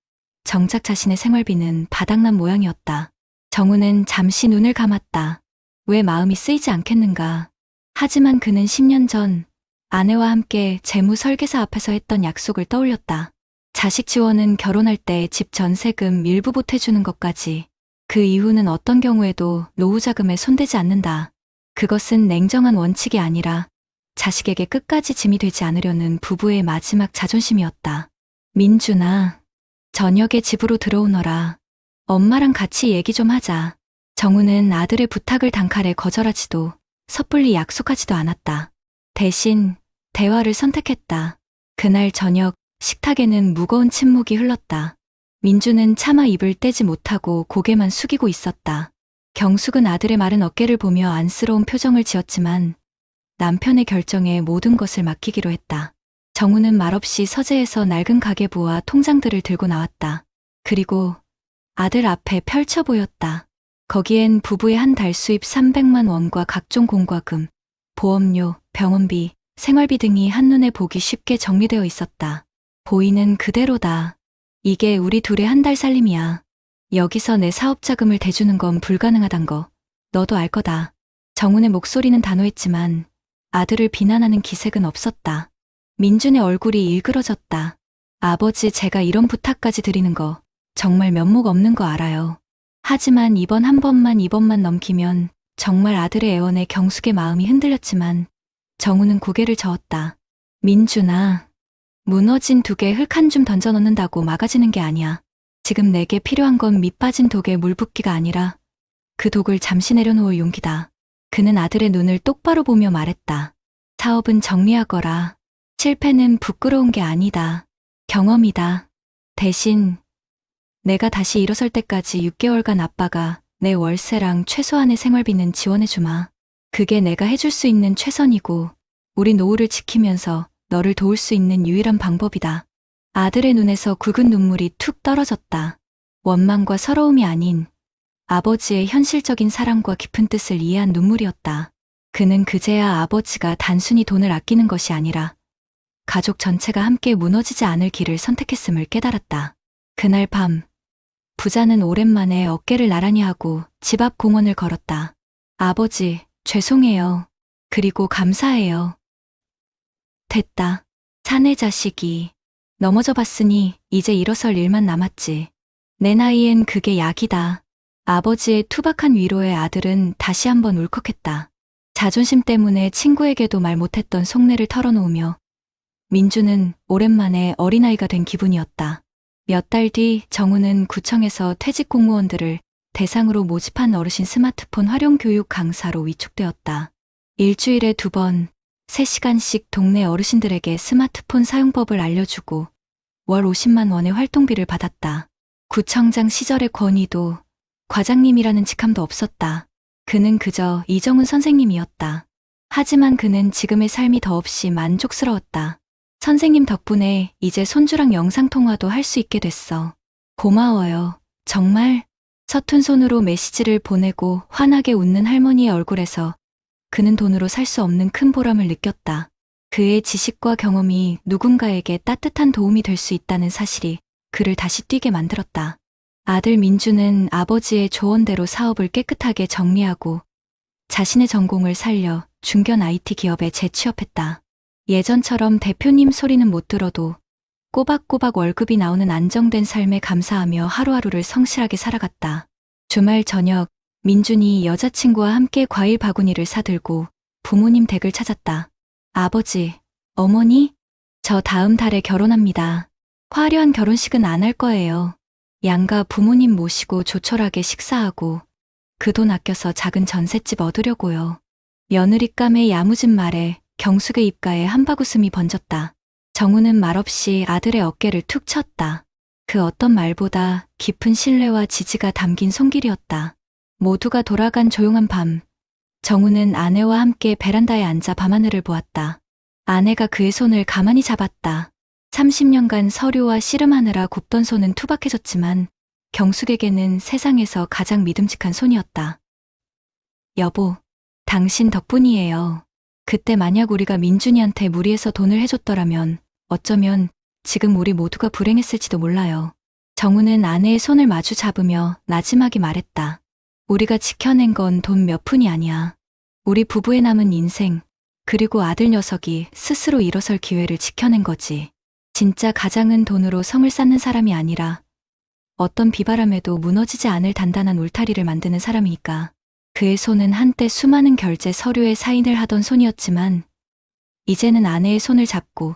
정작 자신의 생활비는 바닥난 모양이었다. 정우는 잠시 눈을 감았다. 왜 마음이 쓰이지 않겠는가. 하지만 그는 10년 전 아내와 함께 재무 설계사 앞에서 했던 약속을 떠올렸다. 자식 지원은 결혼할 때 집 전세금 일부 보태주는 것까지. 그 이후는 어떤 경우에도 노후 자금에 손대지 않는다. 그것은 냉정한 원칙이 아니라 자식에게 끝까지 짐이 되지 않으려는 부부의 마지막 자존심이었다. 민준아, 저녁에 집으로 들어오너라. 엄마랑 같이 얘기 좀 하자. 정우는 아들의 부탁을 단칼에 거절하지도 섣불리 약속하지도 않았다. 대신 대화를 선택했다. 그날 저녁 식탁에는 무거운 침묵이 흘렀다. 민주는 차마 입을 떼지 못하고 고개만 숙이고 있었다. 경숙은 아들의 마른 어깨를 보며 안쓰러운 표정을 지었지만 남편의 결정에 모든 것을 맡기기로 했다. 정우는 말없이 서재에서 낡은 가계부와 통장들을 들고 나왔다. 그리고 아들 앞에 펼쳐 보였다. 거기엔 부부의 한 달 수입 300만 원과 각종 공과금, 보험료, 병원비, 생활비 등이 한눈에 보기 쉽게 정리되어 있었다. 보이는 그대로다. 이게 우리 둘의 한 달 살림이야. 여기서 내 사업 자금을 대주는 건 불가능하단 거 너도 알 거다. 정훈의 목소리는 단호했지만 아들을 비난하는 기색은 없었다. 민준의 얼굴이 일그러졌다. 아버지, 제가 이런 부탁까지 드리는 거 정말 면목 없는 거 알아요. 하지만 이번만 넘기면 정말 아들의 애원에 경숙의 마음이 흔들렸지만 정훈은 고개를 저었다. 민준아, 무너진 독에 흙 한 줌 던져 넣는다고 막아지는 게 아니야. 지금 내게 필요한 건 밑 빠진 독에 물 붓기가 아니라 그 독을 잠시 내려놓을 용기다. 그는 아들의 눈을 똑바로 보며 말했다. 사업은 정리하거라. 실패는 부끄러운 게 아니다. 경험이다. 대신 내가 다시 일어설 때까지 6개월간 아빠가 내 월세랑 최소한의 생활비는 지원해주마. 그게 내가 해줄 수 있는 최선이고 우리 노후를 지키면서 너를 도울 수 있는 유일한 방법이다. 아들의 눈에서 굵은 눈물이 툭 떨어졌다. 원망과 서러움이 아닌 아버지의 현실적인 사랑과 깊은 뜻을 이해한 눈물이었다. 그는 그제야 아버지가 단순히 돈을 아끼는 것이 아니라 가족 전체가 함께 무너지지 않을 길을 선택했음을 깨달았다. 그날 밤, 부자는 오랜만에 어깨를 나란히 하고 집 앞 공원을 걸었다. 아버지, 죄송해요. 그리고 감사해요. 됐다. 사내 자식이 넘어져 봤으니 이제 일어설 일만 남았지. 내 나이엔 그게 약이다. 아버지의 투박한 위로에 아들은 다시 한번 울컥했다. 자존심 때문에 친구에게도 말 못했던 속내를 털어놓으며 민주는 오랜만에 어린아이가 된 기분이었다. 몇 달 뒤 정우는 구청에서 퇴직 공무원들을 대상으로 모집한 어르신 스마트폰 활용 교육 강사로 위촉되었다. 일주일에 2번, 3시간씩 동네 어르신들에게 스마트폰 사용법을 알려주고 월 50만 원의 활동비를 받았다. 구청장 시절의 권위도 과장님이라는 직함도 없었다. 그는 그저 이정훈 선생님이었다. 하지만 그는 지금의 삶이 더없이 만족스러웠다. 선생님 덕분에 이제 손주랑 영상통화도 할 수 있게 됐어. 고마워요. 정말. 서툰 손으로 메시지를 보내고 환하게 웃는 할머니의 얼굴에서 그는 돈으로 살 수 없는 큰 보람을 느꼈다. 그의 지식과 경험이 누군가에게 따뜻한 도움이 될 수 있다는 사실이 그를 다시 뛰게 만들었다. 아들 민주는 아버지의 조언대로 사업을 깨끗하게 정리하고 자신의 전공을 살려 중견 IT 기업에 재취업했다. 예전처럼 대표님 소리는 못 들어도 꼬박꼬박 월급이 나오는 안정된 삶에 감사하며 하루하루를 성실하게 살아갔다. 주말 저녁, 민준이 여자친구와 함께 과일 바구니를 사들고 부모님 댁을 찾았다. 아버지, 어머니, 저 다음 달에 결혼합니다. 화려한 결혼식은 안 할 거예요. 양가 부모님 모시고 조촐하게 식사하고 그 돈 아껴서 작은 전셋집 얻으려고요. 며느리감의 야무진 말에 경숙의 입가에 한바구음이 번졌다. 정우는 말없이 아들의 어깨를 툭 쳤다. 그 어떤 말보다 깊은 신뢰와 지지가 담긴 손길이었다. 모두가 돌아간 조용한 밤, 정우는 아내와 함께 베란다에 앉아 밤하늘을 보았다. 아내가 그의 손을 가만히 잡았다. 30년간 서류와 씨름하느라 굽던 손은 투박해졌지만 경숙에게는 세상에서 가장 믿음직한 손이었다. 여보, 당신 덕분이에요. 그때 만약 우리가 민준이한테 무리해서 돈을 해줬더라면 어쩌면 지금 우리 모두가 불행했을지도 몰라요. 정우는 아내의 손을 마주 잡으며 나지막이 말했다. 우리가 지켜낸 건 돈 몇 푼이 아니야. 우리 부부의 남은 인생, 그리고 아들 녀석이 스스로 일어설 기회를 지켜낸 거지. 진짜 가장은 돈으로 성을 쌓는 사람이 아니라 어떤 비바람에도 무너지지 않을 단단한 울타리를 만드는 사람이니까. 그의 손은 한때 수많은 결제 서류에 사인을 하던 손이었지만 이제는 아내의 손을 잡고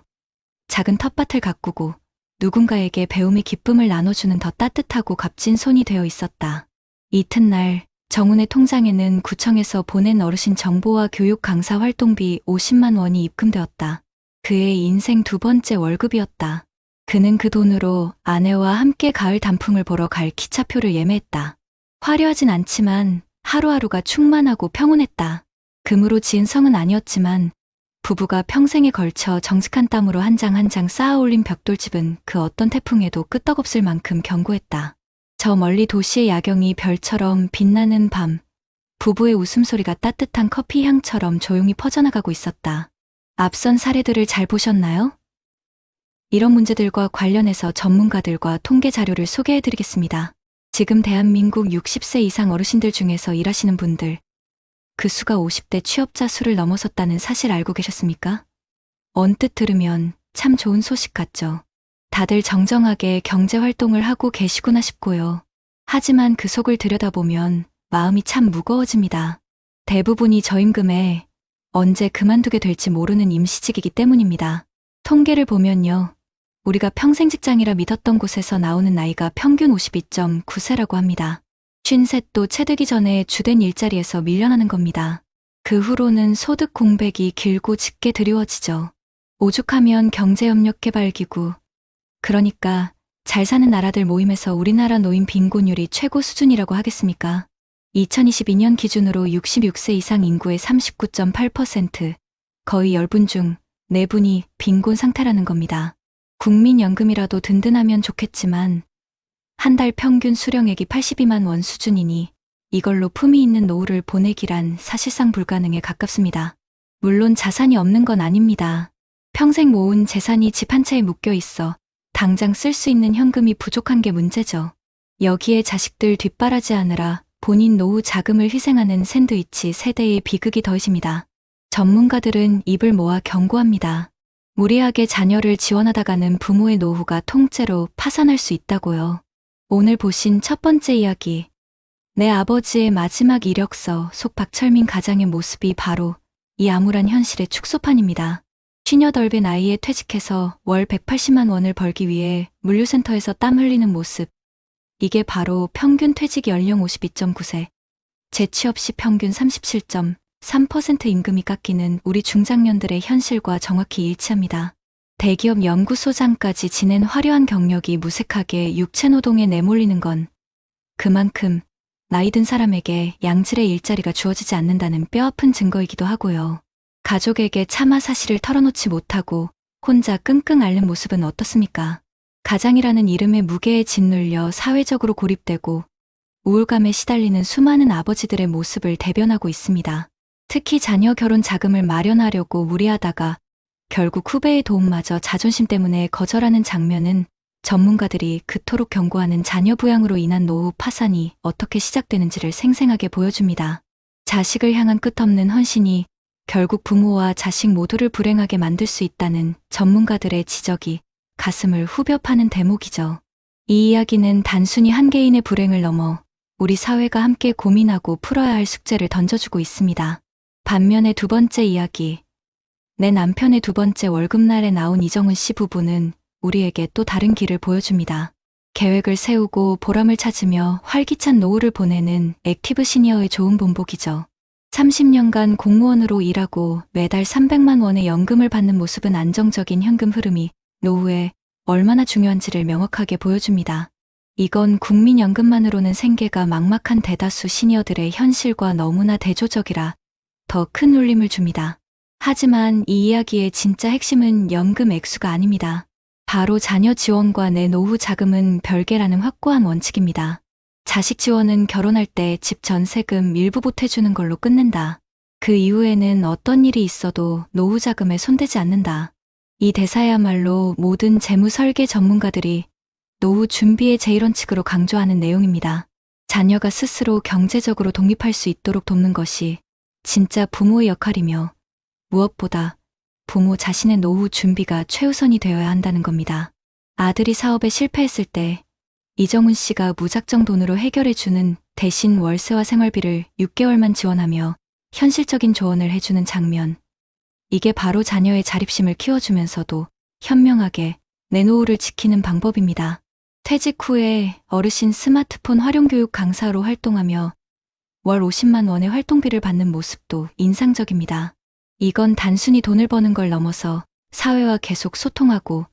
작은 텃밭을 가꾸고 누군가에게 배움의 기쁨을 나눠주는 더 따뜻하고 값진 손이 되어 있었다. 이튿날 정훈의 통장에는 구청에서 보낸 어르신 정보와 교육 강사 활동비 50만 원이 입금되었다. 그의 인생 두 번째 월급이었다. 그는 그 돈으로 아내와 함께 가을 단풍을 보러 갈 기차표를 예매했다. 화려하진 않지만 하루하루가 충만하고 평온했다. 금으로 지은 성은 아니었지만 부부가 평생에 걸쳐 정직한 땀으로 한 장 한 장 쌓아 올린 벽돌집은 그 어떤 태풍에도 끄떡없을 만큼 견고했다. 저 멀리 도시의 야경이 별처럼 빛나는 밤, 부부의 웃음소리가 따뜻한 커피 향처럼 조용히 퍼져나가고 있었다. 앞선 사례들을 잘 보셨나요? 이런 문제들과 관련해서 전문가들과 통계 자료를 소개해드리겠습니다. 지금 대한민국 60세 이상 어르신들 중에서 일하시는 분들, 그 수가 50대 취업자 수를 넘어섰다는 사실 알고 계셨습니까? 언뜻 들으면 참 좋은 소식 같죠? 다들 정정하게 경제활동을 하고 계시구나 싶고요. 하지만 그 속을 들여다보면 마음이 참 무거워집니다. 대부분이 저임금에 언제 그만두게 될지 모르는 임시직이기 때문입니다. 통계를 보면요. 우리가 평생 직장이라 믿었던 곳에서 나오는 나이가 평균 52.9세라고 합니다. 50도 채 되기 전에 주된 일자리에서 밀려나는 겁니다. 그 후로는 소득 공백이 길고 짙게 드리워지죠. 오죽하면 경제협력개발기구, 그러니까 잘 사는 나라들 모임에서 우리나라 노인 빈곤율이 최고 수준이라고 하겠습니까? 2022년 기준으로 66세 이상 인구의 39.8%, 거의 10분 중 4분이 빈곤 상태라는 겁니다. 국민연금이라도 든든하면 좋겠지만 한 달 평균 수령액이 82만 원 수준이니 이걸로 품위 있는 노후를 보내기란 사실상 불가능에 가깝습니다. 물론 자산이 없는 건 아닙니다. 평생 모은 재산이 집 한 채에 묶여 있어 당장 쓸 수 있는 현금이 부족한 게 문제죠. 여기에 자식들 뒷바라지하느라 본인 노후 자금을 희생하는 샌드위치 세대의 비극이 더해집니다. 전문가들은 입을 모아 경고합니다. 무리하게 자녀를 지원하다가는 부모의 노후가 통째로 파산할 수 있다고요. 오늘 보신 첫 번째 이야기, 내 아버지의 마지막 이력서 속 박철민 가장의 모습이 바로 이 암울한 현실의 축소판입니다. 58배 나이에 퇴직해서 월 180만 원을 벌기 위해 물류센터에서 땀 흘리는 모습. 이게 바로 평균 퇴직 연령 52.9세, 재취업 시 평균 37.3% 임금이 깎이는 우리 중장년들의 현실과 정확히 일치합니다. 대기업 연구소장까지 지낸 화려한 경력이 무색하게 육체노동에 내몰리는 건 그만큼 나이 든 사람에게 양질의 일자리가 주어지지 않는다는 뼈아픈 증거이기도 하고요. 가족에게 차마 사실을 털어놓지 못하고 혼자 끙끙 앓는 모습은 어떻습니까? 가장이라는 이름의 무게에 짓눌려 사회적으로 고립되고 우울감에 시달리는 수많은 아버지들의 모습을 대변하고 있습니다. 특히 자녀 결혼 자금을 마련하려고 무리하다가 결국 후배의 도움마저 자존심 때문에 거절하는 장면은 전문가들이 그토록 경고하는 자녀 부양으로 인한 노후 파산이 어떻게 시작되는지를 생생하게 보여줍니다. 자식을 향한 끝없는 헌신이 결국 부모와 자식 모두를 불행하게 만들 수 있다는 전문가들의 지적이 가슴을 후벼 파는 대목이죠. 이 이야기는 단순히 한 개인의 불행을 넘어 우리 사회가 함께 고민하고 풀어야 할 숙제를 던져주고 있습니다. 반면에 두 번째 이야기, 내 남편의 두 번째 월급날에 나온 이정훈 씨 부부는 우리에게 또 다른 길을 보여줍니다. 계획을 세우고 보람을 찾으며 활기찬 노후를 보내는 액티브 시니어의 좋은 본보기죠. 30년간 공무원으로 일하고 매달 300만 원의 연금을 받는 모습은 안정적인 현금 흐름이 노후에 얼마나 중요한지를 명확하게 보여줍니다. 이건 국민연금만으로는 생계가 막막한 대다수 시니어들의 현실과 너무나 대조적이라 더 큰 울림을 줍니다. 하지만 이 이야기의 진짜 핵심은 연금 액수가 아닙니다. 바로 자녀 지원과 내 노후 자금은 별개라는 확고한 원칙입니다. 자식 지원은 결혼할 때 집 전세금 일부 보태주는 걸로 끝낸다. 그 이후에는 어떤 일이 있어도 노후 자금에 손대지 않는다. 이 대사야말로 모든 재무 설계 전문가들이 노후 준비의 제1원칙으로 강조하는 내용입니다. 자녀가 스스로 경제적으로 독립할 수 있도록 돕는 것이 진짜 부모의 역할이며 무엇보다 부모 자신의 노후 준비가 최우선이 되어야 한다는 겁니다. 아들이 사업에 실패했을 때 이정훈 씨가 무작정 돈으로 해결해주는 대신 월세와 생활비를 6개월만 지원하며 현실적인 조언을 해주는 장면. 이게 바로 자녀의 자립심을 키워주면서도 현명하게 내 노후를 지키는 방법입니다. 퇴직 후에 어르신 스마트폰 활용 교육 강사로 활동하며 월 50만 원의 활동비를 받는 모습도 인상적입니다. 이건 단순히 돈을 버는 걸 넘어서 사회와 계속 소통하고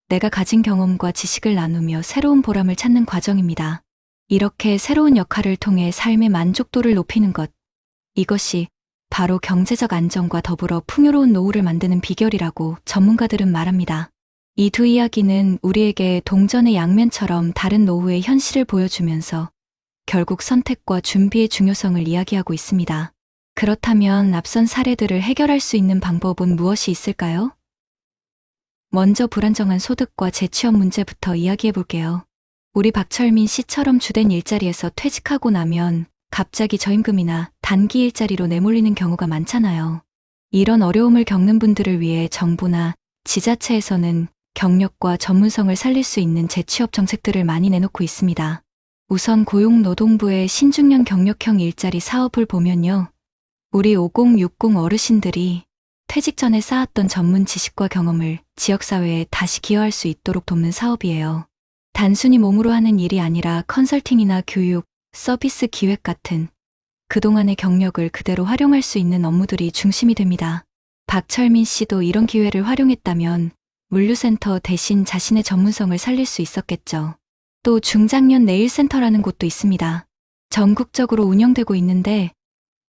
내가 가진 경험과 지식을 나누며 새로운 보람을 찾는 과정입니다. 이렇게 새로운 역할을 통해 삶의 만족도를 높이는 것. 이것이 바로 경제적 안정과 더불어 풍요로운 노후를 만드는 비결이라고 전문가들은 말합니다. 이 두 이야기는 우리에게 동전의 양면처럼 다른 노후의 현실을 보여주면서 결국 선택과 준비의 중요성을 이야기하고 있습니다. 그렇다면 앞선 사례들을 해결할 수 있는 방법은 무엇이 있을까요? 먼저 불안정한 소득과 재취업 문제부터 이야기해 볼게요. 우리 박철민 씨처럼 주된 일자리에서 퇴직하고 나면 갑자기 저임금이나 단기 일자리로 내몰리는 경우가 많잖아요. 이런 어려움을 겪는 분들을 위해 정부나 지자체에서는 경력과 전문성을 살릴 수 있는 재취업 정책들을 많이 내놓고 있습니다. 우선 고용노동부의 신중년 경력형 일자리 사업을 보면요. 우리 5060 어르신들이 퇴직 전에 쌓았던 전문 지식과 경험을 지역사회에 다시 기여할 수 있도록 돕는 사업이에요. 단순히 몸으로 하는 일이 아니라 컨설팅이나 교육, 서비스 기획 같은 그동안의 경력을 그대로 활용할 수 있는 업무들이 중심이 됩니다. 박철민 씨도 이런 기회를 활용했다면 물류센터 대신 자신의 전문성을 살릴 수 있었겠죠. 또 중장년 네일센터라는 곳도 있습니다. 전국적으로 운영되고 있는데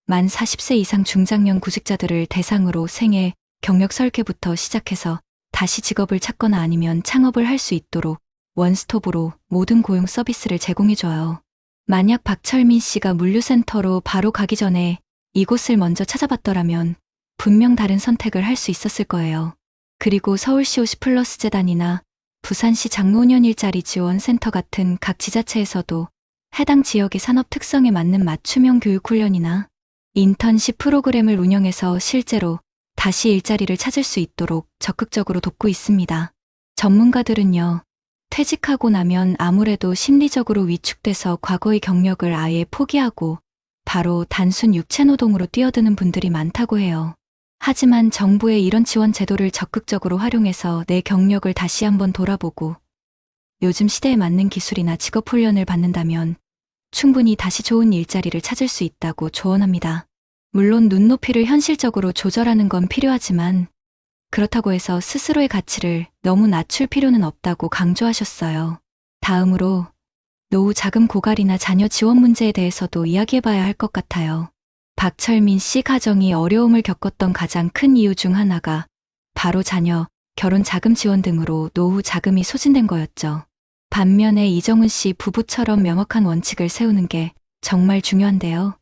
만 40세 이상 중장년 구직자들을 대상으로 생애, 경력 설계부터 시작해서 다시 직업을 찾거나 아니면 창업을 할 수 있도록 원스톱으로 모든 고용 서비스를 제공해줘요. 만약 박철민 씨가 물류센터로 바로 가기 전에 이곳을 먼저 찾아봤더라면 분명 다른 선택을 할 수 있었을 거예요. 그리고 서울시 50플러스 재단이나 부산시 장노년 일자리 지원센터 같은 각 지자체에서도 해당 지역의 산업 특성에 맞는 맞춤형 교육 훈련이나 인턴십 프로그램을 운영해서 실제로 다시 일자리를 찾을 수 있도록 적극적으로 돕고 있습니다. 전문가들은요, 퇴직하고 나면 아무래도 심리적으로 위축돼서 과거의 경력을 아예 포기하고 바로 단순 육체노동으로 뛰어드는 분들이 많다고 해요. 하지만 정부의 이런 지원 제도를 적극적으로 활용해서 내 경력을 다시 한번 돌아보고 요즘 시대에 맞는 기술이나 직업 훈련을 받는다면 충분히 다시 좋은 일자리를 찾을 수 있다고 조언합니다. 물론 눈높이를 현실적으로 조절하는 건 필요하지만 그렇다고 해서 스스로의 가치를 너무 낮출 필요는 없다고 강조하셨어요. 다음으로 노후 자금 고갈이나 자녀 지원 문제에 대해서도 이야기해봐야 할 것 같아요. 박철민 씨 가정이 어려움을 겪었던 가장 큰 이유 중 하나가 바로 자녀, 결혼 자금 지원 등으로 노후 자금이 소진된 거였죠. 반면에 이정훈 씨 부부처럼 명확한 원칙을 세우는 게 정말 중요한데요.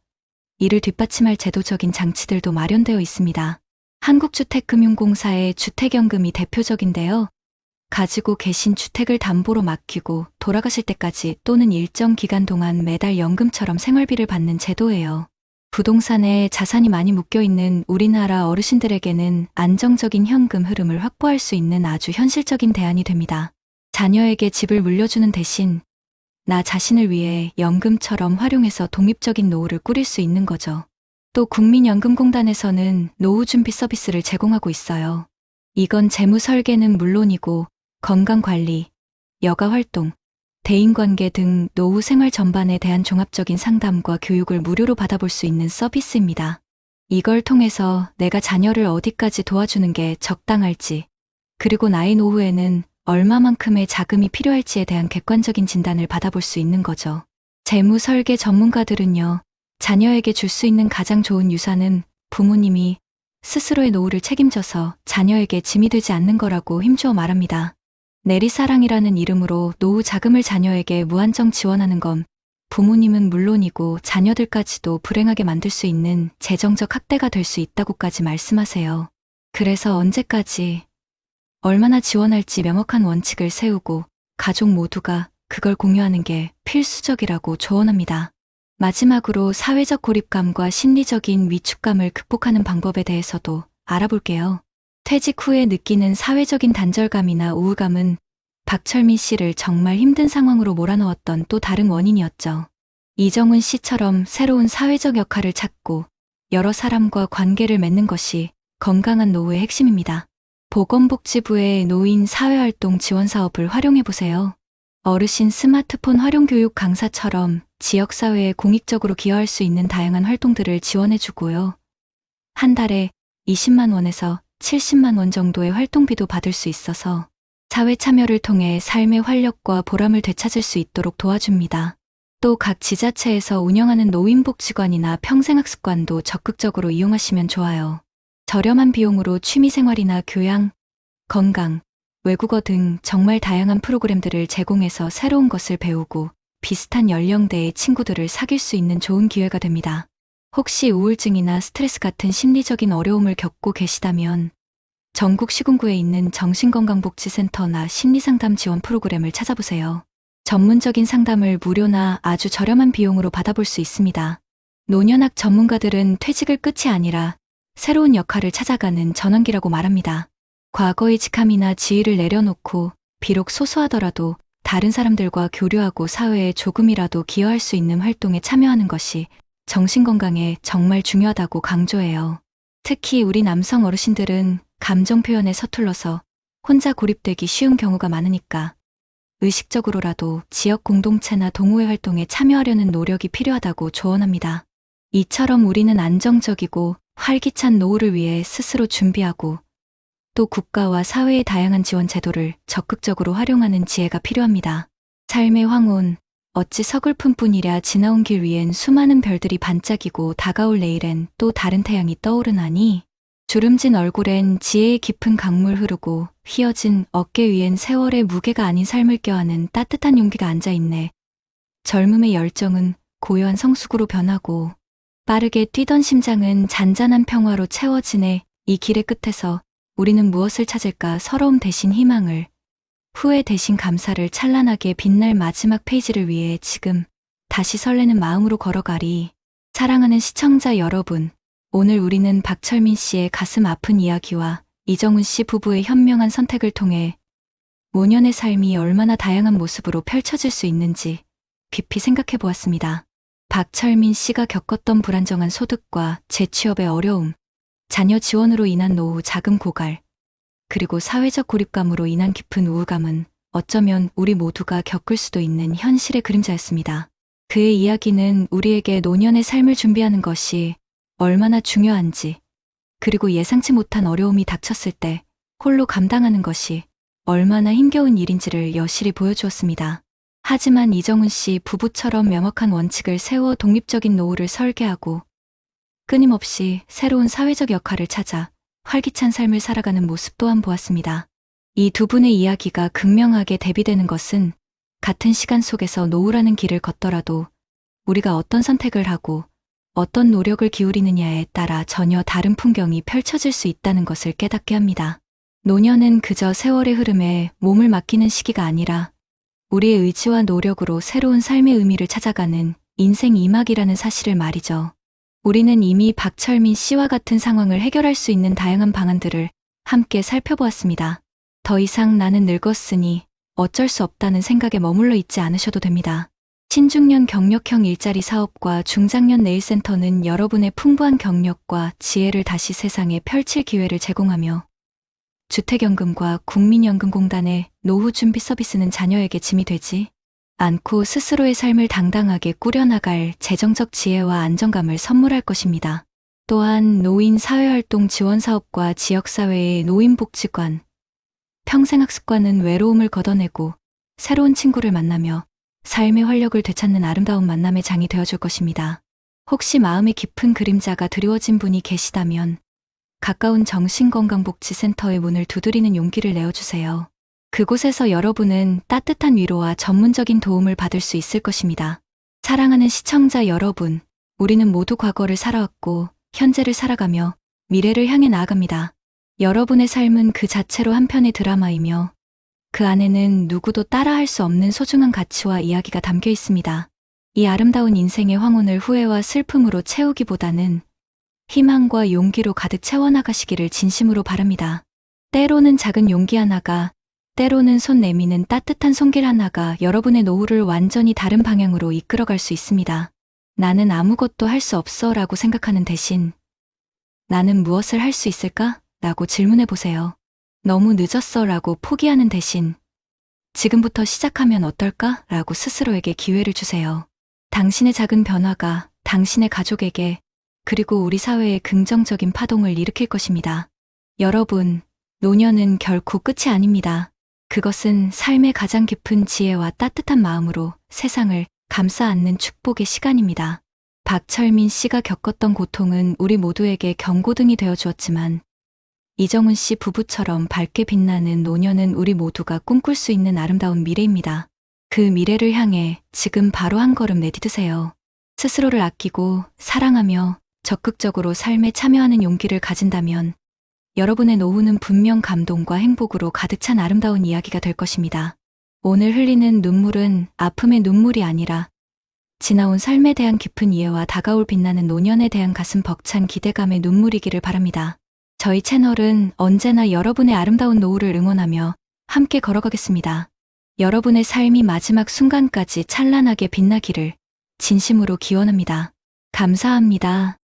이를 뒷받침할 제도적인 장치들도 마련되어 있습니다. 한국주택금융공사의 주택연금이 대표적인데요. 가지고 계신 주택을 담보로 맡기고 돌아가실 때까지 또는 일정 기간 동안 매달 연금처럼 생활비를 받는 제도예요. 부동산에 자산이 많이 묶여있는 우리나라 어르신들에게는 안정적인 현금 흐름을 확보할 수 있는 아주 현실적인 대안이 됩니다. 자녀에게 집을 물려주는 대신 나 자신을 위해 연금처럼 활용해서 독립적인 노후를 꾸릴 수 있는 거죠. 또 국민연금공단에서는 노후 준비 서비스를 제공하고 있어요. 이건 재무 설계는 물론이고 건강관리, 여가활동, 대인관계 등 노후 생활 전반에 대한 종합적인 상담과 교육을 무료로 받아볼 수 있는 서비스입니다. 이걸 통해서 내가 자녀를 어디까지 도와주는 게 적당할지, 그리고 나의 노후에는 얼마만큼의 자금이 필요할지에 대한 객관적인 진단을 받아볼 수 있는 거죠. 재무 설계 전문가들은요, 자녀에게 줄 수 있는 가장 좋은 유산은 부모님이 스스로의 노후를 책임져서 자녀에게 짐이 되지 않는 거라고 힘주어 말합니다. 내리사랑이라는 이름으로 노후 자금을 자녀에게 무한정 지원하는 건 부모님은 물론이고 자녀들까지도 불행하게 만들 수 있는 재정적 학대가 될 수 있다고까지 말씀하세요. 그래서 언제까지, 얼마나 지원할지 명확한 원칙을 세우고 가족 모두가 그걸 공유하는 게 필수적이라고 조언합니다. 마지막으로 사회적 고립감과 심리적인 위축감을 극복하는 방법에 대해서도 알아볼게요. 퇴직 후에 느끼는 사회적인 단절감이나 우울감은 박철민 씨를 정말 힘든 상황으로 몰아넣었던 또 다른 원인이었죠. 이정훈 씨처럼 새로운 사회적 역할을 찾고 여러 사람과 관계를 맺는 것이 건강한 노후의 핵심입니다. 보건복지부의 노인 사회활동 지원 사업을 활용해보세요. 어르신 스마트폰 활용 교육 강사처럼 지역사회에 공익적으로 기여할 수 있는 다양한 활동들을 지원해주고요. 한 달에 20만 원에서 70만 원 정도의 활동비도 받을 수 있어서 사회 참여를 통해 삶의 활력과 보람을 되찾을 수 있도록 도와줍니다. 또 각 지자체에서 운영하는 노인복지관이나 평생학습관도 적극적으로 이용하시면 좋아요. 저렴한 비용으로 취미생활이나 교양, 건강, 외국어 등 정말 다양한 프로그램들을 제공해서 새로운 것을 배우고 비슷한 연령대의 친구들을 사귈 수 있는 좋은 기회가 됩니다. 혹시 우울증이나 스트레스 같은 심리적인 어려움을 겪고 계시다면 전국 시군구에 있는 정신건강복지센터나 심리상담 지원 프로그램을 찾아보세요. 전문적인 상담을 무료나 아주 저렴한 비용으로 받아볼 수 있습니다. 노년학 전문가들은 퇴직을 끝이 아니라 새로운 역할을 찾아가는 전환기라고 말합니다. 과거의 직함이나 지위를 내려놓고 비록 소소하더라도 다른 사람들과 교류하고 사회에 조금이라도 기여할 수 있는 활동에 참여하는 것이 정신건강에 정말 중요하다고 강조해요. 특히 우리 남성 어르신들은 감정 표현에 서툴러서 혼자 고립되기 쉬운 경우가 많으니까 의식적으로라도 지역 공동체나 동호회 활동에 참여하려는 노력이 필요하다고 조언합니다. 이처럼 우리는 안정적이고 활기찬 노후를 위해 스스로 준비하고 또 국가와 사회의 다양한 지원 제도를 적극적으로 활용하는 지혜가 필요합니다. 삶의 황혼, 어찌 서글픈 뿐이랴 지나온 길 위엔 수많은 별들이 반짝이고 다가올 내일엔 또 다른 태양이 떠오르나니 주름진 얼굴엔 지혜의 깊은 강물 흐르고 휘어진 어깨 위엔 세월의 무게가 아닌 삶을 껴안은 따뜻한 용기가 앉아있네. 젊음의 열정은 고요한 성숙으로 변하고 빠르게 뛰던 심장은 잔잔한 평화로 채워지네. 이 길의 끝에서 우리는 무엇을 찾을까? 서러움 대신 희망을, 후회 대신 감사를 찬란하게 빛날 마지막 페이지를 위해 지금 다시 설레는 마음으로 걸어가리. 사랑하는 시청자 여러분, 오늘 우리는 박철민 씨의 가슴 아픈 이야기와 이정훈 씨 부부의 현명한 선택을 통해 5년의 삶이 얼마나 다양한 모습으로 펼쳐질 수 있는지 깊이 생각해 보았습니다. 박철민 씨가 겪었던 불안정한 소득과 재취업의 어려움, 자녀 지원으로 인한 노후 자금 고갈, 그리고 사회적 고립감으로 인한 깊은 우울감은 어쩌면 우리 모두가 겪을 수도 있는 현실의 그림자였습니다. 그의 이야기는 우리에게 노년의 삶을 준비하는 것이 얼마나 중요한지, 그리고 예상치 못한 어려움이 닥쳤을 때 홀로 감당하는 것이 얼마나 힘겨운 일인지를 여실히 보여주었습니다. 하지만 이정훈 씨 부부처럼 명확한 원칙을 세워 독립적인 노후를 설계하고 끊임없이 새로운 사회적 역할을 찾아 활기찬 삶을 살아가는 모습 또한 보았습니다. 이 두 분의 이야기가 극명하게 대비되는 것은 같은 시간 속에서 노후라는 길을 걷더라도 우리가 어떤 선택을 하고 어떤 노력을 기울이느냐에 따라 전혀 다른 풍경이 펼쳐질 수 있다는 것을 깨닫게 합니다. 노년은 그저 세월의 흐름에 몸을 맡기는 시기가 아니라 우리의 의지와 노력으로 새로운 삶의 의미를 찾아가는 인생 2막이라는 사실을 말이죠. 우리는 이미 박철민 씨와 같은 상황을 해결할 수 있는 다양한 방안들을 함께 살펴보았습니다. 더 이상 나는 늙었으니 어쩔 수 없다는 생각에 머물러 있지 않으셔도 됩니다. 신중년 경력형 일자리 사업과 중장년 네일센터는 여러분의 풍부한 경력과 지혜를 다시 세상에 펼칠 기회를 제공하며 주택연금과 국민연금공단의 노후 준비 서비스는 자녀에게 짐이 되지 않고 스스로의 삶을 당당하게 꾸려나갈 재정적 지혜와 안정감을 선물할 것입니다. 또한 노인 사회활동 지원사업과 지역사회의 노인복지관, 평생학습관은 외로움을 걷어내고 새로운 친구를 만나며 삶의 활력을 되찾는 아름다운 만남의 장이 되어줄 것입니다. 혹시 마음에 깊은 그림자가 드리워진 분이 계시다면 가까운 정신건강복지센터의 문을 두드리는 용기를 내어주세요. 그곳에서 여러분은 따뜻한 위로와 전문적인 도움을 받을 수 있을 것입니다. 사랑하는 시청자 여러분, 우리는 모두 과거를 살아왔고 현재를 살아가며 미래를 향해 나아갑니다. 여러분의 삶은 그 자체로 한 편의 드라마이며 그 안에는 누구도 따라할 수 없는 소중한 가치와 이야기가 담겨 있습니다. 이 아름다운 인생의 황혼을 후회와 슬픔으로 채우기보다는 희망과 용기로 가득 채워나가시기를 진심으로 바랍니다. 때로는 작은 용기 하나가, 때로는 손 내미는 따뜻한 손길 하나가 여러분의 노후를 완전히 다른 방향으로 이끌어갈 수 있습니다. 나는 아무것도 할 수 없어 라고 생각하는 대신 나는 무엇을 할 수 있을까? 라고 질문해 보세요. 너무 늦었어 라고 포기하는 대신 지금부터 시작하면 어떨까? 라고 스스로에게 기회를 주세요. 당신의 작은 변화가 당신의 가족에게 그리고 우리 사회에 긍정적인 파동을 일으킬 것입니다. 여러분, 노년은 결코 끝이 아닙니다. 그것은 삶의 가장 깊은 지혜와 따뜻한 마음으로 세상을 감싸 안는 축복의 시간입니다. 박철민 씨가 겪었던 고통은 우리 모두에게 경고등이 되어 주었지만 이정훈 씨 부부처럼 밝게 빛나는 노년은 우리 모두가 꿈꿀 수 있는 아름다운 미래입니다. 그 미래를 향해 지금 바로 한 걸음 내디드세요. 스스로를 아끼고 사랑하며 적극적으로 삶에 참여하는 용기를 가진다면 여러분의 노후는 분명 감동과 행복으로 가득 찬 아름다운 이야기가 될 것입니다. 오늘 흘리는 눈물은 아픔의 눈물이 아니라 지나온 삶에 대한 깊은 이해와 다가올 빛나는 노년에 대한 가슴 벅찬 기대감의 눈물이기를 바랍니다. 저희 채널은 언제나 여러분의 아름다운 노후를 응원하며 함께 걸어가겠습니다. 여러분의 삶이 마지막 순간까지 찬란하게 빛나기를 진심으로 기원합니다. 감사합니다.